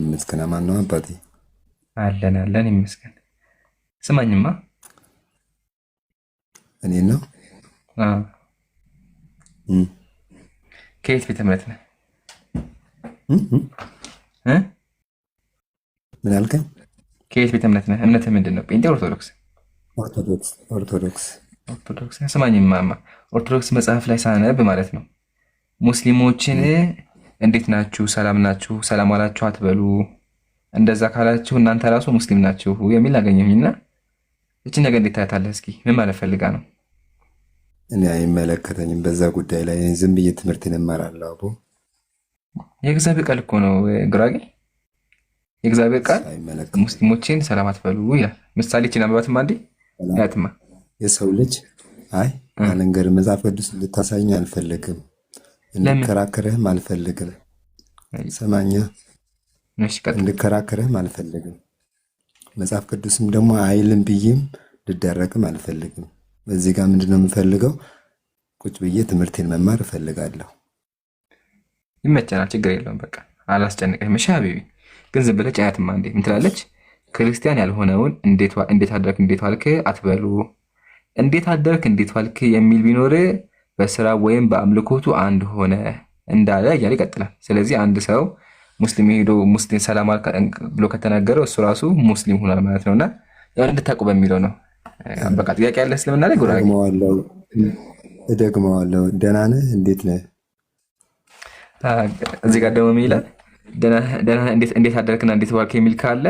ይመስገን። አማን ነው አባቴ? አለን አለን ይመስገን። ስማኝማ እኔ ነው አ እም ከየት ቤተ እምነት ነህ? እም እም እ ምን አልከኝ? ከየት ቤተ እምነት ነህ? እምነትህ ምንድን ነው? ጴንጤ ኦርቶዶክስ? ኦርቶዶክስ ኦርቶዶክስ። ኦርቶዶክስ። ስማኝማማ ኦርቶዶክስ መጽሐፍ ላይ ሳነብ ማለት ነው ሙስሊሞችን እንዴት ናችሁ፣ ሰላም ናችሁ፣ ሰላም ዋላችሁ አትበሉ፣ እንደዛ ካላችሁ እናንተ ራሱ ሙስሊም ናችሁ የሚል አገኘሁኝና እቺን ነገር እንዴት ታያታለህ? እስኪ ምን ማለት ፈልጋ ነው? እኔ አይመለከተኝም በዛ ጉዳይ ላይ። እኔ ዝም ብዬ ትምህርቴን እማራለሁ። አቦ የእግዚአብሔር ቃል እኮ ነው ጉራጌ። የእግዚአብሔር ቃል አይመለከተኝም። ሙስሊሞችን ሰላም አትበሉ ይላል። ምሳሌ ይችን አንብባትማ እንዴ ያትማ የሰው ልጅ አይ አለንገር መጽሐፍ ቅዱስ ልታሳየኝ አልፈልግም፣ እንድከራከርህም አልፈልግም። ሰማኛ እንድከራከርህም አልፈልግም። መጽሐፍ ቅዱስም ደግሞ አይልም ብዬም ልደረቅም አልፈልግም። በዚህ ጋር ምንድነው የምፈልገው? ቁጭ ብዬ ትምህርቴን መማር እፈልጋለሁ። ይመቸናል፣ ችግር የለውም። በቃ አላስጨንቅህም። እሺ ሀቢቢ፣ ግን ዝም ብለህ ጫያትማ እንዴ ምን ትላለች? ክርስቲያን ያልሆነውን እንዴት አደርክ እንዴት ዋልክ አትበሉ። እንዴት አደርክ እንዴት ዋልክ የሚል ቢኖር በስራ ወይም በአምልኮቱ አንድ ሆነ እንዳለ እያለ ይቀጥላል። ስለዚህ አንድ ሰው ሙስሊም ሄዶ ሙስሊም ሰላም ብሎ ከተናገረው እሱ ራሱ ሙስሊም ሆኗል ማለት ነውና ያው እንድታውቁ በሚለው ነው። በቃ ጥያቄ ያለ እስልምና ላይ ጉራጌ እደግመዋለሁ። ደህና ነህ? እንዴት ነህ? እዚህ ጋር ደግሞ ምን ይላል? ደህና እንዴት አደርክና እንዴት ዋልክ የሚል ካለ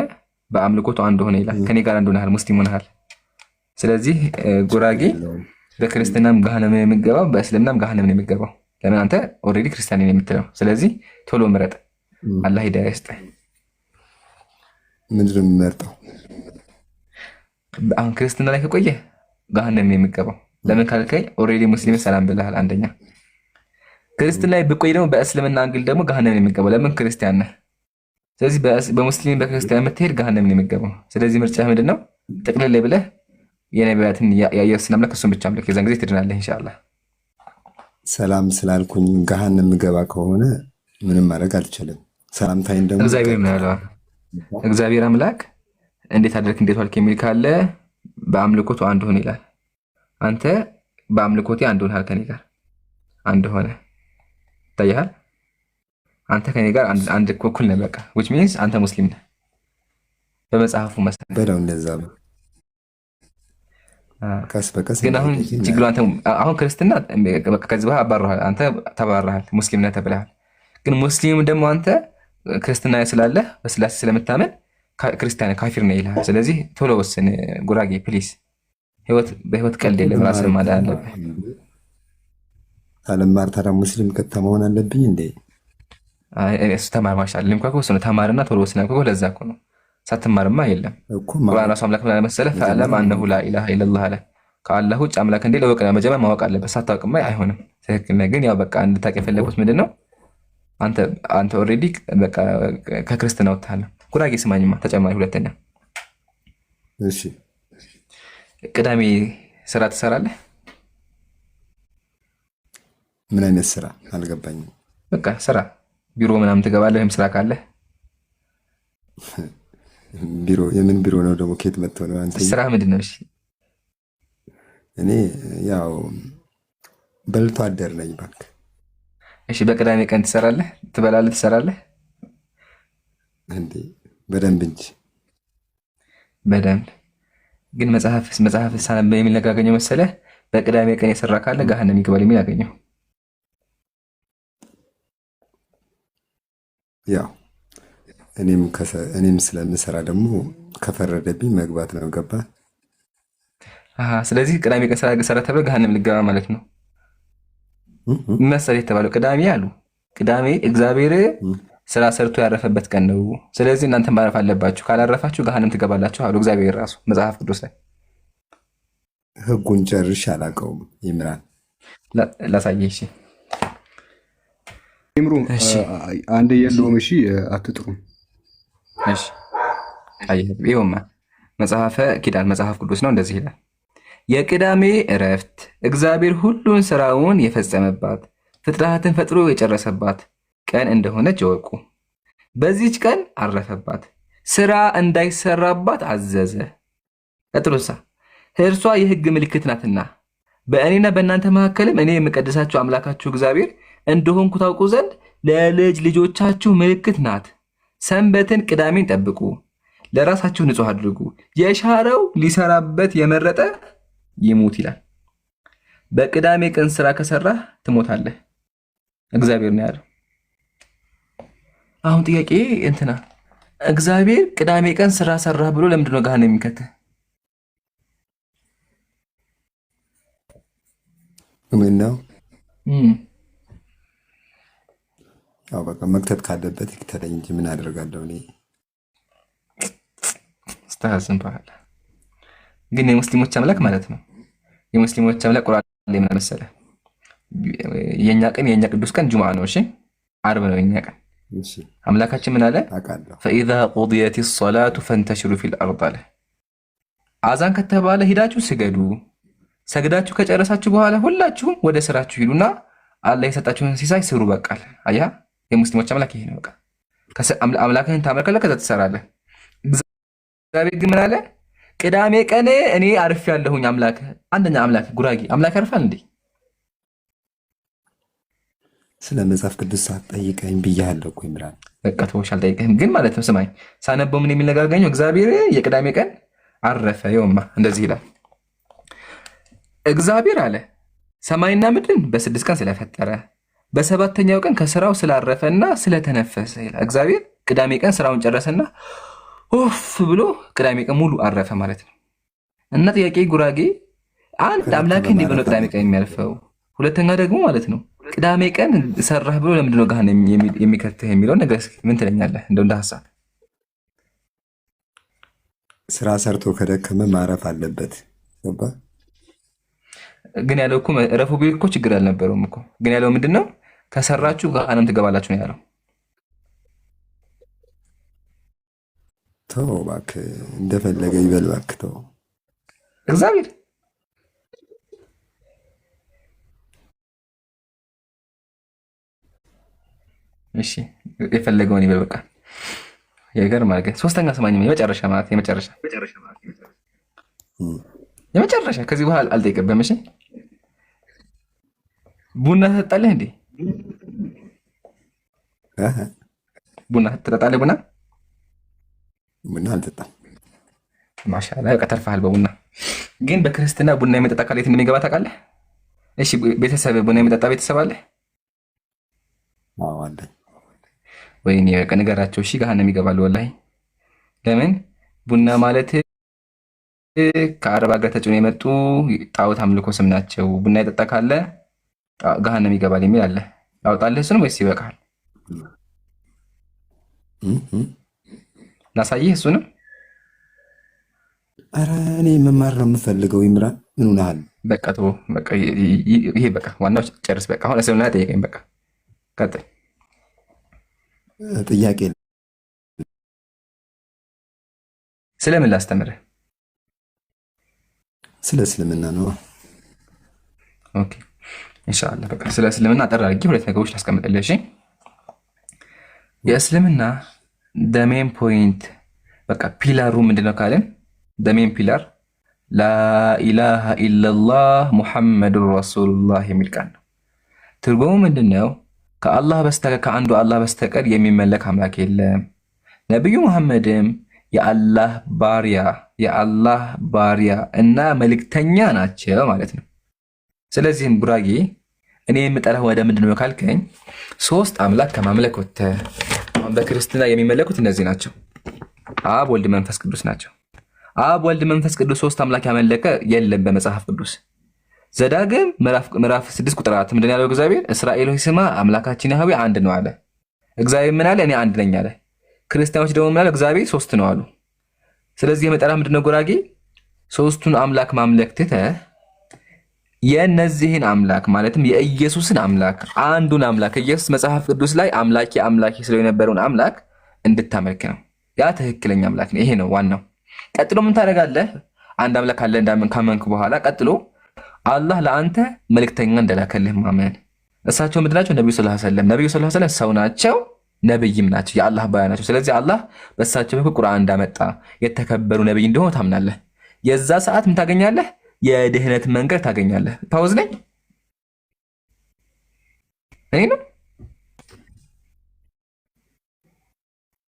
በአምልኮቱ አንድ ሆነ ይላል። ከኔ ጋር አንድ ሆነሃል፣ ሙስሊም ሆነሃል። ስለዚህ ጉራጌ በክርስትናም ገሃነም ነው የሚገባው፣ በእስልምናም ገሃነም ነው የሚገባው። ለምን? አንተ ኦልሬዲ ክርስቲያን ነኝ የምትለው። ስለዚህ ቶሎ ምረጥ። አላህ ሂዳያ ይስጥህ። ምንድን ነው የምመርጠው? አሁን ክርስትና ላይ ከቆየ ገሃነም ነው የሚገባው። ለምን ካልከኝ ኦልሬዲ ሙስሊም ሰላም ብለሃል። አንደኛ ክርስትና ላይ ብቆይ ደግሞ በእስልምና አንግል ደግሞ ገሃነም ነው የሚገባው። ለምን? ክርስቲያን ነህ። ስለዚህ በሙስሊም በክርስቲያን የምትሄድ ገሃነም ነው የሚገባው። ስለዚህ ምርጫ ምንድን ነው? ጥቅልል ብለህ የነቢያትን የኢየሱስ አምላክ እሱን ብቻ አምልክ። የዛን ጊዜ ትድናለህ ኢንሻአላህ። ሰላም ስላልኩኝ ገሃነም የምገባ ከሆነ ምንም ማድረግ አልችልም። ሰላምታይን ደግሞ እግዚአብሔር ነው ያለው። እግዚአብሔር አምላክ እንዴት አደርክ እንዴት ዋልክ የሚል ካለ በአምልኮቱ አንድ ሆነ ይላል። አንተ በአምልኮቴ አንድ ሆነሃል፣ ከኔ ጋር አንድ ሆነ ይታያል። አንተ ከኔ ጋር አንድ እኩል ነህ። በቃ which means አንተ ሙስሊም ነህ በመጽሐፉ መሰረት በለው። እንደዛ ነው። ቀስ በቀስ ግን አሁን ችግሩ አንተ አሁን ክርስትና በቃ ከዚህ በኋላ አባረሃል። አንተ ተባረሃል፣ ሙስሊም ነህ ተብለሃል። ግን ሙስሊም ደግሞ አንተ ክርስትና ስላለህ በስላሴ ስለምታመን ክርስቲያን ካፊር ነህ ይልሃል። ስለዚህ ቶሎ ወስን ጉራጌ ፕሊስ። በህይወት ቀልድ የለም፣ ራስህን ማዳን አለብህ። ሳልማር ታዲያ ሙስሊም ቀጥታ መሆን አለብኝ እንዴ? እሱ ተማር ማሻል ልምኳኮ እሱ ነው። ተማርና ቶሎ ወስን ያልኩህ ለዛ እኮ ነው። ሳትማርማ የለም። ቁርአን ራሱ አምላክ ምን መሰለህ? ፈዕለም አነሁ ላኢላሃ ኢለላህ አለ። ከአላህ ውጭ አምላክ እንዴ ለወቅ ነው መጀመሪያ ማወቅ አለበት። ሳታውቅማ አይሆንም። ትክክል ነህ። ግን ያው በቃ እንድታውቅ የፈለኩት ምንድን ነው አንተ ኦልሬዲ በቃ ከክርስትና ወጥተሃል። ጉራጌ ስማኝማ፣ ተጨማሪ ሁለተኛ፣ እሺ ቅዳሜ ስራ ትሰራለህ? ምን አይነት ስራ አልገባኝም። በቃ ስራ ቢሮ ምናምን ትገባለህ ወይም ስራ ካለህ? ቢሮ? የምን ቢሮ ነው ደግሞ? ከየት መጥተው ነው አንተ? ስራ ምንድን ነው? እሺ እኔ ያው በልቶ አደር ነኝ ባንክ። እሺ በቅዳሜ ቀን ትሰራለህ? ትበላለህ? ትሰራለህ እንዴ? በደንብ እንጂ በደንብ። ግን መጽሐፍ ሳነብ የሚል ነገር አገኘው መሰለህ? በቅዳሜ ቀን የሰራ ካለ ገሃነም ይገባል የሚል አገኘው። ያው እኔም ስለምሰራ ደግሞ ከፈረደብኝ መግባት ነው። ገባ? ስለዚህ ቅዳሜ ቀን ሰራ ተብሎ ገሃነም ልገባ ማለት ነው መሰለህ የተባለው። ቅዳሜ አሉ ቅዳሜ እግዚአብሔር ስራ ሰርቶ ያረፈበት ቀን ነው። ስለዚህ እናንተ ማረፍ አለባችሁ፣ ካላረፋችሁ ገሃነም ትገባላችሁ አሉ እግዚአብሔር ራሱ መጽሐፍ ቅዱስ ላይ። ህጉን ጨርሼ አላውቀውም። ይምራን ላሳየህ። እሺ ይምሩ አንድ የለውም። እሺ አትጥሩ። እሺ ይኸውማ መጽሐፈ ኪዳን መጽሐፍ ቅዱስ ነው። እንደዚህ ይላል፣ የቅዳሜ እረፍት እግዚአብሔር ሁሉን ስራውን የፈጸመባት ፍጥረታትን ፈጥሮ የጨረሰባት ቀን እንደሆነች እወቁ። በዚች ቀን አረፈባት፣ ስራ እንዳይሰራባት አዘዘ። ቀጥሎሳ እርሷ የሕግ ምልክት ናትና በእኔና በእናንተ መካከልም እኔ የምቀድሳችሁ አምላካችሁ እግዚአብሔር እንደሆንኩ ታውቁ ዘንድ ለልጅ ልጆቻችሁ ምልክት ናት። ሰንበትን ቅዳሜን ጠብቁ፣ ለራሳችሁ ንጹሕ አድርጉ። የሻረው ሊሰራበት የመረጠ ይሙት ይላል። በቅዳሜ ቀን ስራ ከሰራህ ትሞታለህ፣ እግዚአብሔር ነው ያለው። አሁን ጥያቄ እንትና እግዚአብሔር ቅዳሜ ቀን ስራ ሰራህ ብሎ ለምንድን ነው ገሃነም የሚከትህ? ምን ነው ያው በቃ መክተት ካለበት ይክተለኝ እንጂ ምን አደርጋለሁ እኔ። ስታዝን ባህል ግን የሙስሊሞች አምላክ ማለት ነው። የሙስሊሞች አምላክ ቁርአን ላይ ምን መሰለህ? የኛ ቅዱስ ቀን ጁምዓ ነው። እሺ ዓርብ ነው የኛ ቀን። እሺ አምላካችን ምን አለ? አውቃለሁ። ፈኢዛ ቁድየት ሰላቱ ፈንተሽሩ ፊል አርድ አለ። አዛን ከተባለ ሂዳችሁ ስገዱ። ሰግዳችሁ ከጨረሳችሁ በኋላ ሁላችሁም ወደ ስራችሁ ሂዱና አላህ የሰጣችሁን ሲሳይ ስሩ። በቃል አያ የሙስሊሞች አምላክ ይሄ ነው። በቃ አምላክህን ታመልካለህ፣ ከዛ ትሰራለህ። እግዚአብሔር ግን ምን አለ? ቅዳሜ ቀን እኔ አርፍ ያለሁኝ አምላክ። አንደኛ አምላክ ጉራጌ አምላክ ያርፋል እንዴ? ስለ መጽሐፍ ቅዱስ ሳትጠይቀኝ ብያለሁ እኮ ይምራል። በቃ ተወሽ፣ አልጠይቅህም ግን ማለት ነው። ስማኝ፣ ሳነበው ምን የሚል ነገር አገኘሁ? እግዚአብሔር የቅዳሜ ቀን አረፈ። ይኸውማ እንደዚህ ይላል። እግዚአብሔር አለ ሰማይና ምድርን በ6 ቀን ስለፈጠረ በሰባተኛው ቀን ከስራው ስላረፈና ስለተነፈሰ ይላል። እግዚአብሔር ቅዳሜ ቀን ስራውን ጨረሰና ኡፍ ብሎ ቅዳሜ ቀን ሙሉ አረፈ ማለት ነው። እና ጥያቄ ጉራጌ፣ አንድ አምላክ እንዴ ብሎ ቅዳሜ ቀን የሚያልፈው? ሁለተኛ ደግሞ ማለት ነው ቅዳሜ ቀን ሰራህ ብሎ ለምንድን ነው ገሃነም የሚከትህ የሚለውን ነገር ምን ትለኛለህ? እንደው እንደ ሐሳብ ስራ ሰርቶ ከደከመ ማረፍ አለበት። ገባ? ግን ያለው እኮ ረፉ ቢል እኮ ችግር አልነበረውም እኮ። ግን ያለው ምንድን ነው? ከሰራችሁ ገሃነም ትገባላችሁ ነው ያለው። ተው እባክህ፣ እንደፈለገ ይበል እባክህ ተው። እግዚአብሔር እሺ የፈለገውን ይበል በቃ። ይገርማል። ግን ሶስተኛ ሰማኝም የመጨረሻ ማለት የመጨረሻ ከዚህ በኋላ አልጠይቅብህም። እሺ ቡና ትጠጣለህ እንዴ? ቡና ትጠጣለህ? ቡና አልጠጣም። ማሻአላ በቃ ተርፈሃል በቡና። ግን በክርስትና ቡና የመጠጣ ካለ የት እንደሚገባ ታውቃለህ? እሺ ቤተሰብ ቡና የመጠጣ ቤተሰብ አለ? አዎ አለኝ። ወይኔ በቃ ንገራቸው። እሺ ገሃነም ይገባሉ ወላሂ። ለምን? ቡና ማለት ከአረብ ሀገር ተጭኖ የመጡ ጣዖት አምልኮ ስም ናቸው። ቡና የጠጣ ካለ ገሃነም ይገባል የሚል አለ። ላውጣልህ እሱንም ወይስ ይበቃል? ላሳይህ እሱንም? ኧረ እኔ መማር ነው የምፈልገው። ይምራን ምን ሆነሃል? በቃ ተወው። በቃ ይሄ በቃ ዋናው ጨርስ። በቃ አሁን እስልምና ጠየቀኝ። በቃ ቀጥል። ጥያቄ ስለምን ላስተምርህ? ስለ እስልምና ነው። ኦኬ ኢንሻአላህ። በቃ ስለ እስልምና አጠር አድርጌ ሁለት ነገሮች ላስቀምጥልህ። እሺ የእስልምና ሜን ፖይንት በቃ ፒላሩ ምንድነው ካለን ሜን ፒላር ላኢላሃ ኢለላህ ሙሐመዱን ረሱሉላህ የሚል ቃል ነው። ትርጉሙ ምንድነው? ከአንዱ አላህ በስተቀር የሚመለክ አምላክ የለም። ነቢዩ መሐመድም የአላህ ባሪያ እና መልእክተኛ ናቸው ማለት ነው። ስለዚህም ጉራጌ እኔ የምጠራህ ወደ ምንድነው ካልከኝ 3 አምላክ ከማምለክ ወጥተህ አሁን በክርስትና የሚመለኩት እነዚህ ናቸው። አብ፣ ወልድ፣ መንፈስ ቅዱስ ናቸው። አብ፣ ወልድ፣ መንፈስ ቅዱስ 3 አምላክ ያመለከ የለም በመጽሐፍ ቅዱስ። ዘዳግም ምዕራፍ 6 ቁጥር 4 ምንድን ያለው እግዚአብሔር? እስራኤል ሆይ ስማ አምላካችን ያህዌ አንድ ነው አለ። እግዚአብሔር ምን አለ? እኔ አንድ ነኝ አለ። ክርስቲያኖች ደግሞ ምን አለ? እግዚአብሔር 3 ነው አሉ። ስለዚህ የመጠራ ምንድነው ጉራጌ? 3ቱን አምላክ ማምለክ ትተህ የነዚህን አምላክ ማለትም የኢየሱስን አምላክ አንዱን አምላክ ኢየሱስ መጽሐፍ ቅዱስ ላይ አምላኬ ስለው የነበረውን አምላክ እንድታመልክ ነው። ያ ትክክለኛ አምላክ ነው። ይሄ ነው ዋናው። ቀጥሎ ምን ታደርጋለህ? አንድ አምላክ አለ እንዳምን ካመንክ በኋላ ቀጥሎ አላህ ለአንተ መልእክተኛ እንደላከልህ ማመን። እሳቸው ምንድን ናቸው? ነብዩ ሰለላሁ ዐለይሂ ወሰለም። ነብዩ ሰለላሁ ዐለይሂ ወሰለም ሰው ናቸው ነብይም ናቸው፣ የአላህ ባሪያ ናቸው። ስለዚህ አላህ በእሳቸው በኩል ቁርአን እንዳመጣ የተከበሩ ነብይ እንደሆነ ታምናለህ። የዛ ሰዓት ምን ታገኛለህ? የድህነት መንገድ ታገኛለህ። ፓውዝ ነኝ እኔ ነው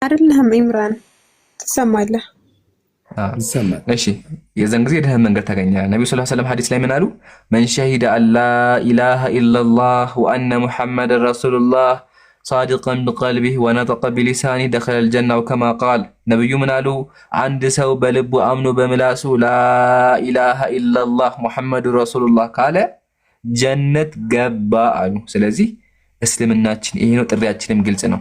አይደለም ኢምራን ትሰማለህ? ይሰማል። እሺ የዛን ጊዜ የድህነት መንገድ ታገኛለህ። ነብዩ ሰለላሁ ዐለይሂ ወሰለም ሐዲስ ላይ ምን አሉ? መን ሸሂደ አላ ኢላሃ ኢለላህ ወአነ ሙሐመድን ረሱሉላህ ሳዲቀን ቢቀልቢህ ወነጠቀ ቢሊሳኒህ ደኸለል ጀና ከማ ቃል። ነብዩ ምን አሉ? አንድ ሰው በልቡ አምኖ በምላሱ ላኢላሃ ኢለላህ ሙሐመዱ ረሱሉላህ ካለ ጀነት ገባ አሉ። ስለዚህ እስልምናችን ይሄ ነው፣ ጥሪያችንም ግልጽ ነው።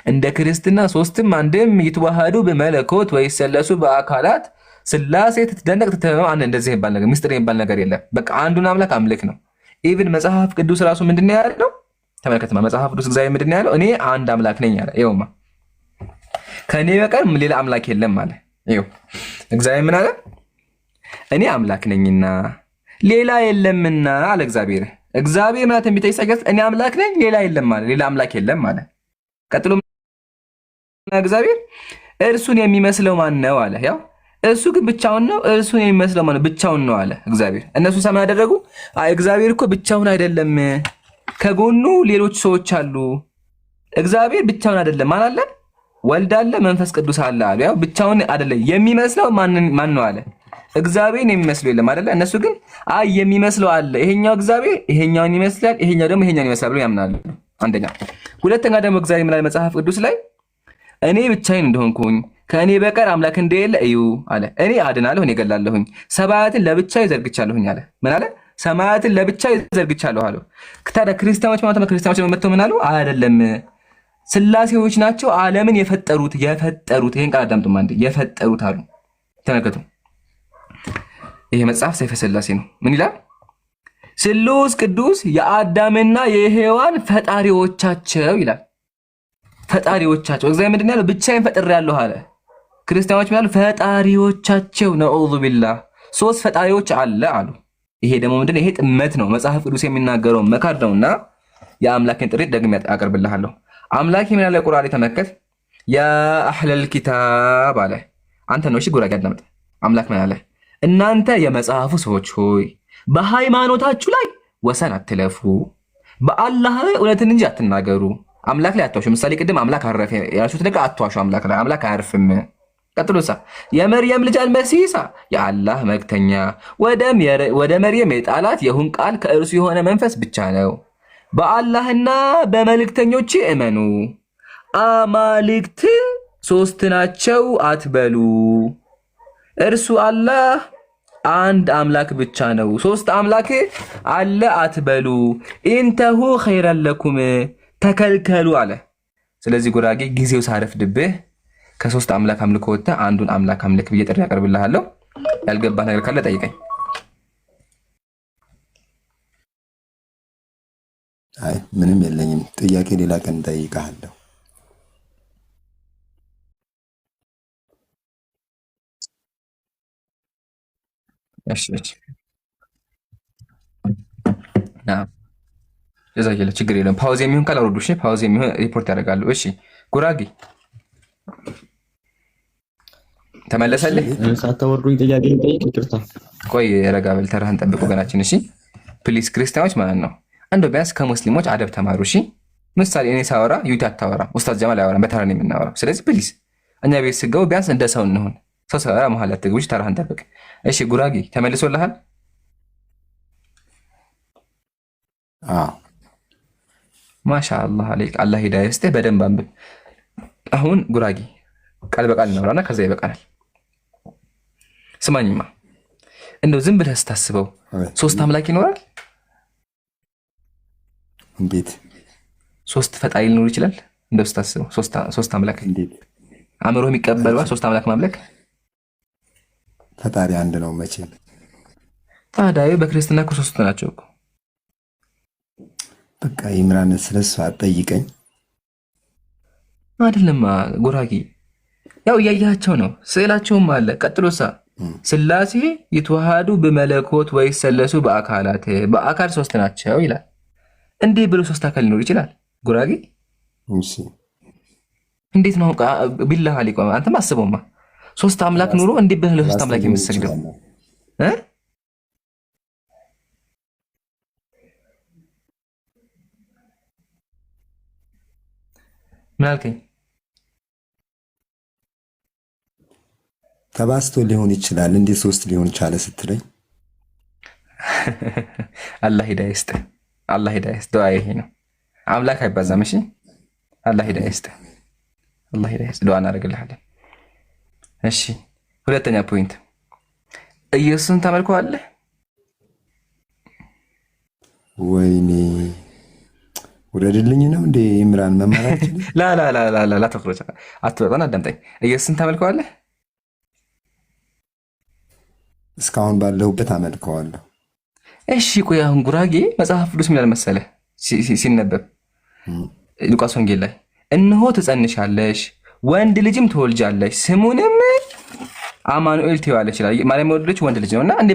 እንደ ክርስትና ሶስትም አንድም ይትዋሃዱ በመለኮት ወይሰለሱ በአካላት ስላሴ ትትደነቅ ትተማም አንድ እንደዚህ ይባል ነገር ምስጢር ይባል ነገር የለም። በቃ አንዱን አምላክ አምልክ ነው። ኢቭን መጽሐፍ ቅዱስ ራሱ ምንድነው ያለው? ተመልከተማ መጽሐፍ ቅዱስ እግዚአብሔር ምንድነው ያለው? እኔ አንድ አምላክ ነኝ አለ። ይኸውማ ከኔ በቀር ሌላ አምላክ የለም አለ። ይኸው እግዚአብሔር ምን አለ? እኔ አምላክ ነኝና ሌላ የለምና አለ እግዚአብሔር። እግዚአብሔር ማለት ትንቢተ ኢሳይያስ እኔ አምላክ ነኝ ሌላ የለም አለ። ሌላ አምላክ የለም አለ። ቀጥሎ እግዚአብሔር እርሱን የሚመስለው ማን ነው አለ። ያው እሱ ግን ብቻውን ነው፣ እርሱን የሚመስለው ማን ነው? ብቻውን ነው አለ እግዚአብሔር። እነሱ ሰማ ያደረጉ እግዚአብሔር እኮ ብቻውን አይደለም፣ ከጎኑ ሌሎች ሰዎች አሉ። እግዚአብሔር ብቻውን አይደለም፣ ማን አለ? ወልድ አለ፣ መንፈስ ቅዱስ አለ አሉ። ያው ብቻውን አይደለም፣ የሚመስለው ማን ነው አለ። እግዚአብሔርን የሚመስለው የለም አይደለ? እነሱ ግን የሚመስለው አለ። ይሄኛው እግዚአብሔር ይሄኛውን ይመስላል፣ ይሄኛው ደግሞ ይሄኛውን ይመስላል ብሎ ያምናሉ። አንደኛ። ሁለተኛ ደግሞ እግዚአብሔር ምን አለ መጽሐፍ ቅዱስ ላይ? እኔ ብቻዬን እንደሆንኩኝ ከእኔ በቀር አምላክ እንደሌለ እዩ አለ። እኔ አድናለሁ፣ እኔ እገላለሁኝ፣ ሰማያትን ለብቻዬ ዘርግቻለሁኝ አለ። ምን አለ? ሰማያትን ለብቻዬ ዘርግቻለሁ አለ። ታዲያ ክርስቲያኖች ማለት ነው፣ ክርስቲያኖች መጥተው ምን አሉ? አይደለም ስላሴዎች ናቸው ዓለምን የፈጠሩት። ይሄን ቃል አዳምጡም አንዴ። የፈጠሩት አሉ። ተመልከቱ። ይሄ መጽሐፍ ሰይፈ ሥላሴ ነው። ምን ይላል? ስሉስ ቅዱስ የአዳምና የሔዋን ፈጣሪዎቻቸው ይላል። ፈጣሪዎቻቸው እግዚአብሔር ምንድን ያለው? ብቻዬን ፈጥሬያለሁ አለ። ክርስቲያኖች ምን ያሉ? ፈጣሪዎቻቸው። ነዑዙ ቢላህ ሶስት ፈጣሪዎች አለ አሉ። ይሄ ደግሞ ምንድን ነው? ይሄ ጥመት ነው። መጽሐፍ ቅዱስ የሚናገረው መካድ ነውና የአምላክን ጥሪ ደግሜ አቀርብልሃለሁ። አምላክ ምን ያለ ቁርአን ተመከት ያ አህለል ኪታብ አለ። አንተ ነው እሺ፣ ጉራጌ አዳምጥ። አምላክ ምን አለ? እናንተ የመጽሐፉ ሰዎች ሆይ በሃይማኖታችሁ ላይ ወሰን አትለፉ፣ በአላህ ላይ እውነትን እንጂ አትናገሩ። አምላክ ላይ አትዋሹ። ምሳሌ ቅድም አምላክ አረፈ ያልኩት ነገር አትዋሹ። አምላክ ላይ አምላክ አያርፍም። ቀጥሎሳ የመርየም ልጅ አልመሲሳ የአላህ መልእክተኛ ወደ መርየም የጣላት የሁን ቃል ከእርሱ የሆነ መንፈስ ብቻ ነው። በአላህና በመልእክተኞች እመኑ። አማልክት ሶስት ናቸው አትበሉ። እርሱ አላህ አንድ አምላክ ብቻ ነው። ሶስት አምላክ አለ አትበሉ። ኢንተሁ ኸይረን ለኩም ተከልከሉ አለ። ስለዚህ ጉራጌ ጊዜው ሳረፍድብህ ከሶስት አምላክ አምልኮ ወጥተህ አንዱን አምላክ አምልክ ብዬ ጥሪ ያቀርብልሃለሁ። ያልገባህ ነገር ካለ ጠይቀኝ። አይ ምንም የለኝም። ጥያቄ ሌላ ቀን ጠይቃለሁ። እሺ ጀዛከላ ችግር የለም። ፓውዝ የሚሆን ካል አውርዱ። እሺ ፓውዝ የሚሆን ሪፖርት ያደርጋሉ። እሺ ጉራጌ ተመለሰልህ? ሳታወርዱኝ ጥያቄ ጠይቅ። ይቅርታ ቆይ ረጋ በል፣ ተራህን ጠብቅ ወገናችን። እሺ ፕሊስ ክርስቲያኖች ማለት ነው እንደው ቢያንስ ከሙስሊሞች አደብ ተማሩ። እሺ ምሳሌ እኔ ሳወራ ዩቲ አታወራ፣ ኡስታዝ ጀማል አያወራም፣ በተራ ነው የምናወራው። ስለዚህ ፕሊስ እኛ ቤት ስገቡ ቢያንስ እንደ ሰው እንሆን። ሰው ሰራ መሀል አትግቡ። ተራህን ጠብቅ። እሺ ጉራጌ ተመልሶልሃል? አዎ ማሻአላህ አለይክ። አላህ ሂዳያ ይስጥህ። በደንብ አንብብ። አሁን ጉራጌ ቃል በቃል እናውራና ከዛ ይበቃናል። ስማኝማ እንደው ዝም ብለህ ስታስበው ሶስት አምላክ ይኖራል? እንዴት ሶስት ፈጣሪ ሊኖር ይችላል? እንደው ስታስበው ሶስት አምላክ እንዴት አእምሮ የሚቀበለው ሶስት አምላክ ማምለክ? ፈጣሪ አንድ ነው መቼም። ታዲያ በክርስትና እኮ ሶስት ናቸው እኮ። በቃ ኢምራን ስለሱ አትጠይቀኝ። አይደለማ ጉራጌ ያው እያያቸው ነው፣ ስዕላቸውም አለ። ቀጥሎሳ ስላሴ ይትዋሃዱ በመለኮት ወይሰለሱ በአካላት በአካል ሶስት ናቸው ይላል። እንዲህ ብሎ ሶስት አካል ሊኖር ይችላል ጉራጌ? እሺ እንዴት ነው ቢላህ አለይኩ አንተም አስበውማ 3 አምላክ ኑሮ እንዴት ብለህ ለ3 አምላክ የምትሰግደው እ ምን አልከኝ? ተባስቶ ሊሆን ይችላል እንዴ 3 ሊሆን ቻለ ስትለኝ አላህ ሂዳያ ይስጥህ። አላህ ሂዳያ ይስጥህ። ዱዓ ይሄ ነው። አምላክ አይባዛም። እሺ አላህ ሂዳያ ይስጥህ። አላህ ሂዳያ ይስጥህ። ዱዓ እናደርግልሃለን። እሺ ሁለተኛ ፖይንት ኢየሱስን ታመልከዋለህ? ወይኔ ወረድልኝ ነው እንዴ ኢምራን መማራችን? ላ ላ ላ ላ ላ ተخرج አትወጣና አዳምጠኝ። ኢየሱስን ታመልከዋለህ? እስካሁን ባለሁበት አመልከዋለሁ። እሺ ቆይ አሁን ጉራጌ መጽሐፍ ቅዱስ ምን ያለ መሰለህ ሲነበብ ሉቃስ ወንጌል ላይ እነሆ ትጸንሻለሽ ወንድ ልጅም ትወልጃለሽ ስሙንም አማኑኤል ትይዋለሽ ይላል። ማርያም የወለደች ወንድ ልጅ ነውና እንዴ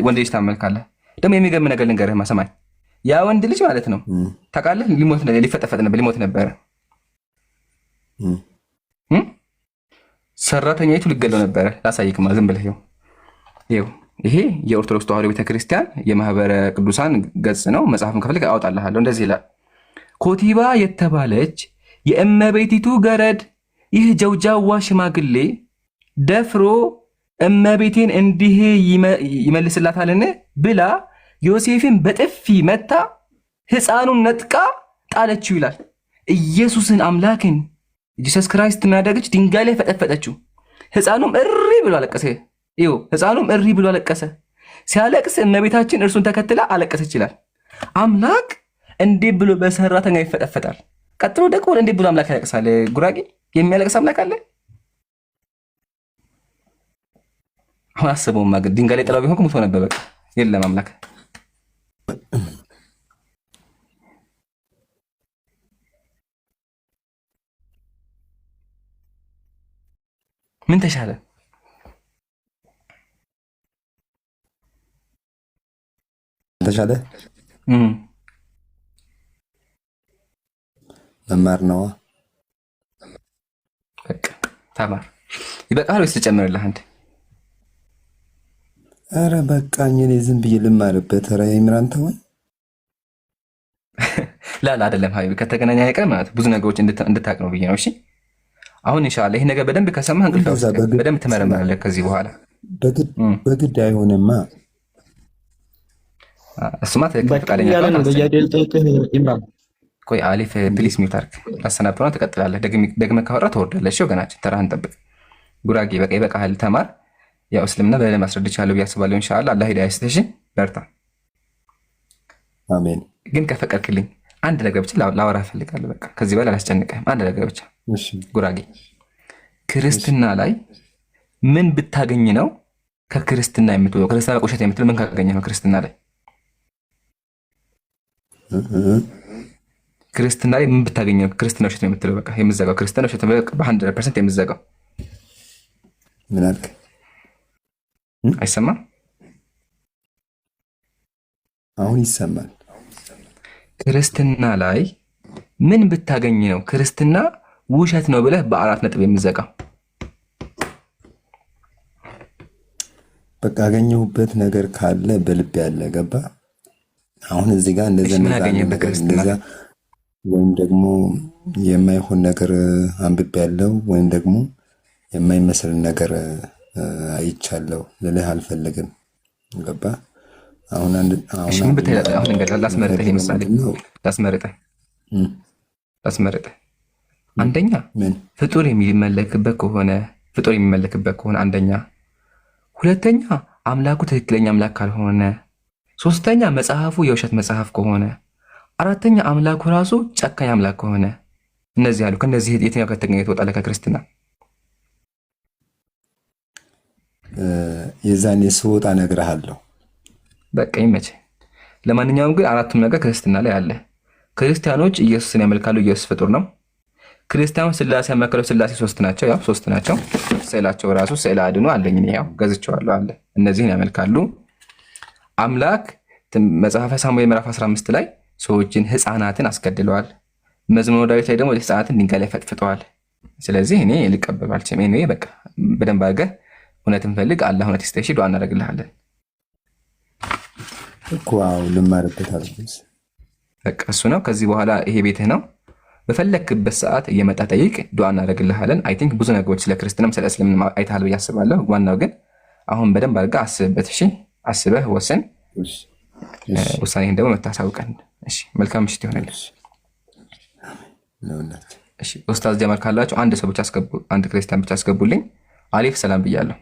ወንድ ልጅ ታመልካለህ? ደግሞ የሚገርም ነገር ልንገርህማ ሰማኝ። ያ ወንድ ልጅ ማለት ነው ታውቃለህ ሊሞት ነበር ሊፈጠፈጥ ነበር ሊሞት ነበር። ሰራተኛይቱ ልገለው ነበር። ላሳይክማ ዝም ብለህ ይኸው ይሄ የኦርቶዶክስ ተዋሕዶ ቤተክርስቲያን የማህበረ ቅዱሳን ገጽ ነው። መጽሐፍን ከፈልግ አውጣልሃለሁ። እንደዚህ ይላል። ኮቲባ የተባለች የእመቤቲቱ ገረድ ይህ ጀውጃዋ ሽማግሌ ደፍሮ እመቤቴን እንዲህ ይመልስላታልን ብላ ዮሴፍን በጥፊ መታ ሕፃኑን ነጥቃ ጣለችው ይላል። ኢየሱስን አምላክን ጂሰስ ክራይስት የሚያደርግች ድንጋይ ላይ ፈጠፈጠችው። ሕፃኑም እሪ ብሎ አለቀሰ። ይኸው ሕፃኑም እሪ ብሎ አለቀሰ። ሲያለቅስ እመቤታችን እርሱን ተከትላ አለቀሰች ይላል። አምላክ እንዴት ብሎ በሰራተኛ ይፈጠፈጣል? ቀጥሎ ደግሞ እንዴት ብሎ አምላክ ያለቅሳል? ጉራጌ የሚያለቅስ አምላክ አለ? አሁን አስበውማ ግን ድንጋይ ላይ ጥላው ቢሆን ሙቶ ነበር። በቃ የለም አምላክ። ምን ተሻለ? ተሻለ መማር ነዋ። በቃ ተማር። ይበቃል ወይስ ልጨምርልህ አንድ? ኧረ በቃኝ እኔ ዝም ብዬ ልማርበት። ኧረ ኢምራን ተወኝ። ላላ አይደለም ሀቢብ ከተገናኘ አይቀር ማለት ብዙ ነገሮች እንድታቅ ነው ብዬ ነው። እሺ አሁን ኢንሻአላህ ይሄ ነገር በደንብ ከሰማህ እንቅልፍ በደንብ ትመረምራለህ ከዚህ በኋላ። በግድ አይሆንማ። እሱማ ትክክል ፈቃደኛ ነው። በያዴ ልጠይቅህ ኢምራን ቆይ አሊፍ ፕሊስ ሚውት አድርግ። ታሰናብተውና ትቀጥላለህ። ደግመህ ካወራህ ትወርዳለህ። እሺ ወገናችን ተራህን ጠብቅ። ጉራጌ በቃ ይበቃሃል። ተማር። ያው እስልምና በደንብ አስረድቻለሁ ብዬ አስባለሁ። ኢንሻአላህ አላህ ሂዳያ ይስጥህ። እሺ በርታ። አሜን። ግን ከፈቀድክልኝ አንድ ነገር ብቻ ላወራህ እፈልጋለሁ። በቃ ከዚህ በላይ አላስጨንቅህም። አንድ ነገር ብቻ ጉራጌ፣ ክርስትና ላይ ምን ብታገኝ ነው ከክርስትና የምትወጣው? ክርስትና ቆሸት የምትል ምን ካገኘህ ነው ክርስትና ላይ? ክርስትና ላይ ምን ብታገኝ ነው ክርስትና ውሸት ነው የምትለው? በቃ የምትዘጋው ክርስትና ውሸት በ100% የምትዘጋው። ምን አልክ? አይሰማም? አሁን ይሰማል። ክርስትና ላይ ምን ብታገኝ ነው ክርስትና ውሸት ነው ብለህ በ4 ነጥብ የምትዘጋው? በቃ ያገኘሁበት ነገር ካለ በልብ ያለ ገባ። አሁን እዚህ ጋር እንደዛ ወይም ደግሞ የማይሆን ነገር አንብቤ ያለው ወይም ደግሞ የማይመስል ነገር አይቻለሁ ልልህ አልፈልግም። ገባ? አሁን ምን ብትሄድ አሁን እንግዲህ ላስመርጥህ ይመስላል። ላስመርጥህ አንደኛ ፍጡር የሚመለክበት ከሆነ አንደኛ፣ ሁለተኛ አምላኩ ትክክለኛ አምላክ ካልሆነ፣ ሶስተኛ መጽሐፉ የውሸት መጽሐፍ ከሆነ፣ አራተኛ አምላኩ ራሱ ጨካኝ አምላክ ከሆነ። እነዚህ አሉ። ከነዚህ የትኛው ከተገኘ ትወጣለህ ከክርስትና? የዛኔ ስወጣ እነግርሃለሁ። በቃ ይመችህ። ለማንኛውም ግን አራቱም ነገር ክርስትና ላይ አለ። ክርስቲያኖች ኢየሱስን ያመልካሉ። ኢየሱስ ፍጡር ነው። ክርስቲያኖች ስላሴ ያመልካሉ። ስላሴ 3 ናቸው። ያው 3 ናቸው። ስዕላቸው ራሱ ስዕለ አድኖ አለኝ እኔ ያው ገዝቼዋለሁ አለ። እነዚህን ያመልካሉ። አምላክ መጽሐፈ ሳሙኤል ምዕራፍ 15 ላይ ሰዎችን ህፃናትን አስገድለዋል። መዝሙረ ዳዊት ላይ ደግሞ ህፃናትን ድንጋይ ላይ ፈጥፍጠዋል። ስለዚህ እኔ ልቀበል አልችልም። እኔ በቃ በደንብ አድርገህ እውነትን ፈልግ፣ አላህ እውነት ይስጥሽ፣ ዱዓ እናደርግልሃለን እኮ። አዎ ልማርበት አልኩት። በቃ እሱ ነው። ከዚህ በኋላ ይሄ ቤትህ ነው። በፈለክበት ሰዓት እየመጣ ጠይቅ፣ ዱዓ እናደርግልሃለን። አይ ቲንክ ብዙ ነገሮች ስለ ክርስትናም ስለ እስልምና አይተሃል ብዬ አስባለሁ። ዋናው ግን አሁን በደንብ አድርገህ አስብበት። እሺ አስበህ ወሰን። ውሳኔህን ደግሞ መታሳውቀን። እሺ መልካም ምሽት ይሆናልሽ። እሺ ኡስታዝ ጀማል ካላችሁ አንድ ሰው ብቻ አስገቡ፣ አንድ ክርስቲያን ብቻ አስገቡልኝ። አሊፍ ሰላም ብያለሁ።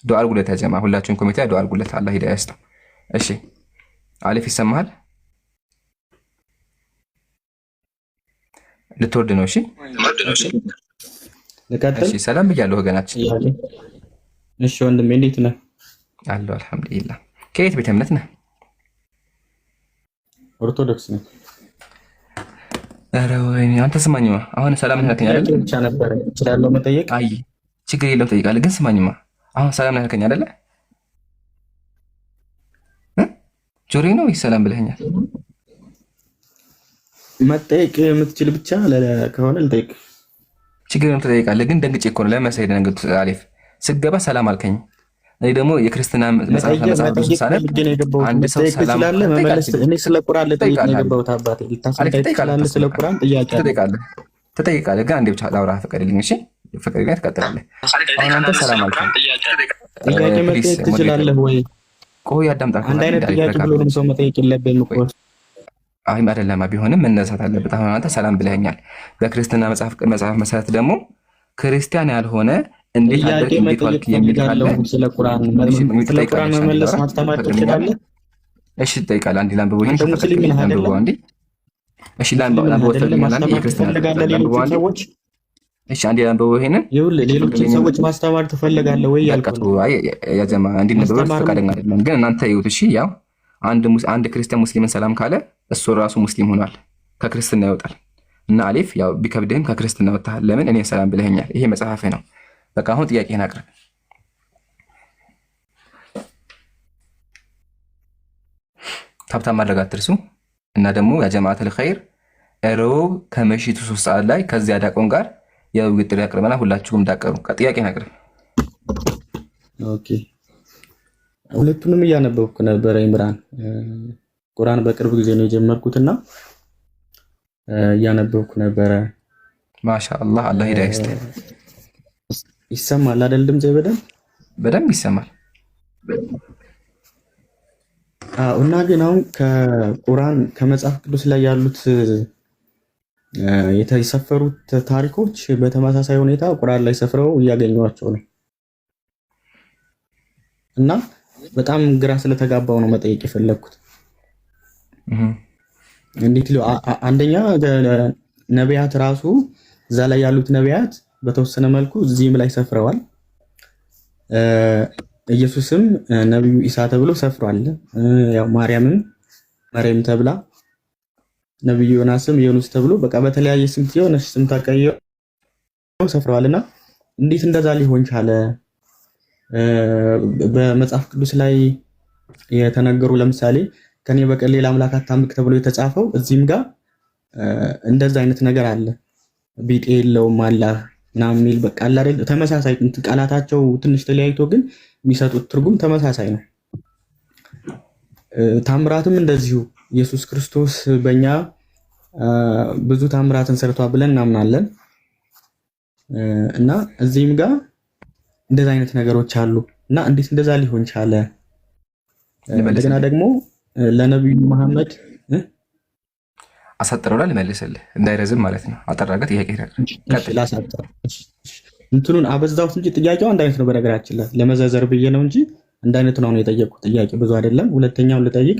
ዱዓ አድርጉለት ያ ጀማ፣ ሁላችሁም ኮሚቴ ዱዓ አድርጉለት፣ አላህ ሂዳያ ይስጠው። እሺ አሊፍ ይሰማሃል? ልትወርድ ነው? እሺ ልቀጥል? እሺ ሰላም ብያለሁ ወገናችን። እሺ ወንድሜ እንዴት ነህ? አለሁ አልሐምዱሊላህ። ከየት ቤተ እምነት ነህ? ኦርቶዶክስ ነኝ። ኧረ ወይኔ አንተ ስማኝማ፣ አሁን ሰላም ነህ አይደል? ብቻ ነበር እችላለሁ መጠየቅ። አይ ችግር የለውም ጠይቃለህ። ግን ስማኝማ፣ አሁን ሰላም ነህ አይደል? ጆሮዬ ነው ወይስ ሰላም ብለኸኛል? መጠየቅ የምትችል ብቻ ከሆነ ልጠይቅ። ችግር የለውም ትጠይቃለህ። ግን ደንግጬ እኮ ነው። ለመሳይ ደንግጥ አሊፍ ስገባ ሰላም አልከኝ። እኔ ደግሞ የክርስትና መጽሐፍ ሳነብ አንድ ሰው ሰላም መመለስ እኔ ስለ ቁርአን ልጠይቅ ነው የገባሁት። አባቴ ልታስረዳኝ ትችላለህ? ስለ ቁርአን ጥያቄ ትጠይቃለህ። ግን አንዴ ብቻ ላውራ ፍቀድልኝ። እሺ ፍቀድልኝ፣ ትቀጥላለህ። አሁን አንተ ሰላም አልከኝ። ጥያቄ መጠየቅ ትችላለህ ወይ? ቆይ አዳምጣ። አንድ አይነት ጥያቄ ብሎንም ሰው መጠየቅ የለብህም እኮ። አይ አይደለም፣ ቢሆንም መነሳት አለበት። አሁን አንተ ሰላም ብለኸኛል። በክርስትና መጽሐፍ መሰረት ደግሞ ክርስቲያን ያልሆነ እንዴት አደረክ እንዴት ዋልክ የሚል ካለ ስለ ቁርአን መመለስ ማስተማር ትችላለህ? እሺ ትጠይቃለህ። አንዴ ላንብበው። ይሄን ላንብበው አንዴ። እሺ ላንብበው ትፈልጋለህ? የክርስቲያን ሰዎች እሺ አንዴ ላንብበው። ይሄንን ይኸውልህ ሌሎችን ሰዎች ማስተማር ትፈልጋለህ ወይ ያልኩት። አይ ያ ጀማ እንዲነበብ ፈቃደኛ አይደለም። ግን እናንተ ይሁት። እሺ ያው አንድ ክርስቲያን ሙስሊምን ሰላም ካለ እሱ ራሱ ሙስሊም ሆኗል፣ ከክርስትና ይወጣል። እና አሊፍ ያው ቢከብድህም ከክርስትና ወጥተሃል። ለምን? እኔ ሰላም ብለኸኛል። ይሄ መጽሐፍህ ነው። በቃ አሁን ጥያቄህን አቅርብ። ታብታብ ማድረግ አትርሱ። እና ደግሞ ያ ጀማዓተል ኸይር ሮብ ከምሽቱ 3 ሰዓት ላይ ከዚያ ዲያቆን ጋር የውይይት ጥሪ አቅርበናል። ሁላችሁም እንዳቀሩ ጥያቄህን አቅርብ። ኦኬ ሁለቱንም እያነበብኩ ነበረ። ኢምራን ቁርአን በቅርብ ጊዜ ነው የጀመርኩትና እያነበብኩ ነበረ። ማሻአላህ አላህ ሂዳያ ይስጥህ። ይሰማል አይደል? ድምጼ በደንብ ይሰማል። እና ግን አሁን ከቁርአን ከመጽሐፍ ቅዱስ ላይ ያሉት የተሰፈሩት ታሪኮች በተመሳሳይ ሁኔታ ቁርአን ላይ ሰፍረው እያገኘኋቸው ነው እና በጣም ግራ ስለተጋባው ነው መጠየቅ የፈለግኩት። እንዴት አንደኛ ነቢያት ራሱ እዛ ላይ ያሉት ነቢያት በተወሰነ መልኩ እዚህም ላይ ሰፍረዋል። ኢየሱስም ነብዩ ኢሳ ተብሎ ሰፍሯል። ያው ማርያምም መርየም ተብላ፣ ነብዩ ዮናስም ዮኑስ ተብሎ በቃ በተለያየ ስም የሆነች ስም ተቀይረው ሰፍረዋልና እንዴት እንደዛ ሊሆን ቻለ? በመጽሐፍ ቅዱስ ላይ የተነገሩ ለምሳሌ ከኔ በቀር ሌላ አምላክ አታምልክ ተብሎ የተጻፈው እዚህም ጋር እንደዛ አይነት ነገር አለ። ቢጤ የለውም አላህ ምናምን የሚል በቃ አለ አይደል? ተመሳሳይ ቃላታቸው ትንሽ ተለያይቶ ግን የሚሰጡት ትርጉም ተመሳሳይ ነው። ታምራትም እንደዚሁ ኢየሱስ ክርስቶስ በእኛ ብዙ ታምራትን ሰርቷል ብለን እናምናለን እና እዚህም ጋር እንደዛ አይነት ነገሮች አሉ እና እንዴት እንደዛ ሊሆን ቻለ? እንደገና ደግሞ ለነብዩ መሐመድ አሳጥረውላ ልመልስልህ እንዳይረዝም ማለት ነው። አጠራገት ጥያቄ እንትኑን አበዛሁት እንጂ ጥያቄው አንድ አይነት ነው። በነገራችን ላይ ለመዘዘር ብዬ ነው እንጂ አንድ አይነት ነው የጠየቁት። ጥያቄ ብዙ አይደለም። ሁለተኛው ልጠይቅ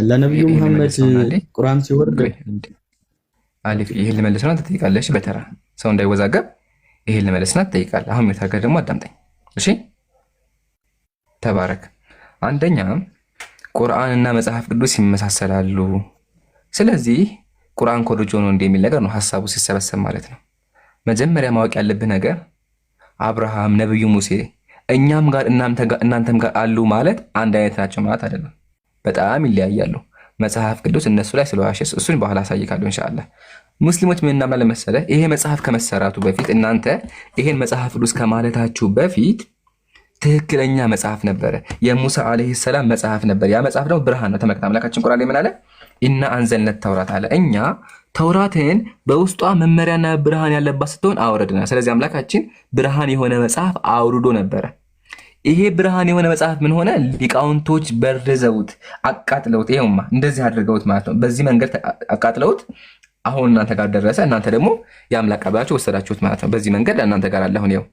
ለነብዩ መሐመድ ቁርአን ሲወርድ አሊፍ ይሄን ልመልስና ትጠይቃለሽ። በተራ ሰው እንዳይወዛገብ ይሄን ልመልስና ትጠይቃለህ። አሁን የታገር ደግሞ አዳምጠኝ እሺ። ተባረክ። አንደኛ ቁርአንና መጽሐፍ ቅዱስ ይመሳሰላሉ። ስለዚህ ቁርአን ኮርጆ ነው እንደሚል ነገር ነው ሐሳቡ ሲሰበሰብ ማለት ነው። መጀመሪያ ማወቅ ያለብህ ነገር አብርሃም፣ ነብዩ ሙሴ እኛም ጋር እናንተም ጋር አሉ ማለት አንድ አይነት ናቸው ማለት አይደለም። በጣም ይለያያሉ። መጽሐፍ ቅዱስ እነሱ ላይ ስለዋሸ እሱን በኋላ አሳይካለሁ ኢንሻአላህ። ሙስሊሞች ምን እናምናለን መሰለህ? ይሄ መጽሐፍ ከመሰራቱ በፊት እናንተ ይሄን መጽሐፍ ቅዱስ ከማለታችሁ በፊት ትክክለኛ መጽሐፍ ነበረ። የሙሳ አለይሂ ሰላም መጽሐፍ ነበር። ያ መጽሐፍ ደግሞ ብርሃን ነው። ተመልከት፣ አምላካችን ቁርአን ላይ ምን አለ? ኢና አንዘልነት ተውራት አለ። እኛ ተውራትን በውስጧ መመሪያና ብርሃን ያለባት ስትሆን አውረድና። ስለዚህ አምላካችን ብርሃን የሆነ መጽሐፍ አውርዶ ነበረ። ይሄ ብርሃን የሆነ መጽሐፍ ምን ሆነ? ሊቃውንቶች በርዘውት አቃጥለውት፣ ይሄውማ እንደዚህ አድርገውት ማለት ነው። በዚህ መንገድ አቃጥለውት አሁን እናንተ ጋር ደረሰ። እናንተ ደግሞ የአምላክ አባችሁ ወሰዳችሁት ማለት ነው። በዚህ መንገድ እናንተ ጋር አለ። አሁን ይኸው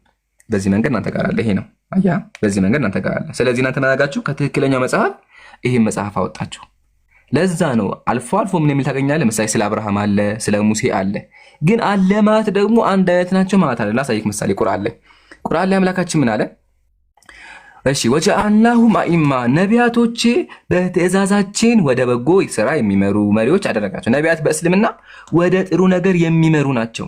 በዚህ መንገድ እናንተ ጋር አለ። ይሄ ነው አያ፣ በዚህ መንገድ እናንተ ጋር አለ። ስለዚህ እናንተ ማጋችሁ ከትክክለኛው መጽሐፍ ይሄን መጽሐፍ አወጣችሁ። ለዛ ነው አልፎ አልፎ ምን የሚል ታገኛለህ? ምሳሌ ስለ አብርሃም አለ፣ ስለ ሙሴ አለ። ግን አለ ማለት ደግሞ አንድ አይነት ናቸው ማለት አይደለም። ላሳይክ ምሳሌ ቁርአን ላይ አምላካችን ምን አለ? እሺ ወጀዐልናሁም አኢማ ነቢያቶቼ በትእዛዛችን ወደ በጎ ስራ የሚመሩ መሪዎች አደረጋቸው። ነቢያት በእስልምና ወደ ጥሩ ነገር የሚመሩ ናቸው።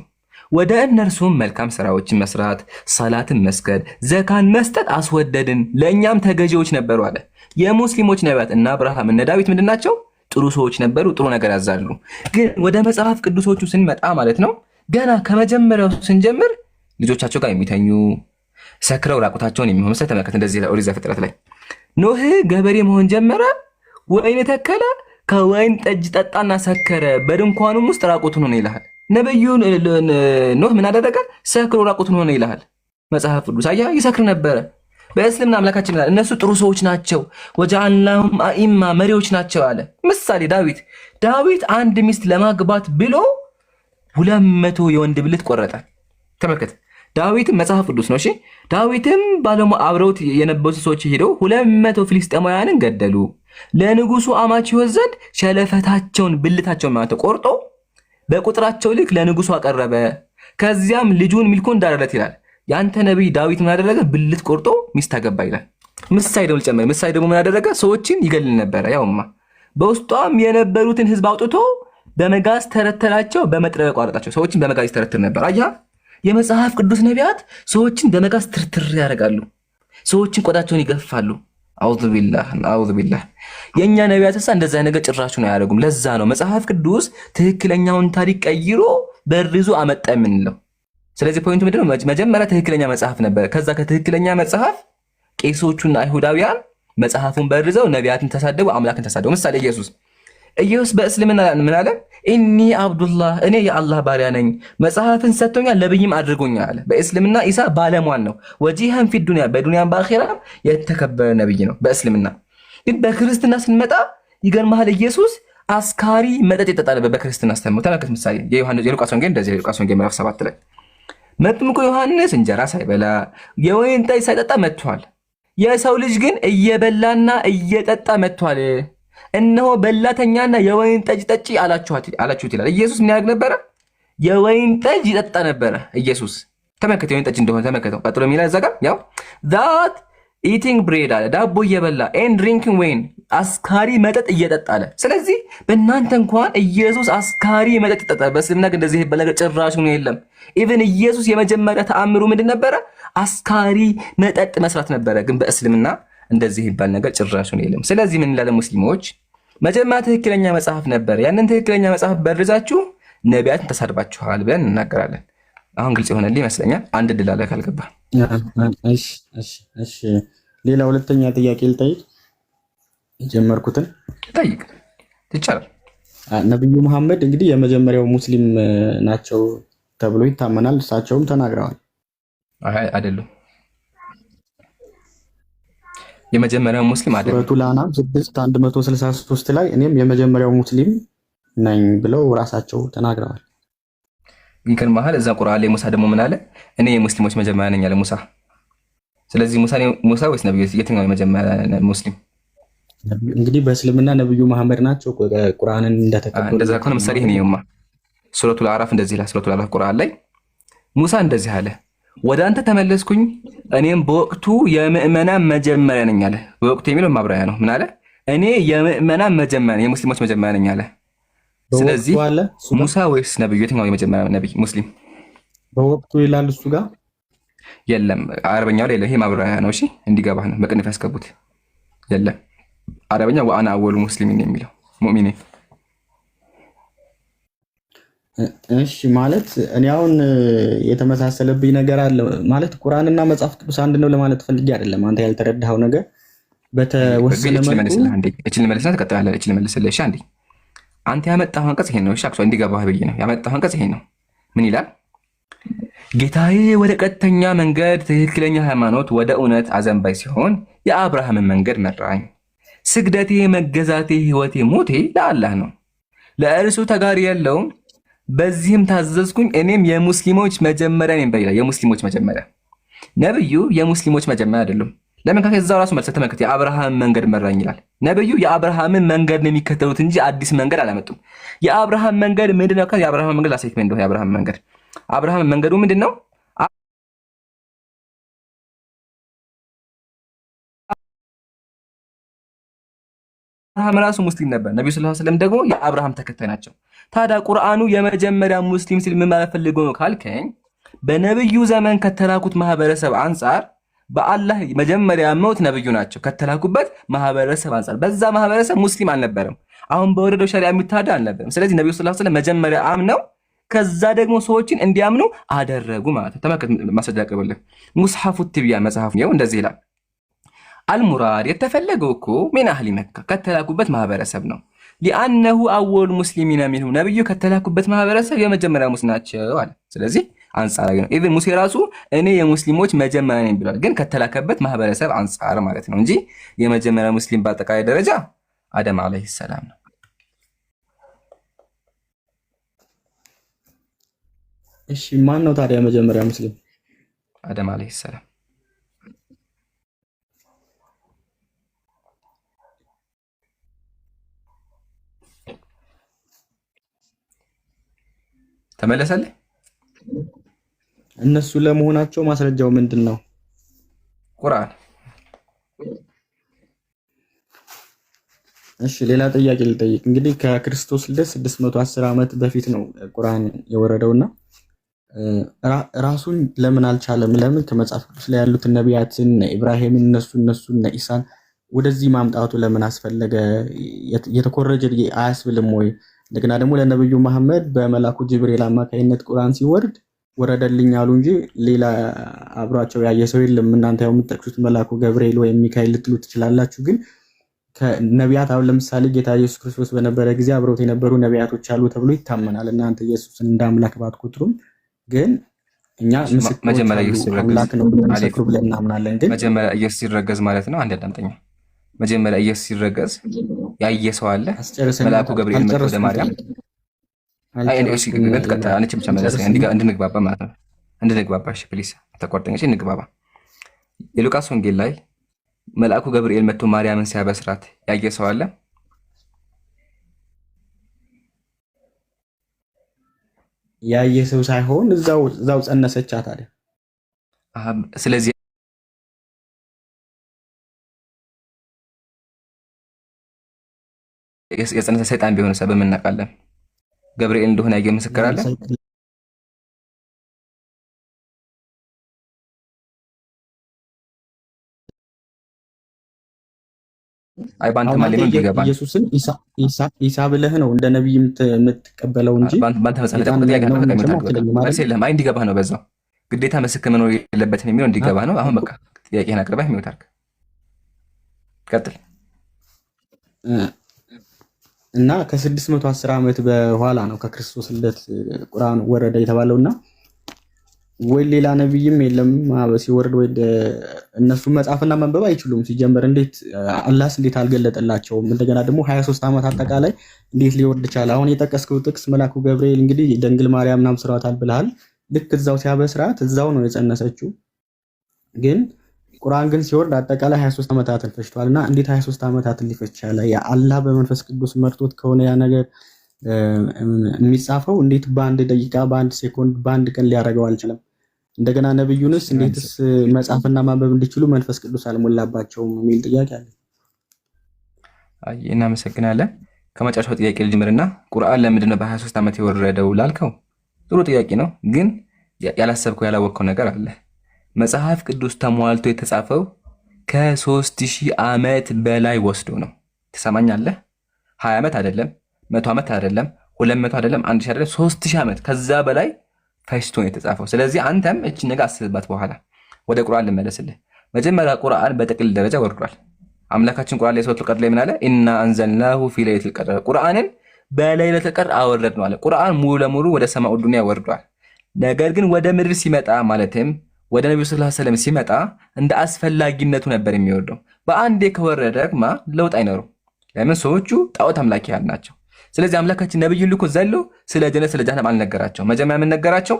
ወደ እነርሱም መልካም ስራዎችን መስራት፣ ሰላትን መስገድ፣ ዘካን መስጠት አስወደድን፣ ለእኛም ተገዢዎች ነበሩ አለ። የሙስሊሞች ነቢያት እና አብርሃም እነ ዳዊት ምንድን ናቸው? ጥሩ ሰዎች ነበሩ፣ ጥሩ ነገር ያዛሉ። ግን ወደ መጽሐፍ ቅዱሶቹ ስንመጣ ማለት ነው ገና ከመጀመሪያው ስንጀምር ልጆቻቸው ጋር የሚተኙ ሰክረው ራቁታቸውን የሚሆኑ ሰው ተመልከት። እንደዚህ ኦሪት ዘፍጥረት ላይ ኖህ ገበሬ መሆን ጀመረ፣ ወይን ተከለ፣ ከወይን ጠጅ ጠጣና ሰከረ፣ በድንኳኑም ውስጥ ራቁቱን ሆነ ይልሃል። ነብዩ ኖህ ምን አደረገ? ሰክሮ ራቁቱን ሆነ ይልሃል መጽሐፍ ቅዱስ። አያ ይሰክር ነበረ። በእስልምና አምላካችን ይላል እነሱ ጥሩ ሰዎች ናቸው፣ ወጀዐልናሁም አኢማ መሪዎች ናቸው አለ። ምሳሌ ዳዊት አንድ ሚስት ለማግባት ብሎ 200 የወንድ ብልት ቆረጠ። ተመልከት። ዳዊትም መጽሐፍ ቅዱስ ነው። እሺ ዳዊትም ባለሙ አብረውት የነበሩ ሰዎች ሄደው 200 ፍልስጤማውያንን ገደሉ። ለንጉሱ አማች ይወት ዘንድ ሸለፈታቸውን ብልታቸውን ማለት ቆርጦ በቁጥራቸው ልክ ለንጉሱ አቀረበ። ከዚያም ልጁን ሚልኮን ዳረለት ይላል። ያንተ ነብይ ዳዊት ምን አደረገ? ብልት ቆርጦ ሚስት አገባ ይላል። ምሳሌ ደግሞ ምን አደረገ? ሰዎችን ይገል ነበረ። ያውማ በውስጧም የነበሩትን ህዝብ አውጥቶ በመጋዝ ተረተራቸው፣ በመጥረቢያ ቆረጣቸው። ሰዎችን በመጋዝ ተረተር ነበር። አያ የመጽሐፍ ቅዱስ ነቢያት ሰዎችን በመጋዝ ትርትር ያደርጋሉ። ሰዎችን ቆዳቸውን ይገፋሉ። አውዙ ቢላህ። የኛ ነቢያትሳ እንደዛ ነገር ጭራሹ ነው አያደርጉም። ለዛ ነው መጽሐፍ ቅዱስ ትክክለኛውን ታሪክ ቀይሮ በርዞ አመጣ የምንለው። ስለዚህ ፖይንቱ ምንድነው? መጀመሪያ ትክክለኛ መጽሐፍ ነበር። ከዛ ከትክክለኛ መጽሐፍ ቄሶቹና አይሁዳውያን መጽሐፉን በርዘው ነቢያትን ተሳደቡ፣ አምላክን ተሳደቡ። ምሳሌ ኢየሱስ በእስልምና ምን አለ? ኢኒ አብዱላህ እኔ የአላህ ባሪያ ነኝ፣ መጽሐፍን ሰጥቶኛል፣ ነብይም አድርጎኛል አለ። በእስልምና ኢሳ ባለሟል ነው። ወጂሃን ፊ ዱንያ በዱንያም በአኺራም የተከበረ ነብይ ነው በእስልምና። ግን በክርስትና ስንመጣ ይገርምሃል፣ ኢየሱስ አስካሪ መጠጥ ይጠጣ ነበር በክርስትና አስተምሮ። ተመልከት ምሳሌ የሉቃስ ወንጌል እንደዚህ የሉቃስ ወንጌል ምዕራፍ 7 ላይ መጥምቁ ዮሐንስ እንጀራ ሳይበላ የወይን ጠጅ ሳይጠጣ መጥቷል። የሰው ልጅ ግን እየበላና እየጠጣ መጥቷል። እነሆ በላተኛና የወይን ጠጅ ጠጪ አላችሁት ይላል። ኢየሱስ ምን ያደርግ ነበረ? የወይን ጠጅ ይጠጣ ነበረ ኢየሱስ። ተመልከት የወይን ጠጅ እንደሆነ ተመልከተው። ቀጥሎ የሚለው እዛ ጋር ያው that eating bread አለ፣ ዳቦ እየበላ and drinking wine አስካሪ መጠጥ እየጠጣ አለ። ስለዚህ በእናንተ እንኳን ኢየሱስ አስካሪ መጠጥ ይጠጣ፣ በእስልምና ግን እንደዚህ ይባል ነገር ጭራሽ ነው የለም። ኢቭን ኢየሱስ የመጀመሪያ ተአምሩ ምንድን ነበረ? አስካሪ መጠጥ መስራት ነበረ። ግን በእስልምና እንደዚህ ይባል ነገር ጭራሽ ነው የለም። ስለዚህ ምን እንላለን ሙስሊሞች? መጀመሪያ ትክክለኛ መጽሐፍ ነበር። ያንን ትክክለኛ መጽሐፍ በርዛችሁ ነቢያትን ተሳድባችኋል ብለን እናገራለን። አሁን ግልጽ ይሆናል ይመስለኛል። አንድ ድል አለ ካልገባ። እሺ ሌላ ሁለተኛ ጥያቄ ልጠይቅ። የጀመርኩትን ጠይቅ ይቻላል። ነብዩ መሐመድ እንግዲህ የመጀመሪያው ሙስሊም ናቸው ተብሎ ይታመናል። እሳቸውም ተናግረዋል። አይደሉም። የመጀመሪያው ሙስሊም አይደለም። ሱረቱል አንዓም 6:163 ላይ እኔም የመጀመሪያው ሙስሊም ነኝ ብለው ራሳቸው ተናግረዋል። ግን መሀል እዛ ቁርአን ላይ ሙሳ ደግሞ ምን አለ? እኔ የሙስሊሞች መጀመሪያ ነኝ አለ ሙሳ። ስለዚህ ሙሳ ወይስ ነብዩ የትኛው የመጀመሪያ ሙስሊም? እንግዲህ በእስልምና ነብዩ መሐመድ ናቸው ቁርአንን እንደተቀበሉ። እንደዛ ከሆነ ምሳሌ ይሄን ሱረቱል አዕራፍ እንደዚህ ይላል። ሱረቱል አዕራፍ ቁርአን ላይ ሙሳ እንደዚህ አለ፣ ወደ አንተ ተመለስኩኝ እኔም በወቅቱ የምእመናን መጀመሪያ ነኝ አለ። በወቅቱ የሚለው ማብራሪያ ነው። ምን አለ? እኔ የምእመናን መጀመሪያ የሙስሊሞች መጀመሪያ ነኝ አለ። ስለዚህ ሙሳ ወይስ ነብዩ የትኛው የመጀመሪያ ነብይ ሙስሊም? በወቅቱ ይላል እሱ ጋር የለም። አረበኛው ላይ ይሄ ማብራሪያ ነው። እሺ እንዲገባህ ነው። በቅንፍ ያስገቡት የለም። አረበኛ ወአና አወሉ ሙስሊሚን የሚለው ሙእሚኔ። እሺ ማለት እኔ አሁን የተመሳሰለብኝ ነገር አለ ማለት ቁርአንና መጽሐፍ ቅዱስ አንድ ነው ለማለት ፈልጌ አይደለም። አንተ ያልተረዳኸው ነገር በተወሰነ መልኩ እችል መልስና ትቀጥላለህ። እችል መልስልህ። እሺ አንዴ አንተ ያመጣኸው አንቀጽ ይሄን ነው። እሺ አክቹዋሊ እንዲገባህ ብዬ ነው ያመጣኸው አንቀጽ ይሄን ነው። ምን ይላል? ጌታዬ ወደ ቀጥተኛ መንገድ፣ ትክክለኛ ሃይማኖት፣ ወደ እውነት አዘንባይ ሲሆን የአብርሃምን መንገድ መራኝ። ስግደቴ፣ መገዛቴ፣ ህይወቴ፣ ሞቴ ለአላህ ነው፣ ለእርሱ ተጋሪ የለውም። በዚህም ታዘዝኩኝ፣ እኔም የሙስሊሞች መጀመሪያ ነኝ ይላል። የሙስሊሞች መጀመሪያ ነብዩ የሙስሊሞች መጀመሪያ አይደሉም። ለምን ከዛው ራሱ መልስ ተመልከት። የአብርሃም መንገድ መራኝ ይላል። ነብዩ የአብርሃምን መንገድ ነው የሚከተሉት እንጂ አዲስ መንገድ አላመጡም። የአብርሃም መንገድ ምንድነው? የአብርሃም መንገድ ላሳይክ ምን እንደሆነ። የአብርሃም መንገድ መንገዱ ምንድነው? አብርሃም ራሱ ሙስሊም ነበር። ነብዩ ሰለላሁ ዐለይሂ ወሰለም ደግሞ የአብርሃም ተከታይ ናቸው። ታዲያ ቁርአኑ የመጀመሪያ ሙስሊም ሲል ምን ማለት ፈልጎ ነው ካልከኝ፣ በነብዩ ዘመን ከተላኩት ማህበረሰብ አንጻር በአላህ መጀመሪያ ያመኑት ነብዩ ናቸው። ከተላኩበት ማህበረሰብ አንጻር በዛ ማህበረሰብ ሙስሊም አልነበረም። አሁን በወረደው ሸሪዓ የሚታዳ አልነበረም። ስለዚህ ነብዩ ሰለላሁ ዐለይሂ ወሰለም መጀመሪያ አምነው ከዛ ደግሞ ሰዎችን እንዲያምኑ አደረጉ ማለት ነው። ተመልከት፣ ማስረጃ አቅርብልህ። ሙስሐፉ ትቢያን መጽሐፍ ነው እንደዚህ ይላል። አልሙራድ የተፈለገው እኮ ሚን አህሊ መካ ከተላኩበት ማህበረሰብ ነው። ሊአነሁ አወል ሙስሊሚና ሚንሁ ነብዩ ከተላኩበት ማህበረሰብ የመጀመሪያ ሙስሊም ናቸው አለ። ስለዚህ አንጻራዊ ነው። ኢቭን ሙሴ ራሱ እኔ የሙስሊሞች መጀመሪያ ነኝ ብሏል። ግን ከተላከበት ማህበረሰብ አንጻር ማለት ነው እንጂ የመጀመሪያ ሙስሊም በአጠቃላይ ደረጃ አደም አለይሂ ሰላም ነው። እሺ ማን ነው ታዲያ የመጀመሪያ ሙስሊም? አደም አለይሂ ሰላም። ተመለሰልህ? እነሱ ለመሆናቸው ማስረጃው ምንድን ነው? ቁርአን። እሺ ሌላ ጥያቄ ልጠይቅ። እንግዲህ ከክርስቶስ ልደት 610 ዓመት በፊት ነው ቁርአን የወረደውና ራሱን ለምን አልቻለም? ለምን ከመጽሐፍ ቅዱስ ላይ ያሉትን ነቢያትን ኢብራሂምን እነሱን ኢሳን ወደዚህ ማምጣቱ ለምን አስፈለገ? የተኮረጀ አያስብልም ወይ? እንደገና ደግሞ ለነብዩ መሐመድ በመላኩ ጅብሪል አማካይነት ቁርአን ሲወርድ ወረደልኝ አሉ እንጂ ሌላ አብሯቸው ያየ ሰው የለም። እናንተ ያው የምትጠቅሱት መላኩ ገብርኤል ወይም ሚካኤል ልትሉ ትችላላችሁ። ግን ከነቢያት አሁን ለምሳሌ ጌታ ኢየሱስ ክርስቶስ በነበረ ጊዜ አብሮት የነበሩ ነቢያቶች አሉ ተብሎ ይታመናል። እናንተ ኢየሱስን እንደ አምላክ ባትቆጥሩም ግን እኛ መጀመሪያ ኢየሱስ አምላክ ነው ብለን እናምናለን። ግን መጀመሪያ ኢየሱስ ሲረገዝ ማለት ነው። አንድ አዳምጠኛ። መጀመሪያ ኢየሱስ ሲረገዝ ያየ ሰው አለ? መልአኩ ገብርኤል መጥቶ ወደ ማርያም እንድንግባባ ማለት ነው። እንድንግባባ እሺ፣ ፕሊስ ተቆርጠኝ። እሺ እንግባባ። የሉቃስ ወንጌል ላይ መልአኩ ገብርኤል መጥቶ ማርያምን ሲያበስራት ያየ ሰው አለ? ያየ ሰው ሳይሆን እዛው ጸነሰቻ ታዲያ። ስለዚህ የጸነሰ ሰይጣን ቢሆን በምን እናውቃለን? ገብርኤል እንደሆነ ያየ ምስክር አለ? አይ ባንተ ማለት ነው ይገባል። ኢየሱስን ኢሳ ብለህ ነው እንደ ነብይ የምትቀበለው እንጂ ባንተ መጽሐፍ ላይ ጥያቄ ነው አይደለም። አይ እንዲገባህ ነው። በዛው ግዴታ ምስክር መኖር የለበትም የሚለው እንዲገባህ ነው። አሁን በቃ ጥያቄህን አቅርበህ የሚወት አድርግ። ቀጥል። እና ከ610 ዓመት በኋላ ነው ከክርስቶስ ልደት ቁርአን ወረደ የተባለውና ወይ ሌላ ነብይም የለም ሲወርድ ወይ እነሱ መጻፍና መንበብ አይችሉም። ሲጀመር እንዴት አላህስ እንዴት አልገለጠላቸውም? እንደገና ደግሞ 23 ዓመት አጠቃላይ እንዴት ሊወርድ ቻለ? አሁን የጠቀስከው ጥቅስ መልአኩ ገብርኤል እንግዲህ ድንግል ማርያምን አብስሯታል ብለሃል። ልክ እዛው ሲያበስራት እዛው ነው የጸነሰችው። ግን ቁርአን ግን ሲወርድ አጠቃላይ 23 ዓመታትን ፈጅቷልና እንዴት 23 ዓመታትን ሊፈጅ ቻለ? የአላህ በመንፈስ ቅዱስ መርቶት ከሆነ ያ ነገር የሚጻፈው እንዴት በአንድ ደቂቃ፣ በአንድ ሴኮንድ፣ በአንድ ቀን ሊያደርገው አልቻለም? እንደገና ነብዩንስ እንዴትስ መጻፍና ማንበብ እንዲችሉ መንፈስ ቅዱስ አልሞላባቸውም የሚል ጥያቄ አለ። አይ እናመሰግናለን። ከመጨረሻው ጥያቄ ልጀምርና ቁርአን ለምንድን ነው በ23 ዓመት የወረደው ላልከው ጥሩ ጥያቄ ነው። ግን ያላሰብከው ያላወቅከው ነገር አለ። መጽሐፍ ቅዱስ ተሟልቶ የተጻፈው ከ3000 ዓመት በላይ ወስዶ ነው። ትሰማኛለህ? 20 ዓመት አይደለም 100 ዓመት አይደለም 200 አይደለም 1000 አይደለም 3000 ዓመት ከዛ በላይ ፈጅቶ ነው የተጻፈው። ስለዚህ አንተም እቺ ነገር አስብባት። በኋላ ወደ ቁርአን ልመለስልህ። መጀመሪያ ቁርአን በጥቅል ደረጃ ወርዷል። አምላካችን ቁርአን ላይ ሱረቱል ቀድር ላይ ምን አለ? ኢና አንዘልናሁ ፊ ለይለቱል ቀድር፣ ቁርአንን በለይለቱል ቀድር አወረድ ነው አለ። ቁርአን ሙሉ ለሙሉ ወደ ሰማኡ ዱንያ ወርዷል። ነገር ግን ወደ ምድር ሲመጣ ማለትም ወደ ነብዩ ሰለላሁ ዐለይሂ ወሰለም ሲመጣ እንደ አስፈላጊነቱ ነበር የሚወርደው። በአንዴ ከወረደ ድማ ለውጥ አይኖርም። ለምን? ሰዎቹ ጣዖት አምላኪያን ናቸው። ስለዚህ አምላካችን ነብዩ ልኮ ዘሎ ስለ ጀነት ስለ ጀሃነም አልነገራቸው። መጀመሪያ ምን ነገራቸው?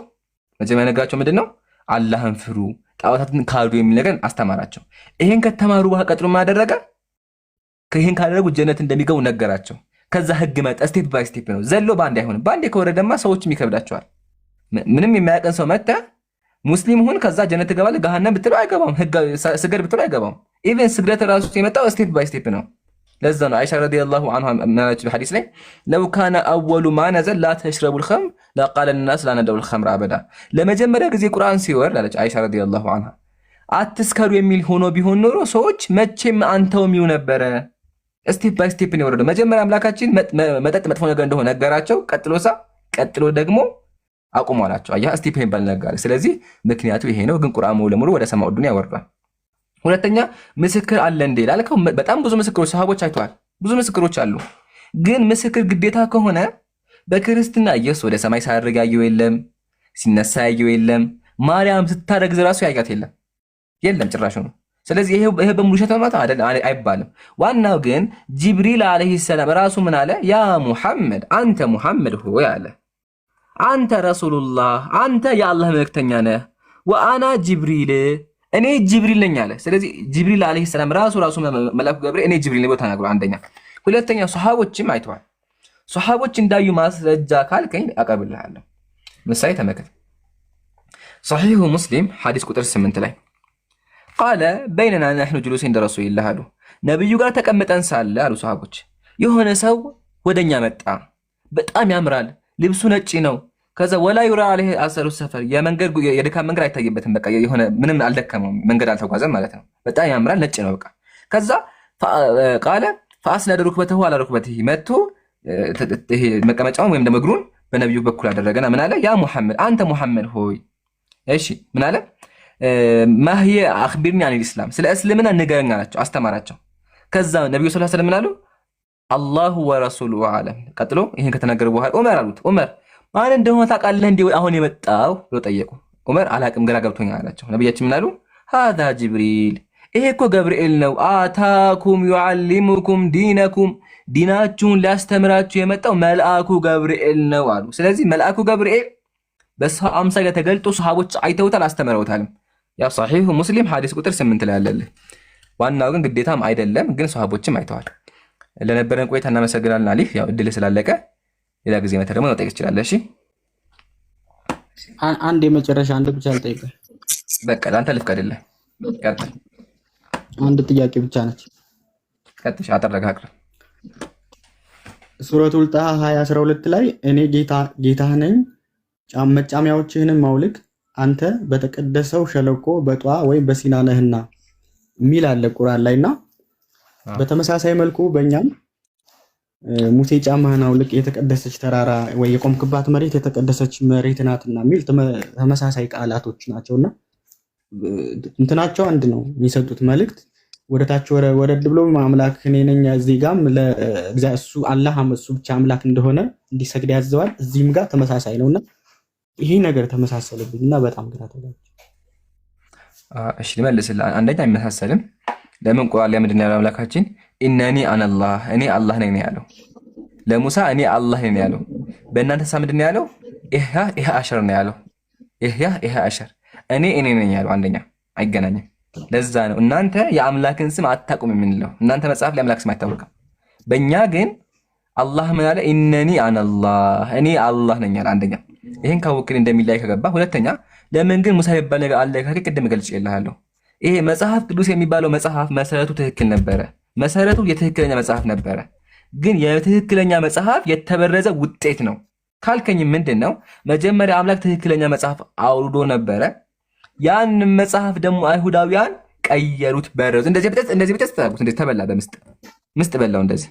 መጀመሪያ ነገራቸው ምንድነው? አላህን ፍሩ፣ ጣዖታትን ካዱ የሚል ነገር አስተማራቸው። ይሄን ከተማሩ በኋላ ቀጥሎ ማደረገ ከይሄን ካደረጉ ጀነት እንደሚገቡ ነገራቸው። ከዛ ህግ መጣ። ስቴፕ ባይ ስቴፕ ነው። ዘሎ በአንዴ አይሆንም። በአንዴ ከወረደማ ሰዎችም ይከብዳቸዋል። ምንም የማያቀን ሰው መጣ ሙስሊም ሁን ከዛ ጀነት ትገባለህ፣ ገሃነም ብትለው አይገባም። ህግ ስገድ ብትለው አይገባም። ኢቭን ስግደት ራሱ የመጣው ስቴፕ ባይ ስቴፕ ነው። ለዛ ነው አይሻ ረዲየላሁ ዐንሃ ማለት በሐዲስ ላይ ለው ካነ አወሉ ማ ነዘል ላ ተሽረቡል ኸምር ለቃለ الناس ላ ነደውል ኸምር አበዳ። ለመጀመሪያ ጊዜ ቁርአን ሲወርድ አለች አይሻ ረዲየላሁ ዐንሃ አትስከሩ የሚል ሆኖ ቢሆን ኖሮ ሰዎች መቼም አንተውም ይው ነበረ። ስቴፕ ባይ ስቴፕ ነው የወረደው። መጀመሪያ አምላካችን መጠጥ መጥፎ ነገር እንደሆነ ነገራቸው። ቀጥሎ ደግሞ አቁሙ አላቸው። አያ ስቴፕ የሚባል ነገር። ስለዚህ ምክንያቱ ይሄ ነው። ግን ቁርአን ሙሉ ለሙሉ ወደ ሰማኡ ዱንያ ወርዷል። ሁለተኛ ምስክር አለ እንዴ ላልከው፣ በጣም ብዙ ምስክሮች ሰሃቦች አይተዋል። ብዙ ምስክሮች አሉ። ግን ምስክር ግዴታ ከሆነ በክርስትና ኢየሱስ ወደ ሰማይ ሳያርግ ያየው የለም፣ ሲነሳ ያየው የለም፣ ማርያም ስታረግዝ ራሱ ያያት የለም ጭራሽ ነው። ስለዚህ ይሄ በሙሉ ሸተማ ማለት አይባልም። ዋናው ግን ጅብሪል አለይሂ ሰላም ራሱ ምን አለ? ያ ሙሐመድ አንተ ሙሐመድ ሆይ አለ አንተ ረሱሉላህ አንተ የአላህ መልእክተኛ ነህ። ወአና ጅብሪል እኔ ጅብሪል ነኝ አለ። ስለዚህ ጅብሪል አለይሂ ሰላም ራሱ መልአኩ ገብርኤል እኔ ጅብሪል ነኝ ተናግሯል። አንደኛ። ሁለተኛ ሱሐቦችም አይተዋል። ሱሐቦች እንዳዩ ማስረጃ ካልከኝ አቀርብልሃለሁ። ምሳሌ ተመልከት። ሰሒሁ ሙስሊም ሐዲስ ቁጥር 8 ላይ ቃለ በይነና ነሕኑ ጁሉስ እንደ ረሱሊላህ አሉ። ነብዩ ጋር ተቀምጠን ሳለ አሉ ሱሐቦች የሆነ ሰው ወደኛ መጣ። በጣም ያምራል፣ ልብሱ ነጭ ነው። ከዛ ወላ ዩራ አለይሂ አሰሩ ሰፈር የድካም መንገድ አይታይበትም። በቃ የሆነ ምንም አልደከመም፣ መንገድ አልተጓዘም ማለት ነው። በጣም ያምራል፣ ነጭ ነው በቃ። ከዛ ቃለ ፈአስነደ ሩክበተሁ አላ ሩክበቲሂ መጥቶ ይሄ መቀመጫውን ወይም ደግሞ እግሩን በነብዩ በኩል አደረገና ምን አለ? ያ ሙሐመድ አንተ ሙሐመድ ሆይ እሺ ምን አለ? ማህየ አኽቢርኒ አን ልእስላም ስለ እስልምና ንገረኝ አላቸው፣ አስተማራቸው። ከዛ ነብዩ ሰለላሁ ዐለይሂ ወሰለም ምን አሉ? አላሁ ወረሱሉሁ አለም። ቀጥሎ ይሄን ከተናገሩ በኋላ ዑመር አሉት፣ ዑመር ማን እንደሆነ ታውቃለህ እንዴ አሁን የመጣው ብሎ ጠየቁ። ዑመር አላቅም ግራ ገብቶኛል አላቸው። ነብያችን ምን አሉ? ሃዛ ጅብሪል ይሄ እኮ ገብርኤል ነው። አታኩም ዩዓሊሙኩም ዲነኩም ዲናችሁን ሊያስተምራችሁ የመጣው መልአኩ ገብርኤል ነው አሉ። ስለዚህ መልአኩ ገብርኤል በሰው አምሳል ተገልጦ ሱሐቦች አይተውታል፣ አስተምረውታል። ያ ሰሒሁ ሙስሊም ሐዲስ ቁጥር 8 ላይ ያለልህ። ዋናው ግን ግዴታም አይደለም፣ ግን ሱሐቦችም አይተዋል። ለነበረን ቆይታ እናመሰግናለን። አሊፍ ያው እድል ስላለቀ ሌላ ጊዜ መተህ ደግሞ መጠየቅ ትችላለህ። እሺ አንድ የመጨረሻ አንድ ብቻ ልጠይቅህ። በቃ ለአንተ ልፍቀድልህ። ቀጥል። አንድ ጥያቄ ብቻ ነች። ቀጥል። አጠረጋ አቅርብ። ሱረቱል ጣሃ 20:12 ላይ እኔ ጌታህ ነኝ መጫሚያዎችህንም አውልቅ አንተ በተቀደሰው ሸለቆ በጧ ወይም በሲና ነህና የሚል አለ ቁርአን ላይና በተመሳሳይ መልኩ በእኛም ሙሴ ጫማህን አውልቅ የተቀደሰች ተራራ ወይ የቆምክባት መሬት የተቀደሰች መሬት ናትና የሚል ተመሳሳይ ቃላቶች ናቸውና እንትናቸው አንድ ነው። የሚሰጡት መልእክት ወደታች ወረድ ብሎ አምላክ እኔ ነኝ እዚህ ጋም እሱ አላህ እሱ ብቻ አምላክ እንደሆነ እንዲሰግድ ያዘዋል። እዚህም ጋር ተመሳሳይ ነውና ይሄ ነገር ተመሳሰለብኝና በጣም ግራ ተጋብቼ። እሺ ልመልስልህ። አንደኛ አይመሳሰልም። ለምን ቁርአን ላይ ምንድን ነው ያለው አምላካችን? ኢነኒ አነላህ እኔ አላህ ነኝ ነው ያለው። ለሙሳ እኔ አላህ ነኝ ነው ያለው። በእናንተ ሳ ምንድን ነው ያለው? ኢህ አሸር ነው ያለው። ኢህ አሸር እኔ ነኝ ያለው። አንደኛ አይገናኝም። ለዛ ነው እናንተ የአምላክን ስም አታውቁም የምንለው። እናንተ መጽሐፍ ላይ አምላክ ስም አይታወቅም። በእኛ ግን አላህ ምን አለ? ኢነኒ አነላህ እኔ አላህ ነኝ ያለ። አንደኛ ይሄን ካወቅን እንደሚላይ ከገባ። ሁለተኛ ለምን ግን ሙሳ ይባል ነገር አለ? ቅድም ገልጬልሃለሁ። ይሄ መጽሐፍ ቅዱስ የሚባለው መጽሐፍ መሰረቱ ትክክል ነበረ። መሰረቱ የትክክለኛ መጽሐፍ ነበረ። ግን የትክክለኛ መጽሐፍ የተበረዘ ውጤት ነው ካልከኝ ምንድን ነው? መጀመሪያ አምላክ ትክክለኛ መጽሐፍ አውርዶ ነበረ። ያን መጽሐፍ ደግሞ አይሁዳውያን ቀየሩት፣ በረዙ። እንደዚህ ብቻ ተታጉት። እንደዚህ ተበላ፣ በምስጥ በላው። እንደዚህ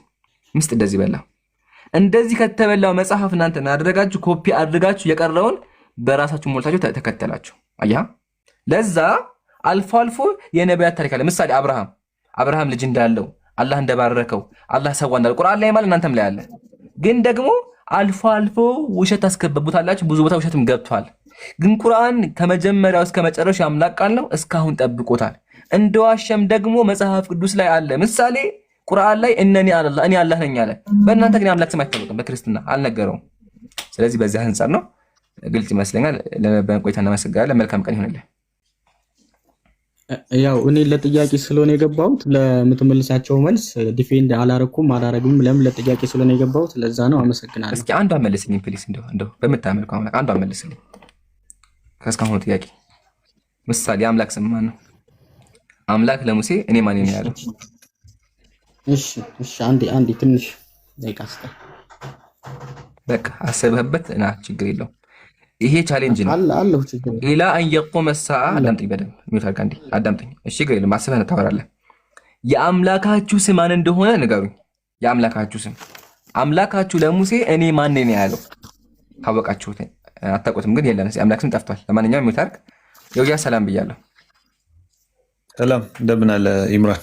ምስጥ እንደዚህ በላው። እንደዚህ ከተበላው መጽሐፍ እናንተ አደረጋችሁ ኮፒ አድርጋችሁ የቀረውን በራሳችሁ ሞልታችሁ ተከተላችሁ። አያ ለዛ አልፎ አልፎ የነቢያት ታሪክ አለ። ምሳሌ አብርሃም ልጅ እንዳለው አላህ እንደባረከው አላህ ሰዋ እንዳለ ቁርአን ላይ ማለት እናንተም ላይ አለ። ግን ደግሞ አልፎ አልፎ ውሸት አስከበቡታላችሁ። ብዙ ቦታ ውሸትም ገብቷል። ግን ቁርአን ከመጀመሪያው እስከ መጨረሻው አምላክ ቃል ነው። እስካሁን ጠብቆታል። እንደዋሸም ደግሞ መጽሐፍ ቅዱስ ላይ አለ። ምሳሌ ቁርአን ላይ እኔ አላህ ነኝ አለ። በእናንተ ግን አምላክ ስም አይታወቅም። በክርስትና አልነገረውም። ስለዚህ በዚህ አንፃር ነው ግልጽ ይመስለኛል። ለነበረን ቆይታ እናመሰግናለን። መልካም ቀን ይሁንልህ። ያው እኔ ለጥያቄ ስለሆነ የገባሁት ለምትመልሳቸው መልስ ዲፌንድ አላረግም። ለምን ለጥያቄ ስለሆነ የገባሁት ለዛ ነው። አመሰግናለሁ። እስኪ አንዷን መልስልኝ ፕሊስ። እንደው በምታመልከው አምላክ አንዷን መልስልኝ ከእስካሁኑ ጥያቄ። ምሳሌ አምላክ ስም ማን ነው? አምላክ ለሙሴ እኔ ማን ነኝ ያለው? እሺ አንዴ ትንሽ ደቂቃ ስጠኝ። በቃ አሰበህበት እና ችግር የለውም። ይሄ ቻሌንጅ ነው አለሁ ችግር ኢላ አን የቁመ ሰዓ። አዳምጠኝ በደንብ ሚውታል ካንዲ አዳምጠኝ። እሺ ችግር የለም። አስበህ ታወራለህ። የአምላካችሁ ስም ማን እንደሆነ ንገሩኝ። የአምላካችሁ ስም አምላካችሁ ለሙሴ እኔ ማን ነኝ ያለው ካወቃችሁት፣ አታውቁትም ግን የለም የአምላክ ስም ጠፍቷል። ለማንኛውም ሚውታል የውያ ሰላም ብያለሁ። ሰላም እንደምን አለ ኢምራን?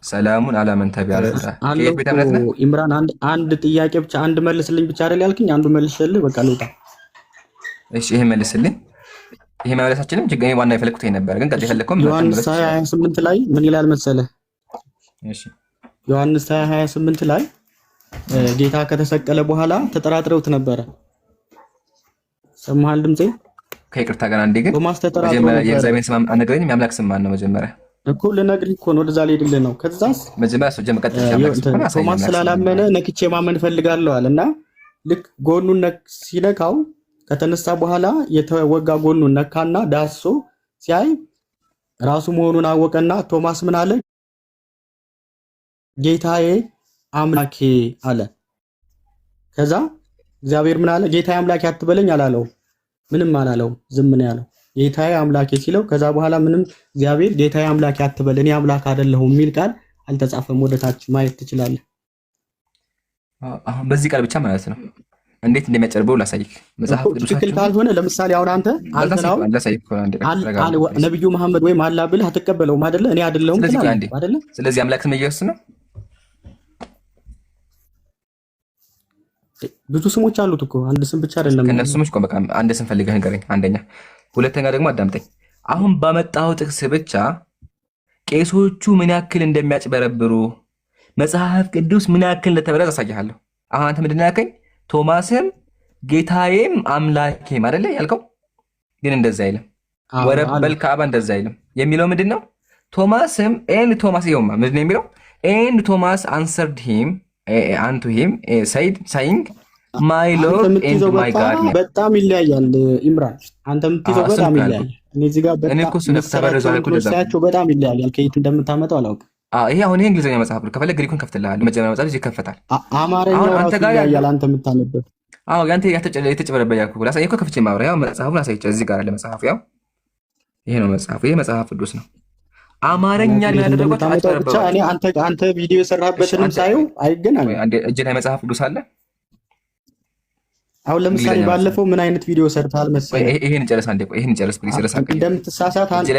ሰላሙን አላመን ተቢያለ ከየት ቤተ እምነት ነህ ኢምራን? አንድ ጥያቄ ብቻ አንድ መልስልኝ ብቻ አይደል ያልከኝ? አንዱ መልስልኝ በቃ ልውጣ። እሺ ይሄ መልስልኝ። ይሄ መመለሳችንም ችግር ዋና የፈለኩት ነበር፣ ግን ቀጥ የፈለኩም ዮሐንስ 28 ላይ ምን ይላል መሰለህ? እሺ ዮሐንስ 28 ላይ ጌታ ከተሰቀለ በኋላ ተጠራጥረውት ነበረ። ሰማሃል ድምጼ? ከይቅርታ ጋር አንዴ ግን መጀመሪያ የእግዚአብሔር ስም አነግረኝ። የአምላክ ስም ማን ነው? መጀመሪያ እኮ ልነግርህ እኮ ነው፣ ወደዛ ልሄድልህ ነው። ከዛስ መጀመሪያ ሰው ጀመቀጥ ቶማስ ስላላመነ ነክቼ ማመን ፈልጋለሁ አለና ልክ ጎኑን ሲነካው ከተነሳ በኋላ የተወጋ ጎኑን ነካና ዳሶ ሲያይ ራሱ መሆኑን አወቀና ቶማስ ምን አለ? ጌታዬ አምላኬ አለ። ከዛ እግዚአብሔር ምን አለ? ጌታዬ አምላኬ አትበለኝ አላለው። ምንም አላለው፣ ዝም ነው ያለው። ጌታዬ አምላኬ ሲለው ከዛ በኋላ ምንም እግዚአብሔር ጌታዬ አምላኬ አትበል እኔ አምላክ አይደለሁም የሚል ቃል አልተጻፈም። ወደታች ማየት ትችላለህ። አሁን በዚህ ቃል ብቻ ማለት ነው እንዴት እንደሚያጨርበው ላሳይክ። መጽሐፍ ቅዱስ ትክክል ካልሆነ ለምሳሌ አሁን አንተ ነብዩ መሐመድ ወይም አላህ ብለህ አትቀበለውም አይደለ? እኔ አይደለሁም አይደለ? ስለዚህ አምላክ ስም ኢየሱስ ነው። ብዙ ስሞች አሉት እኮ አንድ ስም ብቻ አይደለም። ከነሱ ስሞች በቃ አንድ ስም ፈልገህ ንገረኝ። አንደኛ። ሁለተኛ ደግሞ አዳምጠኝ። አሁን ባመጣው ጥቅስ ብቻ ቄሶቹ ምን ያክል እንደሚያጭበረብሩ መጽሐፍ ቅዱስ ምን ያክል እንደተበረዘ አሳይሃለሁ። አሁን አንተ ምንድን ነው ያልከኝ? ቶማስም ጌታዬም አምላኬም አይደለ ያልከው? ግን እንደዛ አይልም። ወረበል ካዕባ እንደዛ አይልም። የሚለው ምንድን ነው? ቶማስም ኤንድ ቶማስ ይኸውማ ምንድን ነው የሚለው? ኤንድ ቶማስ አንሰርድ ሂም አንቱ ሂም ሳይንግ ማይ ሎርድ ኤንድ ማይ ጋድ። በጣም ይለያያል ኢምራን፣ አንተ የምትይዘው በጣም ይለያያል። እኔ እዚህ ጋር በጣም ይለያያል። ከየት እንደምታመጣው አላውቅም። ይሄ አሁን ይሄ እንግሊዝኛ መጽሐፍ ነው። ከፈለግ ግሪኩን ከፍትልሃለሁ። መጀመሪያ መጽሐፍ ይከፈታል። አማርኛው አንተ ጋር ያያል። አንተ የምታነበው ያንተ የተጨበረበ ያልኩህ ላሳየህ እኮ ከፍቼ ማብራ ያው መጽሐፉን አሳይቼ እዚህ ጋር አለ መጽሐፉ። ያው ይሄ ነው መጽሐፉ። ይሄ መጽሐፍ ቅዱስ ነው። አማርኛ ነው ያደረጉት። ብቻ እኔ አንተ ቪዲዮ የሰራበትንም ሳይው አይገናኝም። እጅ ላይ መጽሐፍ ቅዱስ አለ። አሁን ለምሳሌ ባለፈው ምን አይነት ቪዲዮ ሰርታል መሰለህ? ይሄን ጨርስ አንዴ። ቆይ ይሄን ጨርስ ፕሊዝ። እንደምትሳሳት አንዴ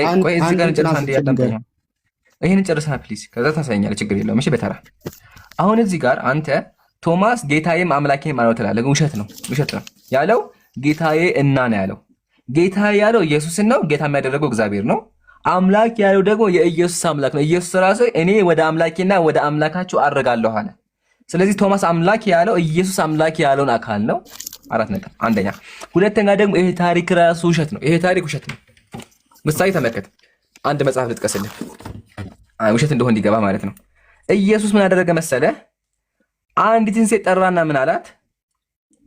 ጨርስ አንዴ ያዳምጠኝ። ይሄን ጨርስና ፕሊዝ፣ ከዛ ታሳየኛለህ። ችግር የለውም። እሺ በተራ አሁን እዚህ ጋር አንተ ቶማስ ጌታዬም አምላኬም ማለት ትላለህ። ውሸት ነው ያለው። ጌታዬ እና ነው ያለው። ጌታዬ ያለው ኢየሱስን ነው። ጌታ የሚያደረገው እግዚአብሔር ነው። አምላክ ያለው ደግሞ የኢየሱስ አምላክ ነው። ኢየሱስ ራሱ እኔ ወደ አምላኬና ወደ አምላካችሁ አድርጋለሁ አለ። ስለዚህ ቶማስ አምላክ ያለው ኢየሱስ አምላክ ያለውን አካል ነው። 4 ነጥብ። አንደኛ። ሁለተኛ ደግሞ ይሄ ታሪክ ራሱ ውሸት ነው። ይሄ ታሪክ ውሸት ነው። ምሳሌ ተመልከት። አንድ መጽሐፍ ልጥቀስልህ ውሸት እንደሆነ እንዲገባ ማለት ነው። ኢየሱስ ምን አደረገ መሰለ? አንዲትን ሴት ጠራና ምን አላት?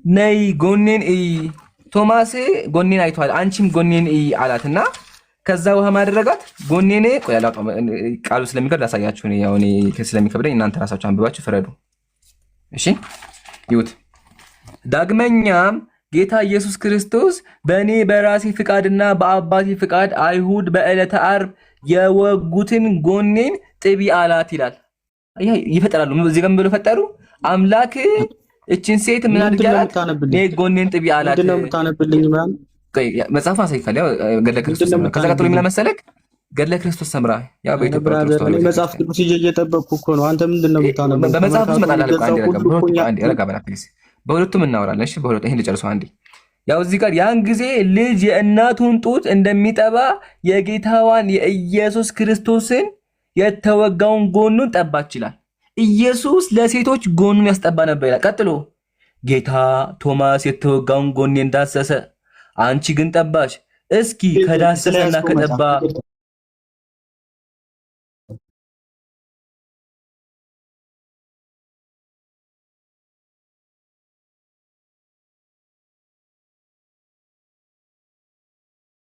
ነይ ጎኔን እይ። ቶማስ ጎኔን አይቷል፣ አንቺም ጎኔን እይ አላትና ከዛ ውሃ ማደረጋት ጎኔን ቆይ አላውቅም፣ ቃሉ ስለሚከብድ ላሳያችሁ ነው። ያው እኔ ስለሚከብደኝ እናንተ ራሳችሁ አንብባችሁ ፍረዱ። እሺ ይሁት። ዳግመኛም ጌታ ኢየሱስ ክርስቶስ በእኔ በራሴ ፍቃድና በአባቴ ፍቃድ አይሁድ በዕለተ ዓርብ የወጉትን ጎኔን ጥቢ አላት ይላል። ይፈጠራሉ። እዚህ ጋር ምን ብለው ፈጠሩ? አምላክ እችን ሴት ምን አድርጋት? ጎኔን ጥቢ አላት። ምንድነው የምታነብልኝ? መጽሐፍ አሳይካል። ያው ገድለ ክርስቶስ ሰምራ። ከዛ ቀጥሎ የሚለው መሰለክ ገድለ ክርስቶስ ሰምራ። ያው በኢትዮጵያ መጽሐፍ ቅዱስ ይዤ እየጠበቅኩ እኮ ነው። አንተ ምንድነው የምታነበው? በመጽሐፍ ውስጥ መጣላል። ረጋ በላ ፕሊዝ። በሁለቱም እናወራለን። እሺ በሁለቱም ይሄን ልጨርሰው አንዴ። ያው እዚህ ጋር ያን ጊዜ ልጅ የእናቱን ጡት እንደሚጠባ የጌታዋን የኢየሱስ ክርስቶስን የተወጋውን ጎኑን ጠባች ይላል። ኢየሱስ ለሴቶች ጎኑን ያስጠባ ነበር ይላል። ቀጥሎ ጌታ ቶማስ የተወጋውን ጎኔን ዳሰሰ፣ አንቺ ግን ጠባሽ። እስኪ ከዳሰሰና ከጠባ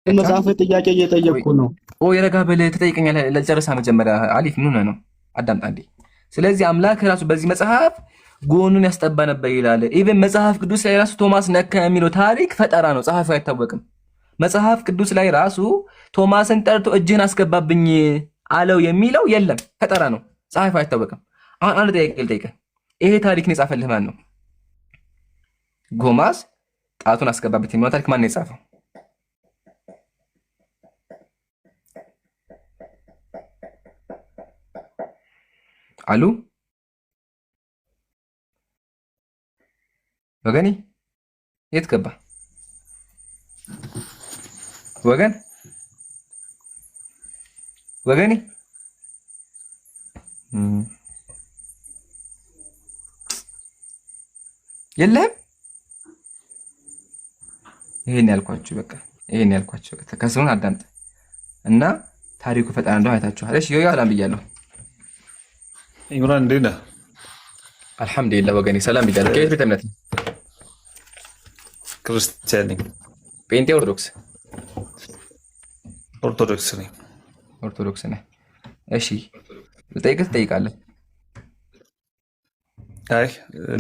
መጽሐፍ ጥያቄ እየጠየቅኩ ነው። የረጋ በልህ ትጠይቀኛለህ። ለጨረሳ መጀመሪያ አሊፍ ምን ሆነህ ነው? አዳምጣ እንዴ። ስለዚህ አምላክ ራሱ በዚህ መጽሐፍ ጎኑን ያስጠባ ነበር ይላል። ኢቨን መጽሐፍ ቅዱስ ላይ ራሱ ቶማስ ነካ የሚለው ታሪክ ፈጠራ ነው፣ ጸሐፊው አይታወቅም። መጽሐፍ ቅዱስ ላይ ራሱ ቶማስን ጠርቶ እጅህን አስገባብኝ አለው የሚለው የለም፣ ፈጠራ ነው፣ ጸሐፊው አይታወቅም። አሁን አንድ ጥያቄ ልጠይቅህ። ይሄ ታሪክን የጻፈልህ ማን ነው? ቶማስ ጣቱን አስገባበት የሚለው ታሪክ ማን ነው የጻፈው? አሉ ወገኔ፣ የት ገባ ወገን? ወገኔ የለም። ይሄን ያልኳችሁ በቃ ይሄን ያልኳችሁ በቃ ከስሩን አዳምጥ እና ታሪኩ ፈጣን እንደሆነ አይታችኋል። እሺ ዮዮ አላም ብያለሁ። ኢምራን እንዴት ነህ? አልሐምዱሊላህ ወገኔ፣ ሰላም ብያለሁ። ከየት ቤተ እምነት? ክርስቲያን ነኝ። ጴንጤ ኦርቶዶክስ? ኦርቶዶክስ ነኝ። ኦርቶዶክስ ነህ? እሺ ልጠይቅህ ትጠይቃለህ? አይ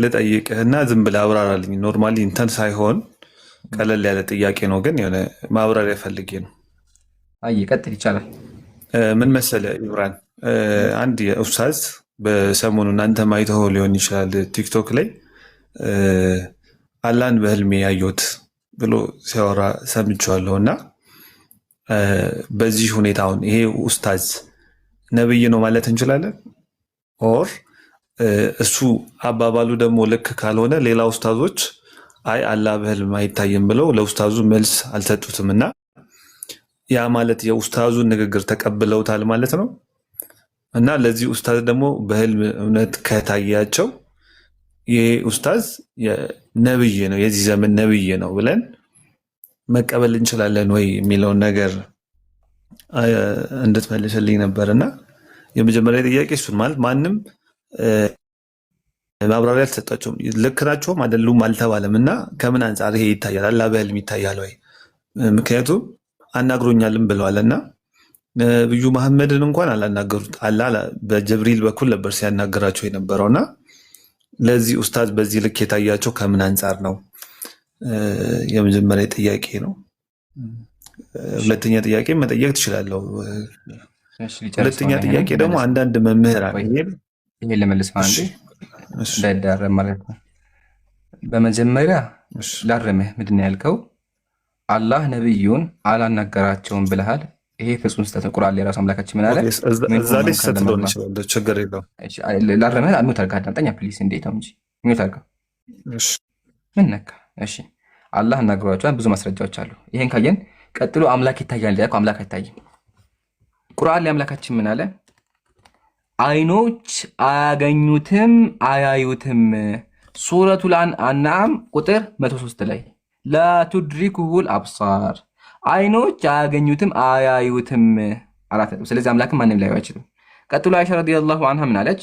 ልጠይቅህና ዝም ብለህ አብራራልኝ። ኖርማሊ እንትን ሳይሆን ቀለል ያለ ጥያቄ ነው፣ ግን የሆነ ማብራሪያ ፈልጌ ነው። አይ ቀጥል፣ ይቻላል። ምን መሰለህ ኢምራን፣ አንድ የኡስታዝ በሰሞኑ እናንተ ማይተው ሊሆን ይችላል ቲክቶክ ላይ አላህን በህልሜ ያየሁት ብሎ ሲያወራ ሰምቼዋለሁ። እና በዚህ ሁኔታውን ይሄ ኡስታዝ ነብይ ነው ማለት እንችላለን? ኦር እሱ አባባሉ ደግሞ ልክ ካልሆነ ሌላ ኡስታዞች አይ አላህ በህልም አይታይም ብለው ለኡስታዙ መልስ አልሰጡትም እና ያ ማለት የኡስታዙን ንግግር ተቀብለውታል ማለት ነው። እና ለዚህ ኡስታዝ ደግሞ በህልም እውነት ከታያቸው ይሄ ኡስታዝ ነብይ ነው፣ የዚህ ዘመን ነብይ ነው ብለን መቀበል እንችላለን ወይ የሚለውን ነገር እንድትመልስልኝ ነበር። እና የመጀመሪያ ጥያቄ እሱን ማለት ማንም ማብራሪያ አልተሰጣቸውም። ልክ ናቸውም አይደሉም አልተባለም። እና ከምን አንጻር ይሄ ይታያል? አላህ በህልም ይታያል ወይ? ምክንያቱም አናግሮኛልም ብለዋል። እና ነብዩ መሐመድን እንኳን አላናገሩት፣ አላህ በጅብሪል በኩል ነበር ሲያናገራቸው የነበረው። እና ለዚህ ኡስታዝ በዚህ ልክ የታያቸው ከምን አንጻር ነው? የመጀመሪያ ጥያቄ ነው። ሁለተኛ ጥያቄ መጠየቅ ትችላለሁ። ሁለተኛ ጥያቄ ደግሞ አንዳንድ መምህራን ይሄ ለመልስ ማለት እንዳይዳረም ማለት ነው። በመጀመሪያ ላረመህ ምንድን ነው ያልከው? አላህ ነብዩን አላናገራቸውም ብለሃል። ይሄ ፍጹም ስህተት ነው። ቁርአን ላይ ራሱ አምላካችን ምን አለ? እዛ ላይ ስህተት ሊሆን ይችላል፣ ችግር የለውም። ላረመህ አድሚት አድርገህ አዳምጠኛ ፕሊስ። እንዴት ነው እንጂ ሚውት አድርገህ ምን ነካ? እሺ አላህ አናግሯቸዋል፣ ብዙ ማስረጃዎች አሉ። ይሄን ካየን ቀጥሎ አምላክ ይታያል ያልከው አምላክ አይታይም። ቁርአን ላይ አምላካችን ምን አለ? አይኖች አያገኙትም አያዩትም። ሱረቱል አንዓም ቁጥር 103 ላይ ላቱድሪኩሁል አብሳር፣ አይኖች አያገኙትም አያዩትም አራት። ስለዚህ አምላክም ማንም ላይ አይችልም። ቀጥሎ አይሻ ረዲየላሁ ዐንሃ ምን አለች?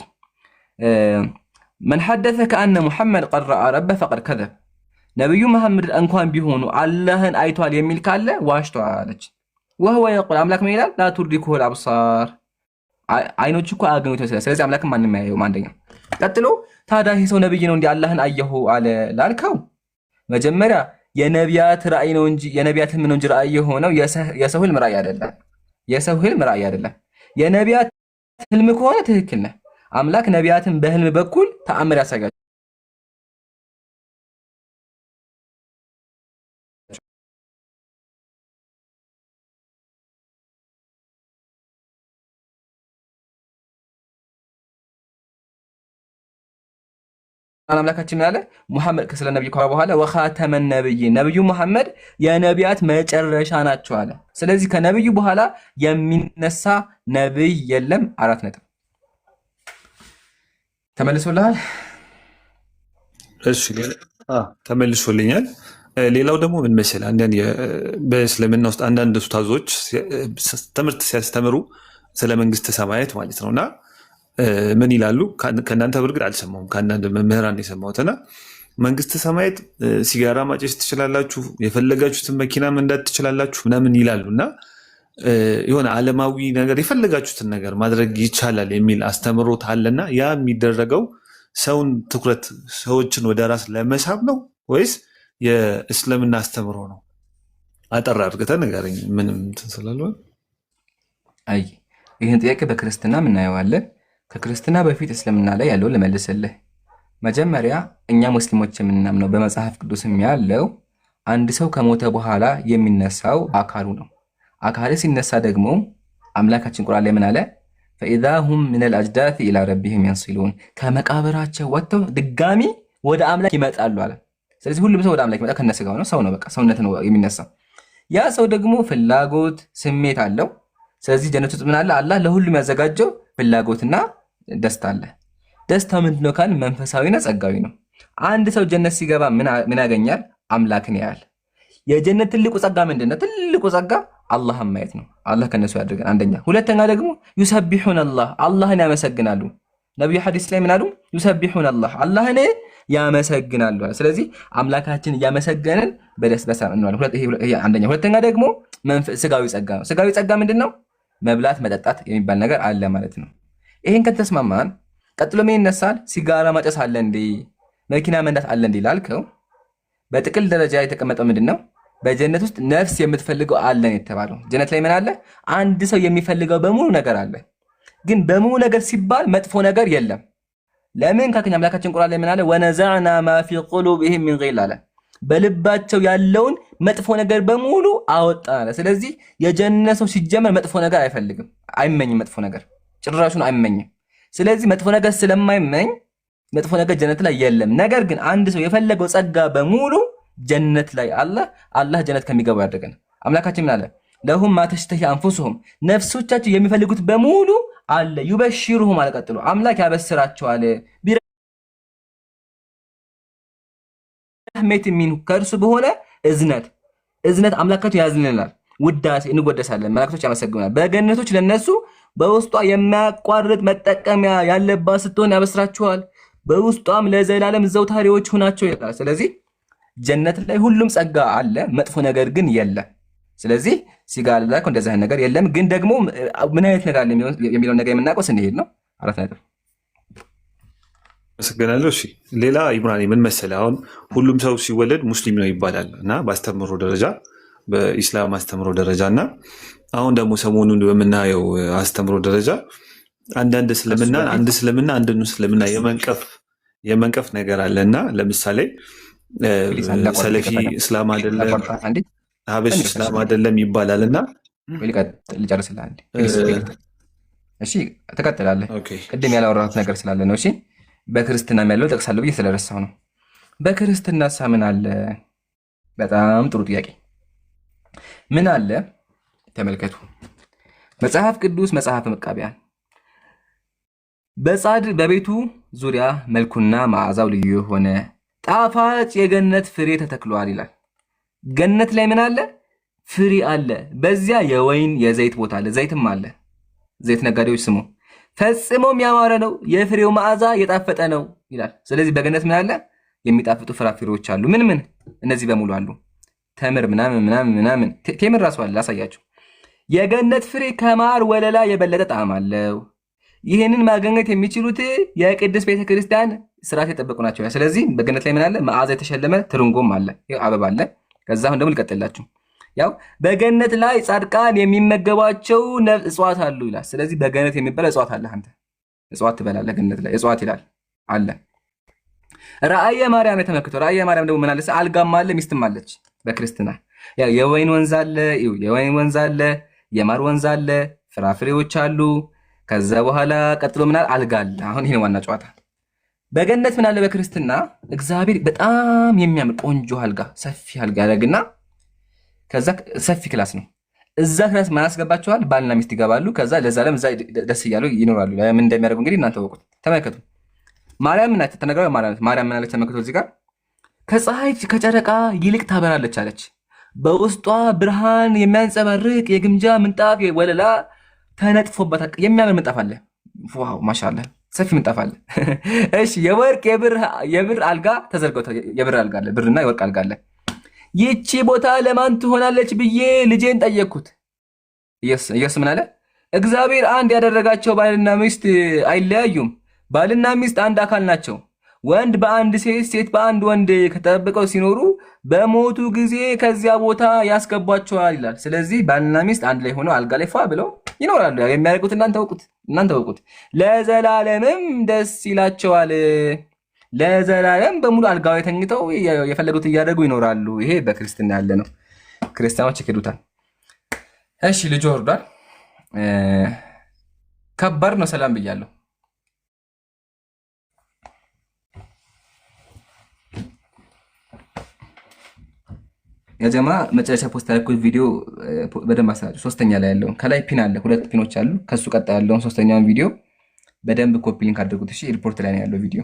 መን ሐደሰ ከአነ ሙሐመድ ቀድ ረአ ረበ ፈቀድ ከዘብ፣ ነብዩ መሐመድ እንኳን ቢሆኑ አላህን አይቷል የሚል ካለ ዋሽቷል አለች። ወህወ የቁል፣ አምላክ ምን ይላል? ላቱድሪኩሁል አብሳር፣ አይኖች እኮ አያገኙትም። ስለዚህ አምላክም ማንም አያየውም። አንደኛ። ቀጥሎ ታዲያ ይህ ሰው ነብይ ነው እንዲ አላህን አየሁ አለ ላልከው፣ መጀመሪያ የነቢያት ራእይ ነው እንጂ የነቢያት ህልም ነው እንጂ ራእይ የሆነው የሰው ህልም ራእይ አይደለም። የሰው ህልም ራእይ አይደለም። የነቢያት ህልም ከሆነ ትክክል ነህ። አምላክ ነቢያትን በህልም በኩል ተአምር ያሳያቸው አምላካችን አለ ሙሐመድ ከስለ ነብይ ከሆነ በኋላ ወኻተመ ነብይ ነብዩ ሙሐመድ የነቢያት መጨረሻ ናቸው አለ። ስለዚህ ከነብዩ በኋላ የሚነሳ ነብይ የለም። 4 ነጥብ ተመልሶልሃል? እሺ ተመልሶልኛል። ሌላው ደግሞ ምን መሰለህ አንዳንድ በእስልምና ውስጥ አንዳንድ ኡስታዞች ትምህርት ሲያስተምሩ ስለ መንግስተ ሰማያት ማለት ነውና ምን ይላሉ? ከእናንተ በርግጥ አልሰማሁም፣ ከአንዳንድ መምህራን የሰማሁትና መንግስተ ሰማያት ሲጋራ ማጨስ ትችላላችሁ፣ የፈለጋችሁትን መኪና መንዳት ትችላላችሁ ምናምን ይላሉ እና የሆነ ዓለማዊ ነገር የፈለጋችሁትን ነገር ማድረግ ይቻላል የሚል አስተምሮት አለና ያ የሚደረገው ሰውን ትኩረት ሰዎችን ወደ ራስ ለመሳብ ነው ወይስ የእስልምና አስተምሮ ነው? አጠር አድርገህ ንገረኝ። ምንም እንትን ስላልሆነ አይ ይህን ጥያቄ በክርስትና እናየዋለን። ከክርስትና በፊት እስልምና ላይ ያለውን ልመልስልህ። መጀመሪያ እኛ ሙስሊሞች የምናምነው በመጽሐፍ ቅዱስም ያለው አንድ ሰው ከሞተ በኋላ የሚነሳው አካሉ ነው። አካል ሲነሳ ደግሞ አምላካችን ቁርአን ላይ ምን አለ? ፈኢዛ ሁም ሚነል አጅዳት ኢላ ረቢሂም የንሲሉን፣ ከመቃብራቸው ወጥተው ድጋሚ ወደ አምላክ ይመጣሉ አለ። ስለዚህ ሁሉም ሰው ወደ አምላክ ይመጣ ከነስጋው ነው፣ ሰው ነው፣ በቃ ሰውነት ነው የሚነሳው። ያ ሰው ደግሞ ፍላጎት፣ ስሜት አለው። ስለዚህ ጀነት ውስጥ ምን አለ? አላህ ለሁሉም ያዘጋጀው ፍላጎትና ደስታ አለ። ደስታ ምንድነው ካል መንፈሳዊና ጸጋዊ ነው። አንድ ሰው ጀነት ሲገባ ምን ያገኛል? አምላክን ያያል። የጀነት ትልቁ ጸጋ ምንድነው? ትልቁ ጸጋ አላህን ማየት ነው። አላህ ከነሱ ያድርገን። አንደኛ። ሁለተኛ ደግሞ ዩሰቢሑን አላህ፣ አላህን ያመሰግናሉ። ነብዩ ሐዲስ ላይ ምን አሉ? ዩሰቢሑን አላህ፣ አላህን ያመሰግናሉ። ስለዚህ አምላካችን እያመሰገንን በደስታ እንዋለን። ይሄ አንደኛ። ሁለተኛ ደግሞ ስጋዊ ጸጋ ነው። ስጋዊ ጸጋ ምንድነው? መብላት መጠጣት የሚባል ነገር አለ ማለት ነው። ይሄን ከተስማማን ቀጥሎ ምን ይነሳል? ሲጋራ ማጨስ አለ እንዴ? መኪና መንዳት አለ እንዴ ላልከው በጥቅል ደረጃ የተቀመጠው ምንድነው? በጀነት ውስጥ ነፍስ የምትፈልገው አለ የተባለው። ጀነት ላይ ምን አለ? አንድ ሰው የሚፈልገው በሙሉ ነገር አለ። ግን በሙሉ ነገር ሲባል መጥፎ ነገር የለም። ለምን ካልከኝ አምላካችን ቁርአን ላይ ምን አለ? ወነዘዕና ማ ፊ ቁሉቢሂም ሚን ጊል አለ። በልባቸው ያለውን መጥፎ ነገር በሙሉ አወጣን አለ። ስለዚህ የጀነት ሰው ሲጀመር መጥፎ ነገር አይፈልግም፣ አይመኝም። መጥፎ ነገር ጭራሹን አይመኝም። ስለዚህ መጥፎ ነገር ስለማይመኝ መጥፎ ነገር ጀነት ላይ የለም። ነገር ግን አንድ ሰው የፈለገው ጸጋ በሙሉ ጀነት ላይ አለ። አላህ ጀነት ከሚገቡ ያደርገን። አምላካችን ምን አለ? ለሁም ማ ተሽተሂ አንፉሱሁም፣ ነፍሶቻቸው የሚፈልጉት በሙሉ አለ። ዩበሽሩሁም አለ። ቀጥሎ አምላክ ያበስራቸዋል። ቢረህመት ሚንሁ፣ ከእርሱ በሆነ እዝነት አምላካቸው ያዝልናል። ውዳሴ እንወደሳለን፣ መላእክቶች ያመሰግናል። በገነቶች ለነሱ በውስጧ የማያቋርጥ መጠቀሚያ ያለባት ስትሆን ያበስራቸዋል። በውስጧም ለዘላለም ዘውታሪዎች ሆናቸው ይላል። ስለዚህ ጀነት ላይ ሁሉም ጸጋ አለ፣ መጥፎ ነገር ግን የለም። ስለዚህ ሲጋራ ላይ እንደዚህ አይነት ነገር የለም። ግን ደግሞ ምን አይነት ነገር አለ የሚለው ነገር የምናውቀው ስንሄድ ነው። 4 ነጥብ። አመሰግናለሁ። እሺ ሌላ ኢብራሂም ምን መሰለህ፣ አሁን ሁሉም ሰው ሲወለድ ሙስሊም ነው ይባላል እና በአስተምሮ ደረጃ በኢስላም አስተምሮ ደረጃ እና አሁን ደግሞ ሰሞኑን በምናየው አስተምሮ ደረጃ አንድ እስልምና አንድን እስልምና የመንቀፍ ነገር አለ እና ለምሳሌ ሰለፊ እስላም አይደለም፣ ሀበሽ እስላም አይደለም ይባላል እና ልጨርስልህ። እሺ ትቀጥላለህ። ቅድም ያላወራሁት ነገር ስላለ ነው። እሺ በክርስትናም ያለው ጠቅሳለሁ ብዬ ስለረሳሁ ነው። በክርስትና ምን አለ? በጣም ጥሩ ጥያቄ። ምን አለ? ተመልከቱ። መጽሐፍ ቅዱስ መጽሐፈ መቃብያን በቤቱ ዙሪያ መልኩና መዓዛው ልዩ የሆነ ጣፋጭ የገነት ፍሬ ተተክሏል ይላል። ገነት ላይ ምን አለ? ፍሬ አለ። በዚያ የወይን የዘይት ቦታ አለ፣ ዘይትም አለ። ዘይት ነጋዴዎች ስሙ፣ ፈጽሞም ያማረ ነው፣ የፍሬው መዓዛ የጣፈጠ ነው ይላል። ስለዚህ በገነት ምን አለ? የሚጣፍጡ ፍራፍሬዎች አሉ። ምን እነዚህ በሙሉ አሉ። ተምር ምናምን ቴምር ራሱ አለ። አሳያችሁ። የገነት ፍሬ ከማር ወለላ የበለጠ ጣዕም አለው። ይህንን ማግኘት የሚችሉት የቅድስት ቤተክርስቲያን ስርዓት የጠበቁ ናቸው። ስለዚህ በገነት ላይ ምን አለ? መዓዛ የተሸለመ ትርንጎም አለ፣ አበባ አለ። ከዛ አሁን ደግሞ ልቀጥላችሁ። ያው በገነት ላይ ጻድቃን የሚመገቧቸው እጽዋት አሉ ይላል። ስለዚህ በገነት የሚበላ እጽዋት አለ። አንተ እጽዋት ትበላለህ ገነት ላይ እጽዋት ይላል አለ። ራእየ ማርያም የተመክቶ ራእየ ማርያም ደግሞ ምን አለ? አልጋም አለ ሚስትም አለች በክርስትና። የወይን ወንዝ አለ፣ የወይን ወንዝ አለ፣ የማር ወንዝ አለ፣ ፍራፍሬዎች አሉ። ከዛ በኋላ ቀጥሎ ምን አለ? አልጋ አለ። አሁን ይሄን ዋና ጨዋታ በገነት ምን አለ? በክርስትና እግዚአብሔር በጣም የሚያምር ቆንጆ አልጋ፣ ሰፊ አልጋ ያደርግና ከዛ ሰፊ ክላስ ነው። እዛ ክላስ ማን ያስገባቸዋል? ባልና ሚስት ይገባሉ። ከዛ ለዛለም እዛ ደስ እያሉ ይኖራሉ። ምን እንደሚያደርጉ እንግዲህ እናንተ ወቁት፣ ተመልከቱ። ማርያም ምን አለች? ተነግረው ማርያም ምን አለች? ተመልከቱ እዚህ ጋር ከፀሐይ ከጨረቃ ይልቅ ታበራለች አለች። በውስጧ ብርሃን የሚያንጸባርቅ የግምጃ ምንጣፍ ወለላ ተነጥፎበታል። የሚያምር ምንጣፍ አለ። ዋው ማሻአላ ሰፊ ምንጣፍ አለ። እሺ የወርቅ የብር አልጋ ተዘርግቷል። የብር አልጋ አለ፣ ብርና የወርቅ አልጋ አለ። ይቺ ቦታ ለማን ትሆናለች ብዬ ልጄን ጠየቅኩት። ኢየሱስ ምን አለ? እግዚአብሔር አንድ ያደረጋቸው ባልና ሚስት አይለያዩም። ባልና ሚስት አንድ አካል ናቸው። ወንድ በአንድ ሴት፣ ሴት በአንድ ወንድ ከተጠብቀው ሲኖሩ በሞቱ ጊዜ ከዚያ ቦታ ያስገቧቸዋል ይላል። ስለዚህ ባልና ሚስት አንድ ላይ ሆነው አልጋ ላይ ፏ ብለው ይኖራሉ። የሚያደርጉት እናንተ ወቁት። ለዘላለምም ደስ ይላቸዋል። ለዘላለም በሙሉ አልጋው ተኝተው የፈለጉት እያደረጉ ይኖራሉ። ይሄ በክርስትና ያለ ነው። ክርስቲያኖች ይክዱታል። እሺ ልጅ ወርዷል። ከባድ ነው። ሰላም ብያለሁ። የጀማ መጨረሻ ፖስት ያደረኩት ቪዲዮ በደንብ አሳያችሁ። ሶስተኛ ላይ ያለውን ከላይ ፒን አለ፣ 2 ፒኖች አሉ። ከሱ ቀጣይ ያለውን ሶስተኛውን ቪዲዮ በደንብ ኮፒ ሊንክ አድርጉት። እሺ ሪፖርት ላይ ነው ያለው ቪዲዮ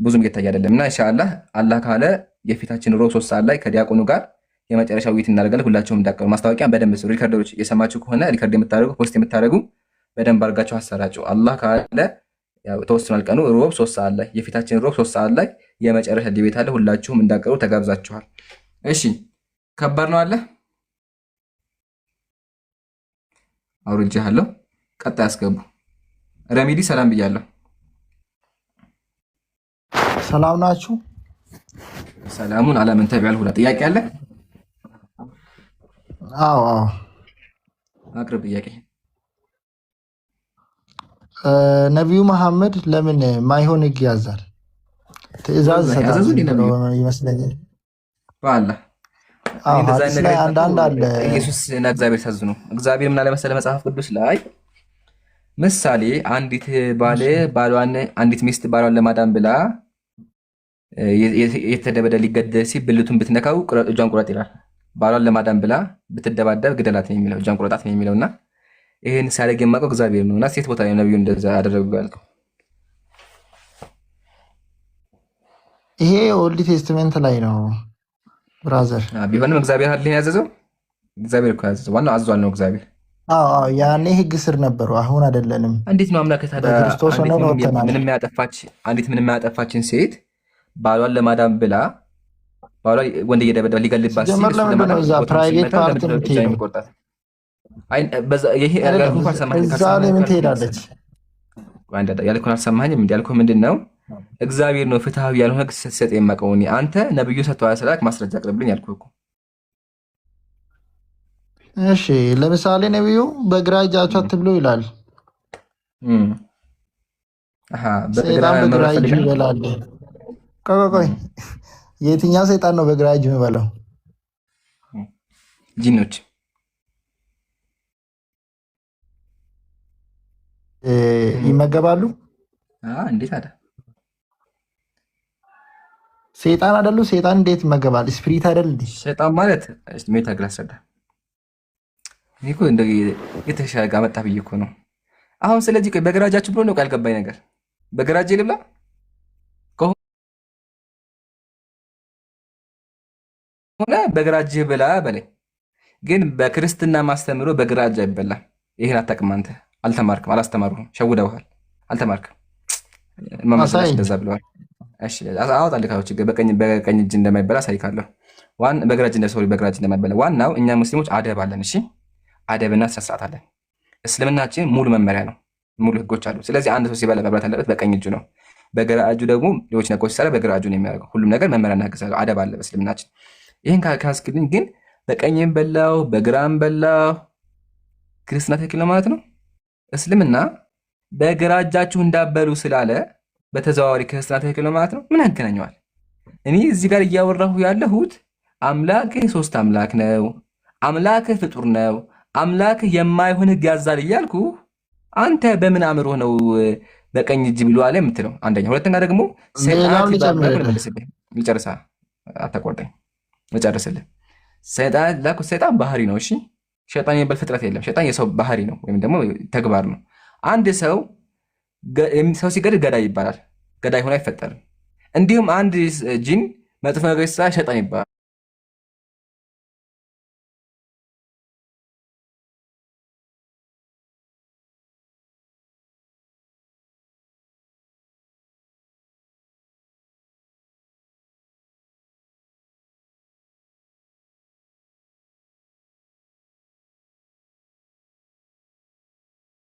ብዙም እየታየ አይደለም። እና ኢንሻአላህ አላህ ካለ የፊታችን ሮብ 3 ሰዓት ላይ ከዲያቆኑ ጋር የመጨረሻ ውይይት እናደርጋለን። ሁላችሁም እንዳቀሩ ማስታወቂያ በደንብ ስሩ። ሪከርደሮች እየሰማችሁ ከሆነ ሪከርድ የምታደርጉ ፖስት የምታደርጉ በደንብ አድርጋችሁ አሰራጩ። አላህ ካለ ያው ተወስኗል ቀኑ ሮብ 3 ሰዓት ላይ የፊታችን ሮብ 3 ሰዓት ላይ የመጨረሻ ዲቤት አለ። ሁላችሁም እንዳቀሩ ተጋብዛችኋል። እሺ ከባድ ነው አለ አውርጃለሁ። ቀጣይ አስገቡ። ረሚዲ ሰላም ብያለሁ። ሰላም ናችሁ? ሰላሙን አለምን ተብያል። ሁላ ጥያቄ አለ? አዎ አቅርብ ጥያቄ። ነቢዩ መሐመድ ለምን ማይሆን ህግ ያዛል? ትእዛዝ ይመስለኛል። በአላህ አንዳንድ አለ። ኢየሱስ እና እግዚአብሔር ሳዝኑ እግዚአብሔር ምን አለ መሰለህ መጽሐፍ ቅዱስ ላይ ምሳሌ አንዲት ሚስት ባሏን ለማዳን ብላ የተደበደ ሊገደል ሲል ብልቱን ብትነካው እጇን ቁረጥ ይላል። ባሏን ለማዳን ብላ ብትደባደብ ግደላት ነው የሚለው፣ እጇን ቁረጣት ነው የሚለውና ይሄን ሲያደርግ የማውቀው እግዚአብሔር ነውና ሴት ቦታ ላይ ነብዩ እንደዛ አደረጉ ያልከው ይሄ ኦልድ ቴስትመንት ላይ ነው ብራዘር። ቢሆንም እግዚአብሔር አይደል ያዘዘው? እግዚአብሔር እኮ ያዘዘው። ዋናው አዟል ነው እግዚአብሔር። ያኔ ህግ ስር ነበሩ፣ አሁን አይደለንም። እንዴት ነው አምላክ ታዲያ ምንም ያጠፋችን ሴት ባሏን ለማዳን ብላ ባሏ ወንድ እየደበደበ ሊገልባት ሲል ፕራይቬት ፓርት የምትሄደው እዛ ላይ ምን ትሄዳለች? ያልኩህን አልሰማኸኝም? ያልኩህ ምንድን ነው? እግዚአብሔር ነው ፍትሃዊ ያልሆነ ህግ ስትሰጥ የማውቀው እኔ። አንተ ነብዩ ሰጥተዋል ስላልክ ማስረጃ አቅርብልኝ ያልኩህ እኮ። እሺ ለምሳሌ ነብዩ በግራ እጃችሁ አትብሉ ይላል። ሰይጣን በግራ እጅ ይበላል። ቆይ የትኛው ሰይጣን ነው በግራ እጅ የሚበላው? ጂኖች ይመገባሉ። እንዴት አለ? ሰይጣን አይደሉ? ሰይጣን እንዴት ይመገባል? ስፒሪት አይደል እንዴ? ሰይጣን ማለት ሜታ ግላስ ሰዳ እኔ እኮ እንደ የተሻለ መጣ ብዬ እኮ ነው አሁን። ስለዚህ ቆይ በግራ እጃችሁ ብሎ ነው ካልገባኝ ነገር በግራ እጄ ልብላ ሆነ በግራ እጅህ ብላ በላይ። ግን በክርስትና ማስተምሮ በግራ እጅ አይበላም። ይሄን አታውቅም አንተ። አልተማርክም፣ አላስተማሩህም፣ ሸውደውሃል፣ አልተማርክም። መመሰላሽ እንደዛ ብለዋል። እሺ አወጣልህ ካለው ችግር በቀኝ እጅ እንደማይበላ ሳይካለሁ በግራ እጅ በግራ እጅ እንደማይበላ። ዋናው እኛ ሙስሊሞች አደብ አለን። እሺ አደብና ስነ ስርዓት አለን። እስልምናችን ሙሉ መመሪያ ነው፣ ሙሉ ህጎች አሉ። ስለዚህ አንድ ሰው ሲበላ መብላት ያለበት በቀኝ እጁ ነው። በግራ እጁ ደግሞ ሌሎች ነገሮች ሲሰራ በግራ እጁ ነው የሚያደርገው። ሁሉም ነገር መመሪያና ህግ አለው፣ አደብ አለ በእስልምናችን። ይህን ካስክልኝ ግን በቀኝም በላው በግራም በላው ክርስትና ትክክል ነው ማለት ነው። እስልምና በግራ እጃችሁ እንዳበሉ ስላለ በተዘዋዋሪ ክርስትና ትክክል ነው ማለት ነው። ምን ያገናኘዋል? እኔ እዚህ ጋር እያወራሁ ያለሁት አምላክህ ሶስት አምላክ ነው፣ አምላክህ ፍጡር ነው፣ አምላክህ የማይሆን ህግ ያዛል እያልኩ አንተ በምን አእምሮህ ነው በቀኝ እጅ ብሎ አለ የምትለው? አንደኛ። ሁለተኛ ደግሞ ልጨርሳ አታቆርጠኝ፣ ልጨርስልህ። ሰይጣን ባህሪ ነው። እሺ ሸይጣን የሚባል ፍጥረት የለም። ሸይጣን የሰው ባህሪ ነው ወይም ደግሞ ተግባር ነው። አንድ ሰው ሲገድል ገዳይ ይባላል። ገዳይ ሆኖ አይፈጠርም። እንዲሁም አንድ ጂን መጥፎ ነገር ሲሰራ ሸይጣን ይባላል።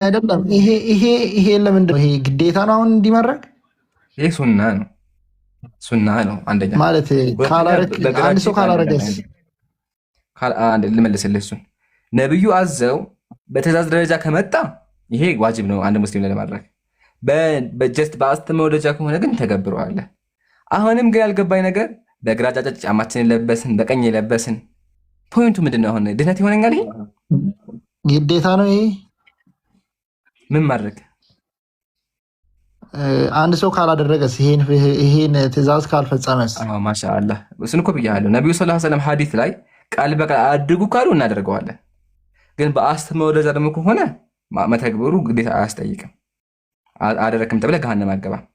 አይደለም። ይሄ ለምንድን ነው? ይሄ ግዴታ ነው አሁን እንዲመረቅ? ይሄ ሱና ነው፣ ሱና ነው። አንደኛ ማለት አንድ ሰው ካላረገስ? ልመልስልህ። እሱን ነብዩ አዘው በትእዛዝ ደረጃ ከመጣ ይሄ ዋጅብ ነው አንድ ሙስሊም ለማድረግ። በጀስት በአስተምህሮ ደረጃ ከሆነ ግን ተገብረዋለህ። አሁንም ግን ያልገባኝ ነገር በግራ እጃችን ጫማችን የለበስን በቀኝ የለበስን ፖይንቱ ምንድን ነው? አሁን ድህነት ይሆነኛል? ይሄ ግዴታ ነው ይሄ ምን ማድረግ? አንድ ሰው ካላደረገስ? ይሄን ትእዛዝ ካልፈጸመስ? ማሻአላህ እሱን እኮ ብያለሁ። ነቢዩ ሰለላሁ ዐለይሂ ወሰለም ሐዲስ ላይ ቃል በቃል አድርጉ ካሉ እናደርገዋለን። ግን በአስተምህሮ ደረጃ ደግሞ ከሆነ መተግበሩ ግዴታ አያስጠይቅም። አደረክም ተብለህ ገሃነም አትገባም።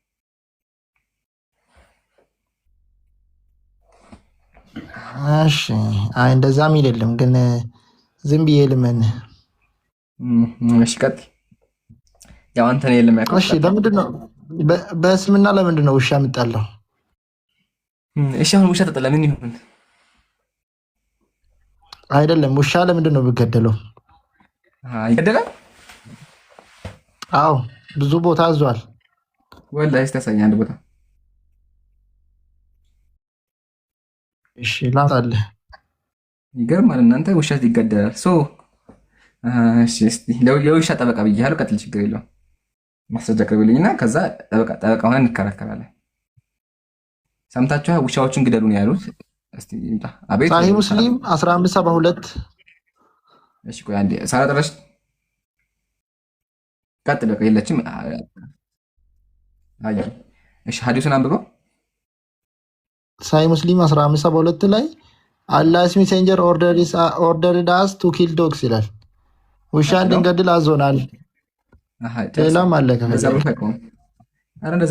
እሺ አይ እንደዛ የሚል የለም። ግን ዝም ብዬ ልመን። እሺ ቀጥል። ያው አንተ ነው የለም ያልከው። እሺ ለምንድን ነው በእስልምና ለምንድን ነው ውሻ የምጠላው? እሺ አሁን ውሻ ተጠላ ምን ይሁን? አይደለም ውሻ ለምንድን ነው የሚገደለው? ይገደላል? አዎ ብዙ ቦታ አዟል። ወላሂ እስኪ አንድ ቦታ። እሺ ላምጣልህ። ይገርማል። እናንተ ውሻ ይገደላል። እሺ እስኪ የውሻ ጠበቃ ብያለሁ። ቀጥል፣ ችግር የለውም። ማስረጃ ቅርብልኝና ከዛ ጠበቃ ሆነን እንከራከራለን። ሰምታችኋል? ውሻዎችን ግደሉ ነው ያሉት። እስቲ ይምጣ። አቤት። ሳሂህ ሙስሊም 1572። እሺ ቆይ አንዴ ሳላጠረሽ ቀጥል። በቃ የለችም። አይ እሺ ሐዲሱን አንብበው። ሳሂህ ሙስሊም 1572 ላይ አላህስ ሜሴንጀር ኦርደርድ አስ ቱ ኪል ዶግስ ይላል። ውሻ እንድንገድል አዞናል። ሌላም አለ። እንደዛ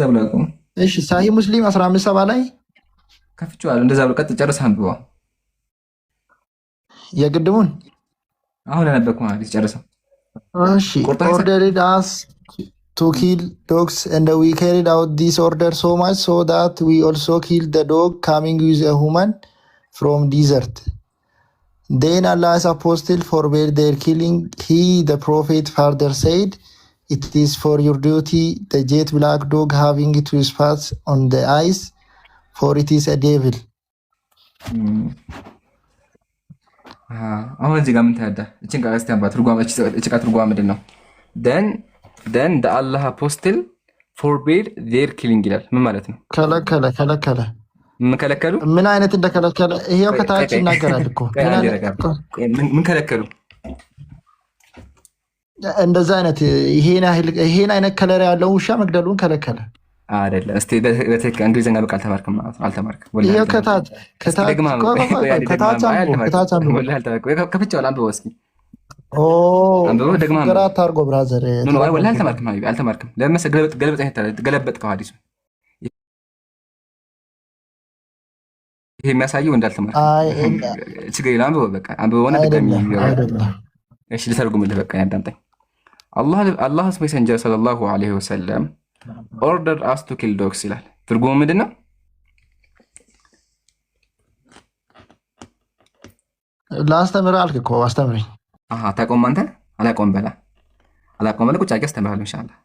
ብሎ አቆም። እሺ ሳሂህ ሙስሊም 1570 ላይ ከፍቼዋለሁ። እንደዛ ብሎ ቀጥል። ጨርሰህ አንብበው የቅድሙን አሁን ያነበብኩ ማለት ጨርሰው። እሺ ordered us to kill dogs and we carried out this order so much so that we also killed the dog coming with a human from desert. Then Allah's apostle forbade their killing. He, the prophet, further said, it is for your duty, the jet black dog having 2 spots on the eyes, for it is a devil. አሁን እዚህ ጋር ምን ታያዳ? እቺን ቃል እስቲ አንባ። ትርጓሜ ምንድን ነው? then the Allah apostle forbade their killing ይላል። ምን ማለት ነው? ከለከለ። ምን ከለከሉ? ምን አይነት እንደከለከለ ይሄው ከታች ይናገራል እኮ። ምን ከለከሉ? እንደዛ አይነት ይሄን አይነት ከለር ያለው ውሻ መግደሉን ከለከለ አይደለ? እስቲ በትክክል እንግሊዝኛ በቃል ተማርክም ማለት ነው? አልተማርክም። ይሄው ከታች ከፍቼዋለሁ። አንብበው እስኪ። አንብበው ደግማ ግራ አታርጎ ብራዘር። ወላሂ አልተማርክም። ሀቢቢ አልተማርክም። ለምን መሰለህ? ገለበጥከው ሐዲሱን። ይሄ የሚያሳየው እንዳልተማርክ። ችግር የለም። አንብበው በቃ አንብበውና ድጋሚ እሺ ልተርጉምልህ። በቃ ያዳምጠኝ። አላህስ ሜሴንጀር ሰለላሁ ዐለይሂ ወሰለም ኦርደር አስ ቱ ኪል ዶግስ ይላል። ትርጉሙ ምንድን ነው? ላስተምርህ አልክ እኮ አስተምረኝ። አታውቀውም አንተ? አላውቀውም በላ ቁጭ አድርጌ አስተምርሃለሁ ኢንሻላህ።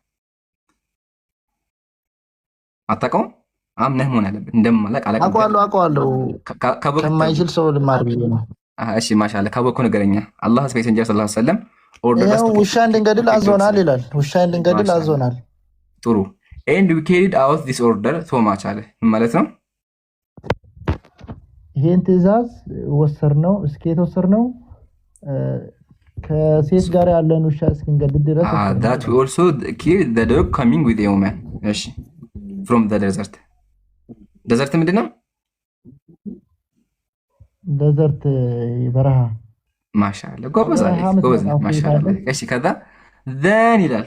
አታውቀውም? አምነህ መሆን አለበት። እንደማላውቅ አውቀዋለሁ። ከማይችል ሰው ልማር ብዬ ነው። እሺ ማሻአላህ። ካወቅኩ ንገረኛ። አላህስ ሜሴንጀር ሰለላሁ ዐለይሂ ወሰለም ኦርደር ይኸው ውሻ እንድንገድል አዞናል ይላል። ውሻ እንድንገድል አዞናል። ጥሩ ኤንድ ዊ ካሪድ አውት ዲስ ኦርደር ሶ ማች አለ ማለት ነው። ይሄን ትእዛዝ ወሰድነው። እስከ የተወሰድነው ከሴት ጋር ያለን ውሻ እስክንገድል ድረስ that we also kill the dog coming with a woman እሺ from the desert desert ምንድን ነው? ደዘርት በረሃ። ማሻአላ ጎበዝ ማሻአላ። እሺ ከዛ ዘን ይላል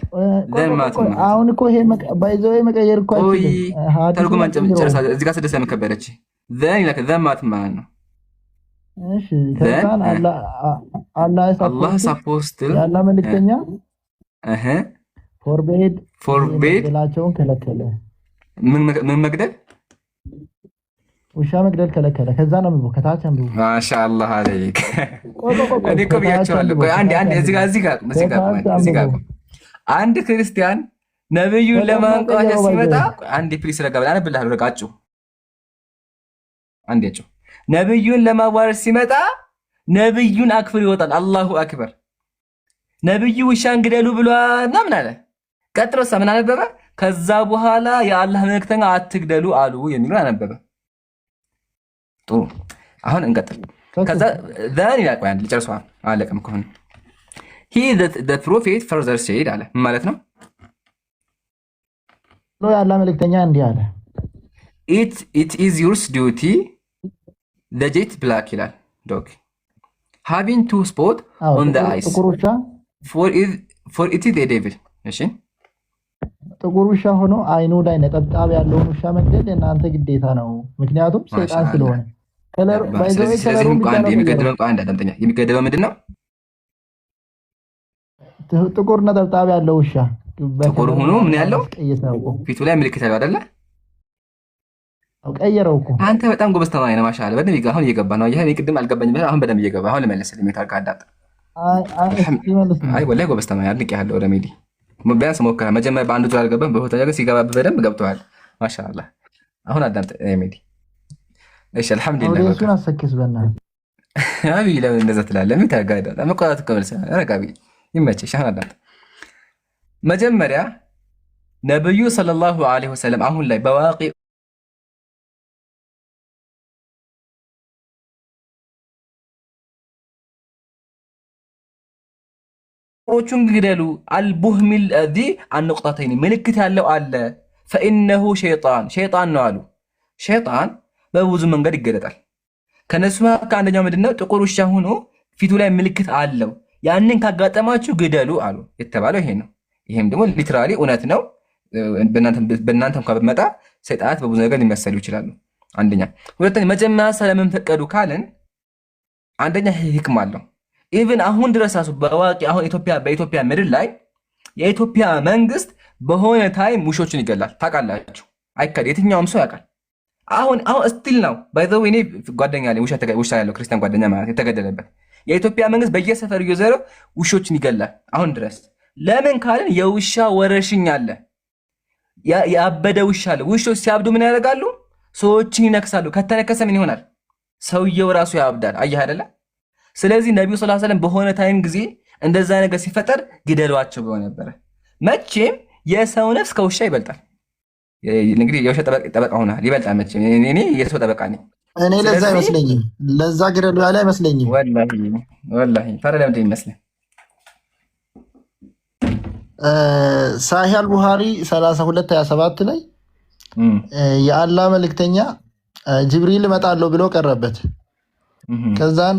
ዘን ማለት ነው። አሁን እኮ ይሄ ባይዘው መቀየር እኮ አይደለም። ተርጉማን ጨርሳ እዚህ ጋር ስድስት ከበደች ዘን ይላል ዘን ማለት ነው። እሺ ከዛን አላህ ሰፖስት ያላ መልእክተኛ ፎርቤድ ላቸውን ከለከለ። ምን መግደል? ውሻ መግደል ከለከለ። ከዛ ነው ምቡ ከታች አንዱ ማሻአላህ አለይክ። እኔ እኮ ብያቸዋለሁ። ቆይ አንድ እዚህ ጋር አንድ ክርስቲያን ነብዩን ለማንቋሸሽ ሲመጣ አንድ ፕሊስ ረጋ ብላ አነብልሃለሁ። ረጋጩ አንድ ያጩ ነብዩን ለማዋረድ ሲመጣ ነብዩን አክብር ይወጣል። አላሁ አክበር። ነብዩ ውሻን ግደሉ ብሏል ምናምን አለ። ቀጥሎሳ ምን አነበበ? ከዛ በኋላ የአላህ መልእክተኛ አትግደሉ አሉ የሚሉን አነበበ። ጥሩ አሁን እንቀጥል። ከዛ ዘን ይላል። ቆይ አንድ ልጨርሰው። አለቀም ከሆነ he the prophet further said አለ ማለት ነው። የአላህ መልእክተኛ እንዲህ አለ it is your duty the jet black ይላል dog having two spot on the eyes for it is a devil እሺ ጥቁር ውሻ ሆኖ አይኑ ላይ ነጠብጣብ ያለውን ውሻ መግደል የእናንተ ግዴታ ነው፣ ምክንያቱም ሰይጣን ስለሆነ። ከለር ባይዘው የሚገደለው ምንድን ነው? ጥቁር ነጠብጣብ ያለው ውሻ ጥቁር ሆኖ ምን ያለው ፊቱ ላይ ምልክት ያለው አይደለ? ቀየረው እኮ። አንተ በጣም ጎበዝ ተማሪ ነህ። ማሻአላ በደንብ ይገባ። አሁን እየገባ ነው። ይሄ ቅድም አልገባኝም፣ አሁን በደንብ እየገባ። አሁን ልመልስልህ ሜታል ካዳጥ አይ ወላሂ ጎበዝ ተማሪ አድንቄሃለሁ። ረሜዲ ቢያንስ ሞክረህ መጀመሪያ በአንዱ ዙር አልገባህም፣ በሁለተኛ ግን ሲገባ በደንብ ገብቶሃል። ማሻአላ አሁን አዳምጥ ረሜዲ። እሺ አልሐምዱሊላህ። ወዴቱን አሰክስ በእናትህ አቢ ለምን እንደዛ ትላለህ? ሜታል ካዳጥ መቆጣት ከመልሰ ረጋቢ ይመችሽ። አሁን አዳምጥ። መጀመሪያ ነብዩ ሰለላሁ ዐለይሂ ወሰለም አሁን ላይ በዋቂ ሮቹን ግደሉ አልቡህሚል ዚ አንቁጣተይኒ ምልክት ያለው አለ ፈኢነሁ ሸይጣን ነው አሉ። ሸይጣን በብዙ መንገድ ይገለጣል። ከነሱ መካከል አንደኛው ምንድነው? ጥቁር ውሻ ሆኖ ፊቱ ላይ ምልክት አለው። ያንን ካጋጠማችሁ ግደሉ አሉ የተባለው ይሄ ነው። ይሄም ደግሞ ሊትራሊ እውነት ነው። በእናንተ እንኳን ብመጣ ሰይጣናት በብዙ ነገር ሊመሰሉ ይችላሉ። አንደኛ። ሁለተኛ መጀመሪያ ስለምን ፈቀዱ ካልን አንደኛ ህክም አለው። ኢቭን አሁን ድረስ ራሱ በዋቂ አሁን በኢትዮጵያ ምድር ላይ የኢትዮጵያ መንግስት በሆነ ታይም ውሾችን ይገላል። ታውቃላችሁ? አይካድ የትኛውም ሰው ያውቃል። አሁን ስቲል ነው ባይዘው እኔ ጓደኛ ላይ ውሻ ያለው ክርስቲያን ጓደኛ ማለት የተገደለበት የኢትዮጵያ መንግስት በየሰፈሩ እየዘረ ውሾችን ይገላል አሁን ድረስ። ለምን ካልን የውሻ ወረርሽኝ አለ። ያበደ ውሻ አለ። ውሾች ሲያብዱ ምን ያደርጋሉ? ሰዎችን ይነክሳሉ። ከተነከሰ ምን ይሆናል? ሰውየው ራሱ ያብዳል። አየህ አይደለ? ስለዚህ ነቢዩ ሰለላሁ ዐለይሂ ወሰለም በሆነ ታይም ጊዜ እንደዛ ነገር ሲፈጠር ግደሏቸው ብለው ነበረ። መቼም የሰው ነፍስ ከውሻ ይበልጣል። እንግዲህ የውሻ ጠበቃ ሆናል ይበልጣል። መቼም እኔ የሰው ጠበቃ ነኝ። እኔ ለዛ አይመስለኝም፣ ለዛ ግደሉ ያለ አይመስለኝም። ወላሂ ታዲያ ለምንድን ይመስለኝ? ሳሂህ አልቡኻሪ 32:27 ላይ የአላህ መልእክተኛ ጅብሪል እመጣለሁ ብሎ ቀረበት። ከዛን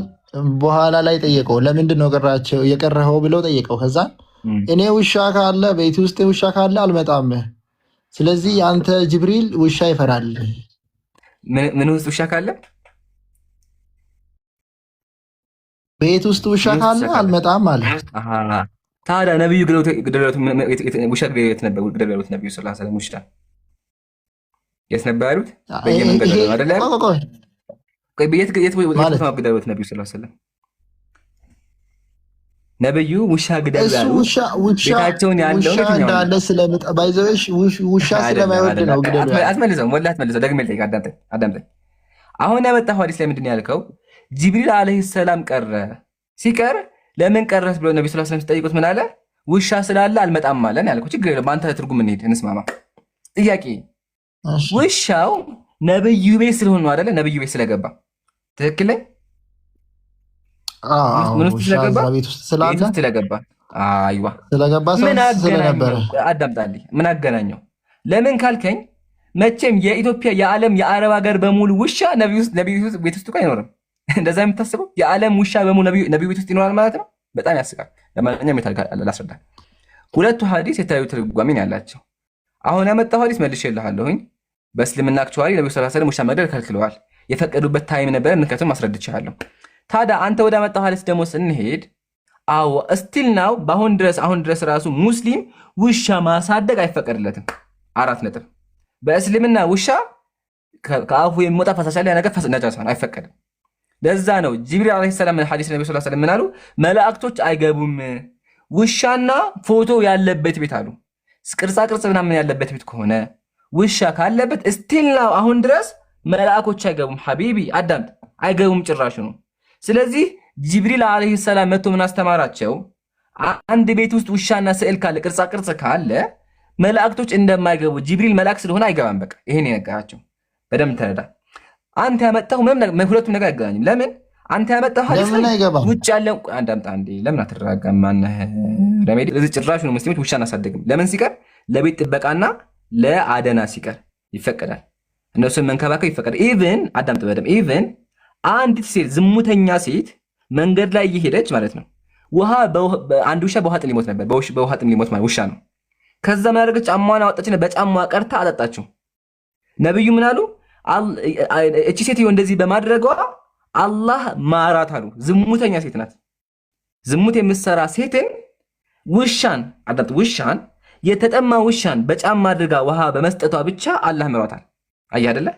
በኋላ ላይ ጠየቀው፣ ለምንድን ነው የቀረኸው ብሎ ጠየቀው። ከዛን እኔ ውሻ ካለ ቤት ውስጥ ውሻ ካለ አልመጣም፣ ስለዚህ አንተ ጅብሪል ውሻ ይፈራል። ምን ውስጥ ውሻ ካለ? ቤት ውስጥ ውሻ ካለ አልመጣም አለ። ታዲያ ነብዩ ውሻ ግደሉት ነብዩ ሰለላሁ ዐለይሂ ወሰለም ውሻ የት ነበር ያሉት? በየመንገዱ ነው አይደለ? ግደሉት ነብዩ ሰለላሁ ዐለይሂ ወሰለም ነብዩ ውሻ ግደሉ ያሉት ቤታቸውን ያለው እንዳለ ስለምጠባይዘሽ ውሻ ስለማይወድ ነው ግደሉ። አትመልሰውም፣ ወላሂ አትመልሰው። ደግሜ ልጠይቅ፣ አዳምጠኝ። አሁን ያመጣው ሐዲስ ላይ ምንድን ነው ያልከው? ጅብሪል አለይሂ ሰላም ቀረ። ሲቀር ለምን ቀረስ ብሎ ነብዩ ሰለላሁ ዐለይሂ ወሰለም ሲጠይቁት ምን አለ? ውሻ ስላለ አልመጣም አለን ያልከው። ችግር የለም በአንተ ትርጉም እንሂድ እንስማማ። ጥያቄ ውሻው ነብዩ ቤት ስለሆነ ነው አይደለ? ነብዩ ቤት ስለገባ ትክክል ላይ ምን ውስጥ ስለገባ ቤት ውስጥ ስለገባ አይዋ ስለገባ ስለነበረ አዳምጣልኝ። ምን አገናኘው? ለምን ካልከኝ መቼም የኢትዮጵያ የዓለም የአረብ ሀገር በሙሉ ውሻ ነብዩ ቤት ውስጥ አይኖርም። እንደዛ የምታስበው የዓለም ውሻ በሙሉ ነብዩ ቤት ውስጥ ይኖራል ማለት ነው። በጣም ያስቃል። ለማንኛውም ላስረዳ። ሁለቱ ሐዲስ የተለያዩ ትርጓሜን ያላቸው። አሁን ያመጣው ሐዲስ መልሼልሃለሁኝ። በእስልምና አክቹዋሊ ነብዩ ሰለላሁ ዐለይሂ ወሰለም ውሻ መግደል ከልክለዋል። የፈቀዱበት ታይም ነበር። ምክንያቱም አስረድቻለሁ። ታዲያ አንተ ወደ አመጣው ሐዲስ ደግሞ ስንሄድ አዎ ስቲል ናው አሁን ድረስ ራሱ ሙስሊም ውሻ ማሳደግ አይፈቀድለትም። 4 ነጥብ። በእስልምና ውሻ ከአፉ የሚወጣ ፈሳሽ ያለ ነገር ነጃሳ ነው፣ አይፈቀድም። ለዛ ነው ጅብሪል አለይሂ ሰላም ሐዲስ ነብዩ ሰለላሁ ዐለይሂ ወሰለም ምን አሉ? መላእክቶች አይገቡም ውሻና ፎቶ ያለበት ቤት አሉ። ቅርጻ ቅርጽ ምናምን ያለበት ቤት ከሆነ ውሻ ካለበት ስቲል ናው አሁን ድረስ መላእክቶች አይገቡም። ሐቢቢ አዳምጥ፣ አይገቡም ጭራሽ ነው። ስለዚህ ጅብሪል አለይሂ ሰላም መጥቶ ምን አስተማራቸው? አንድ ቤት ውስጥ ውሻና ስዕል ካለ ቅርጻ ቅርጽ ካለ መላእክቶች እንደማይገቡ ጅብሪል መልአክ ስለሆነ አይገባም። በቃ ይሄን የነገራቸው በደንብ ተረዳ። አንተ ያመጣው ሁለቱም ነገር አይገናኝም። ለምን አንተ ያመጣው ሐዲስ ውጭ ያለው አንዳምጣ እንዴ ለምን አትረጋጋም? ማነህ ረሜዲ ለዚህ ጭራሽ ነው ሙስሊሞች ውሻ አናሳደግም። ለምን ሲቀር ለቤት ጥበቃና ለአደና ሲቀር ይፈቀዳል። እነሱን መንከባከብ ይፈቀዳል። ኢቭን አዳምጥ በደምብ ኢቭን አንዲት ሴት ዝሙተኛ ሴት መንገድ ላይ እየሄደች ማለት ነው አንድ ውሻ በውሃ ጥም ሊሞት ነበር። በውሃ ጥም ሊሞት ማለት ውሻ ነው። ከዛ ምን አደረገች? ጫማዋን አወጣችና በጫማዋ ቀርታ አጠጣችው። ነብዩ ምን አሉ? እቺ ሴትዮ እንደዚህ በማድረጓ አላህ ማራት አሉ። ዝሙተኛ ሴት ናት። ዝሙት የምትሰራ ሴትን ውሻን አዳምጥ፣ ውሻን የተጠማ ውሻን በጫማ አድርጋ ውሃ በመስጠቷ ብቻ አላህ ምሯታል። አየህ አይደለ?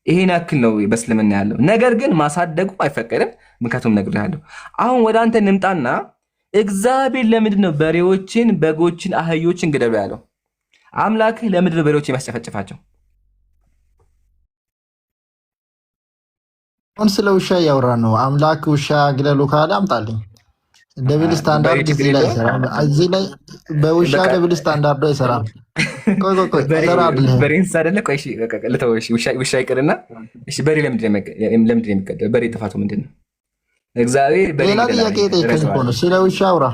ይሄን ያክል ነው በእስልምና ያለው ነገር። ግን ማሳደጉ አይፈቀድም። ምክንያቱም ነግሬሃለሁ። አሁን ወደ አንተ እንምጣና እግዚአብሔር ለምንድን ነው በሬዎችን፣ በጎችን፣ አህዮችን ግደሉ ያለው? አምላክህ ለምንድን ነው በሬዎችን የሚያስጨፈጭፋቸው? አሁን ስለ ውሻ እያወራን ነው። አምላክ ውሻ ግደሉ ካለ አምጣልኝ። ደብል ስታንዳርድ እዚህ ላይ ይሰራል። እዚህ ላይ በውሻ ደብል ስታንዳርድ ይሰራል። ቆይ በሬንስ አይደለ? ቆይ እሺ ልተው። እሺ ውሻ ይቅርና እሺ በሬ ለምንድን ነው የሚገደለው? በሬ ጥፋቱ ምንድን ነው? እግዚአብሔር በሬ ሌላ ጥያቄ ጠይቀኝ እኮ ነው። ስለ ውሻ አውራ።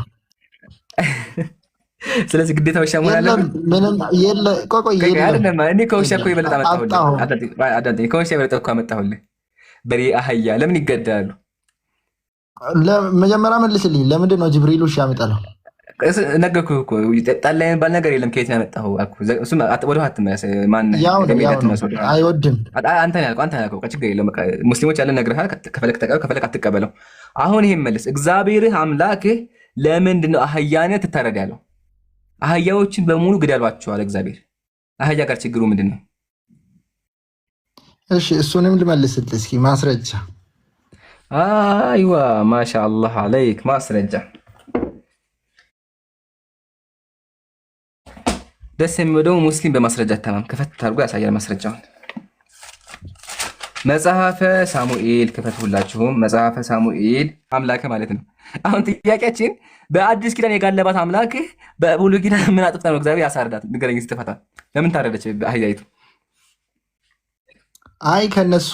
ስለዚህ ግዴታ ውሻ መሆን አለበት? ምንም የለ። ቆይ አይደለም እኔ ከውሻ እኮ የበለጠ አመጣሁልህ። ከውሻ የበለጠ እኮ አመጣሁልህ። በሬ አህያ ለምን ይገደላሉ? መጀመሪያ መልስልኝ። ለምንድን ነው ጅብሪል ውሻ የሚጠላው? ነገርኩህ እኮ ጠላ የሚባል ነገር የለም። ከየት ነው ያመጣኸው አልኩህ። እሱም ወደ ኋላ አትመለስ። አይወድም። አንተ ነው ያልከው። ችግር የለውም። ሙስሊሞች ያለን ነግሬሃል። ከፈለክ ተቀበል፣ ከፈለክ አትቀበለው። አሁን ይሄን መልስ። እግዚአብሔርህ አምላክህ ለምንድን ነው አህያነት ትታረድ ያለው? አህያዎችን በሙሉ ግደሏቸዋል እግዚአብሔር። አህያ ጋር ችግሩ ምንድን ነው? እሺ እሱንም ልመልስልህ እስኪ ማስረጃ። አይዋ ማሻአላህ አለይክ ማስረጃ። ደስ የሚወደው ሙስሊም በማስረጃ ተማም ከፈት አድርጎ ያሳያል ማስረጃውን። መጽሐፈ ሳሙኤል ክፈት። ሁላችሁም መጽሐፈ ሳሙኤል አምላክ ማለት ነው። አሁን ጥያቄያችን በአዲስ ኪዳን የጋለባት አምላክ በብሉይ ኪዳን ምን አጥፍታ ነው እግዚአብሔር ያሳርዳት? ንገረኝ። ስትፈታ ለምን ታረደች አህያይቱ? አይ ከነሱ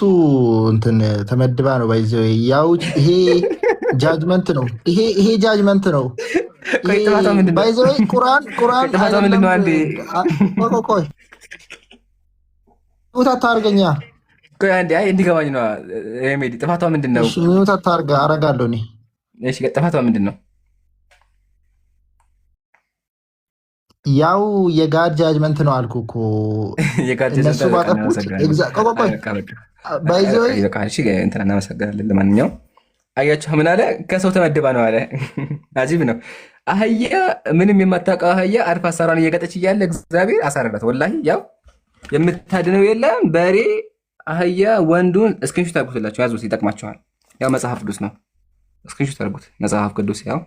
እንትን ተመድባ ነው ባይዘው። ያው ይሄ ጃጅመንት ነው። ይሄ ጃጅመንት ነው። ቆይ ጥፋቷ ምንድነው? ባይዘው ቁርአን ጥፋቷ ምንድነው? አንዴ ቆይ ሙታ ታርገኛ። ቆይ አንዴ አይ እንዲገባኝ ነው። ሬሜዲ ጥፋቷ ምንድነው? እሺ ሙታ ታርጋ አረጋለሁ እኔ። እሺ ጥፋቷ ምንድነው? ያው የጋድ ጃጅመንት ነው አልኩ እኮ። የጋድ ጃጅመንት እናመሰግናለን። ለማንኛውም አያችሁ ምን አለ? ከሰው ተመድባ ነው አለ። አጂብ ነው። አህያ ምንም የማታውቀው አህያ አርፋ ሳራን እየገጠች እያለ እግዚአብሔር አሳረዳት። ወላሂ ያው የምታድነው የለም። በሬ አህያ ወንዱን እስክሪንሾት አድርጉትላችሁ ያዙት፣ ይጠቅማችኋል። ያው መጽሐፍ ቅዱስ ነው። እስክሪንሾት አድርጉት። መጽሐፍ ቅዱስ ያው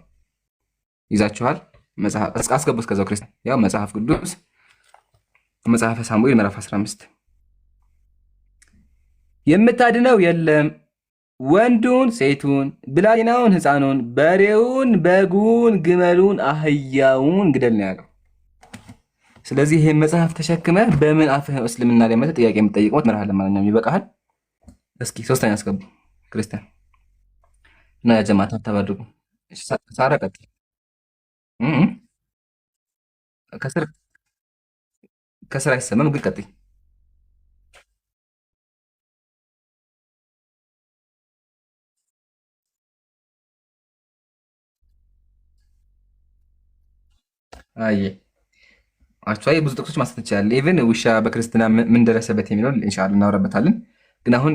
ይዛችኋል። መጽሐፍ አስገቡት። ከዛው ክርስቲያን ያው መጽሐፍ ቅዱስ መጽሐፈ ሳሙኤል ምዕራፍ 15 የምታድነው የለም ወንዱን ሴቱን፣ ብላቴናውን ሕፃኑን፣ በሬውን፣ በጉን፣ ግመሉን፣ አህያውን ግደል ነው ያለው። ስለዚህ ይህን መጽሐፍ ተሸክመ በምን አፍህ ነው እስልምና ላይ መጥተህ ጥያቄ የምትጠይቀው? ትመርሃለህ ማለት ነው። ይበቃሃል። እስኪ ሶስተኛ አስገቡ ክርስቲያን እና ጀማዓት ተባድጉ። ሳራ ቀጥል። ከስር አይሰማም ግን ቀጥይ። አየ አክቹዋሊ ብዙ ጥቅሶች ማንሳት እንችላለን። ኢቭን ውሻ በክርስትና ምን ደረሰበት የሚለውን ኢንሻአላህ እናወራበታለን። ግን አሁን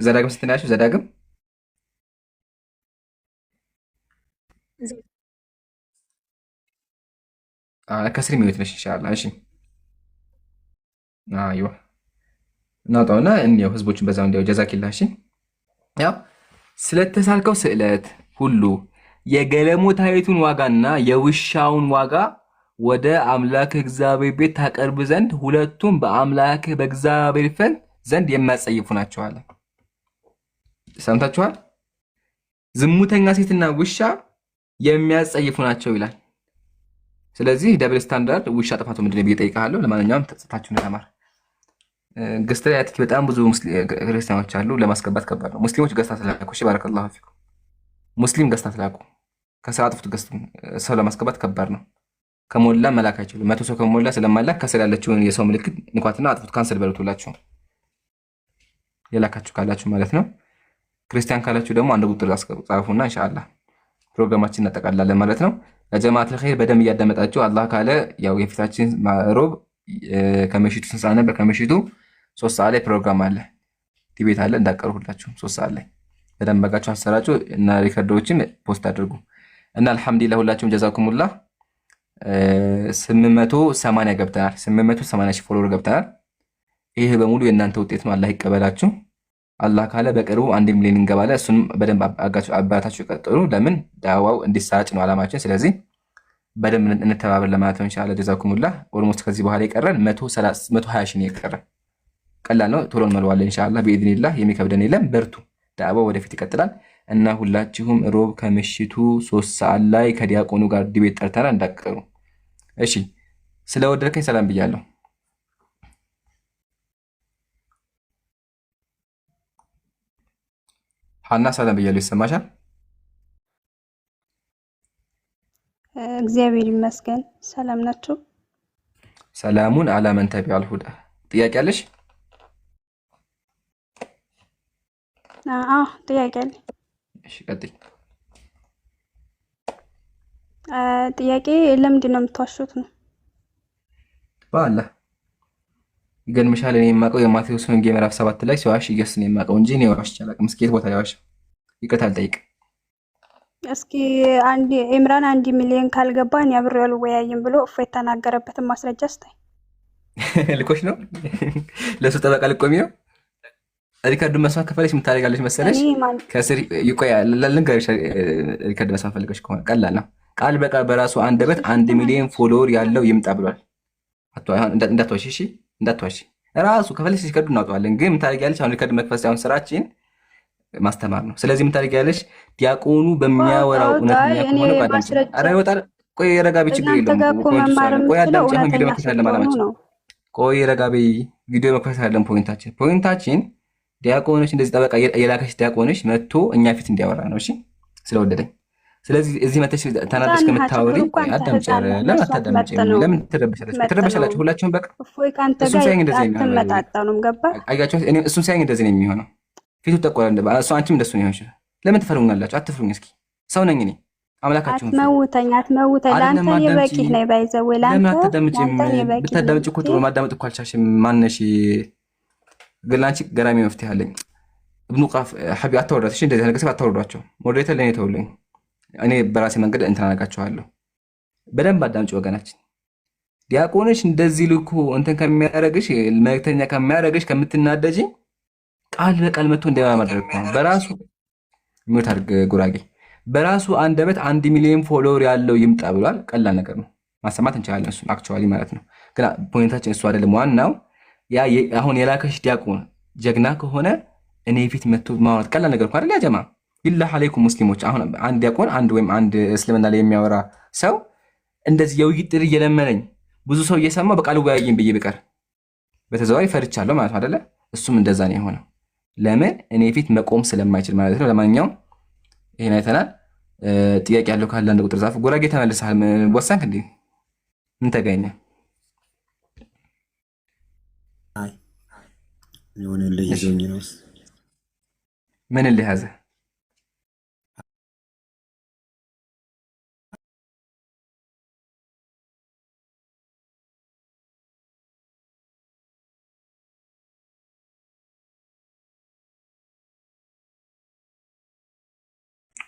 ዘዳግም ስትናያችሁ ዘዳግም ከስር የሚሉት ነሽ ኢንሻአላህ። እሺ አይዋ እናውጣውና እንየው ህዝቦችን በዛው እንዲያው ጀዛኪላህ። እሺ ያው ስለተሳልከው ስዕለት ሁሉ የገለሞታይቱን ዋጋና የውሻውን ዋጋ ወደ አምላክህ እግዚአብሔር ቤት ታቀርብ ዘንድ ሁለቱም በአምላክህ በእግዚአብሔር ፊት ዘንድ የሚያጸይፉ ናቸው አለ። ሰምታችኋል? ዝሙተኛ ሴትና ውሻ የሚያጸይፉ ናቸው ይላል። ስለዚህ ደብል ስታንዳርድ ውሻ ጥፋቱ ምንድን ነው ብዬ እጠይቅሃለሁ። ለማንኛውም ተጽታችሁ ተማር። ገስት ላይ አትኪ በጣም ብዙ ክርስቲያኖች አሉ። ለማስገባት ከባድ ነው። ሙስሊሞች ገስት አትላኩ። እሺ ባረከላሁ ፊኩም። ሙስሊም ገስት አትላኩ። ከስራ አጥፍቱ። ገስት ሰው ለማስገባት ከባድ ነው። ከሞላ መላክ አይችሉም። 100 ሰው ከሞላ ስለማላክ ከስር ያለችውን የሰው ምልክት እንኳንና አጥፍቱ ካንሰል በሉትላችሁ የላካችሁ ካላችሁ ማለት ነው። ክርስቲያን ካላችሁ ደግሞ አንድ ቁጥር ጻፉና ኢንሻአላህ ፕሮግራማችን እናጠቃላለን ማለት ነው። ለጀማዓት ለኸይር በደንብ እያዳመጣችሁ አላህ ካለ ያው የፊታችን ሮብ ከምሽቱ 3 ሰዓት ነበር። ከምሽቱ 3 ሰዓት ላይ ፕሮግራም አለ። ቲቤት አለ እንዳቀሩ ሁላችሁ 3 ሰዓት ላይ በደንብ በጋችሁ አሰራጩ እና ሪከርዶችን ፖስት አድርጉ እና አልሐምዱሊላህ ሁላችሁም ጀዛኩሙላህ 880 ገብተናል። 880 ሺህ ፎሎወር ገብተናል። ይሄ በሙሉ የእናንተ ውጤት ነው። አላህ ይቀበላችሁ። አላህ ካለ በቅርቡ 1 ሚሊዮን እንገባለን። እሱንም በደንብ አባታችሁ ቀጥሉ። ለምን ዳዋው እንዲሳጭ ነው አላማችን። ስለዚህ በደንብ እንተባበር ለማለት ነው ኢንሻአላህ። ጀዛኩሙላህ። ኦልሞስት ከዚህ በኋላ ይቀረን 120 ሺህ ነው የቀረን። ቀላል ነው። ቶሎ እንመለዋለን ኢንሻአላህ በኢድኒላህ። የሚከብደን የለም። በርቱ። ዳዋው ወደፊት ይቀጥላል እና ሁላችሁም ሮብ ከምሽቱ 3 ሰዓት ላይ ከዲያቆኑ ጋር ዲቤት ጠርተናል እንዳትቀሩ እሺ። ስለወደድከኝ ሰላም ብያለሁ። ሐና ሰላም ብያለሁ። ይሰማሻል? እግዚአብሔር ይመስገን። ሰላም ናችሁ? ሰላሙን አላ መን ተቢዐል ሁዳ። ጥያቄ አለሽ? ጥያቄ አለ። እሺ ቀጥይ። ጥያቄ ለምንድን ነው የምትዋሹት ነው? በአላህ ይገርምሻል። እኔ የማውቀው የማቴዎስ ወንጌል ምዕራፍ 7 ላይ ሲዋሽ ኢየሱስ ነው የማውቀው እንጂ እኔ ዋሽ አላውቅም። እስኪ የት ቦታ ያዋሽ? ይቅርታ አልጠይቅ። እስኪ ኢምራን 1 ሚሊዮን ካልገባን ያብሬው አልወያይም ብሎ እፎ የተናገረበትን ማስረጃ ስታይ። ልኮሽ ነው ለሱ ጠበቃ ልቆሚ ነው። ሪካርዱን መስማት ከፈለሽ የምታደርጋለሽ መሰለሽ? ከስር ይቆያል። ልንገርሽ፣ ሪካርድ መስማት ፈልገሽ ከሆነ ቀላል ነው። ቃል በቃል በራሱ አንደበት 1 ሚሊዮን ፎሎወር ያለው ይምጣ ብሏል። እንዳትዋሺ፣ እሺ እንዳትዋሺ። ራሱ ከፈለሽ ሪካርዱ እናውጣዋለን። ግን የምታደርጊያለሽ አሁን ሪካርድ መክፈት ሳይሆን ስራችን ማስተማር ነው። ስለዚህ የምታደርጊያለሽ ዲያቆኑ በሚያወራው እውነተኛ ከሆነ ባዳም አረ ይወጣል። ቆይ ረጋቢ፣ ችግር የለውም። ቆይ አዳምጪ። አሁን ቪዲዮ መክፈት አይደለም አላማችን። ቆይ ረጋቢ፣ ቪዲዮ መክፈት አይደለም ፖይንታችን ዲያቆኖች እንደዚህ ጠበቃ የላከሽ ዲያቆኖች መጥቶ እኛ ፊት እንዲያወራ ነው። እሺ ስለወደደኝ። ስለዚህ እዚህ መተሽ ተናደሽ ከምታወሪ አዳምጪ። ለምን አታዳምጪ? ለምን ትረበሻላችሁ? ሁላችሁም በቃ እሱም ሳይኝ እንደዚህ ነው የሚሆነው። አያችሁ፣ እሱም ሳይኝ እንደዚህ ነው የሚሆነው። ፊቱ ተቆራረጠ። እሱ አንቺም እንደሱ ነው ይሆንሽ። ለምን ትፈሩኛላችሁ? አትፍሩኝ። እስኪ ሰው ነኝ እኔ አምላካችሁን። አትመውተኝ ለአንተ የበቂህ ነው ባይዘው ለምን አታዳምጪም? ብታዳምጪ እኮ ጥሩ። ማዳመጥ እኮ አልቻልሽም። ማነሽ ግን አንቺ ገራሚ መፍትሄ አለኝ። እብኑ ቃፍ ሐቢ አታወርዳት። እሺ እንደዚህ ነገር አታወርዷቸው። ሞዴሬተር ለኔ ተውልኝ። እኔ በራሴ መንገድ እንትን አደርጋቸዋለሁ። በደንብ አዳምጪ ወገናችን። ዲያቆኖች እንደዚህ ልኩ እንትን ከሚያደርግሽ መልእክተኛ ከሚያደርግሽ ከምትናደጂ ቃል በቃል መጥቶ እንደማድረግ ነው። በራሱ ሚውት አድርግ ጉራጌ። በራሱ አንደበት 1 ሚሊዮን ፎሎወር ያለው ይምጣ ብሏል። ቀላል ነገር ነው፣ ማሰማት እንችላለን። እሱ አክቹዋሊ ማለት ነው። ግን ፖይንታችን እሱ አይደለም። ዋናው ያ አሁን የላከሽ ዲያቆን ጀግና ከሆነ እኔ ፊት መጥቶ ማውራት ቀላል ነገር እኮ አይደል? ያ ጀማ ቢላህ አለይኩም ሙስሊሞች፣ አሁን አንድ ዲያቆን አንድ ወይም አንድ እስልምና ላይ የሚያወራ ሰው እንደዚህ የውይይት ጥሪ እየለመነኝ ብዙ ሰው እየሰማ በቃል ወያየኝ ብዬ ብቀር በተዘዋዋሪ ፈርቻለሁ ማለት አይደለ? እሱም እንደዛ ነው የሆነው። ለምን እኔ ፊት መቆም ስለማይችል ማለት ነው። ለማንኛውም ይሄን አይተናል። ጥያቄ ያለው ካለ አንድ ቁጥር ጻፍ። ጉራጌ ተመልሰሃል። ወሰንክ እንዴ? ምን ተገኘ? አይ የሆነ ለይዞኝ ነው። ምን ለያዘ?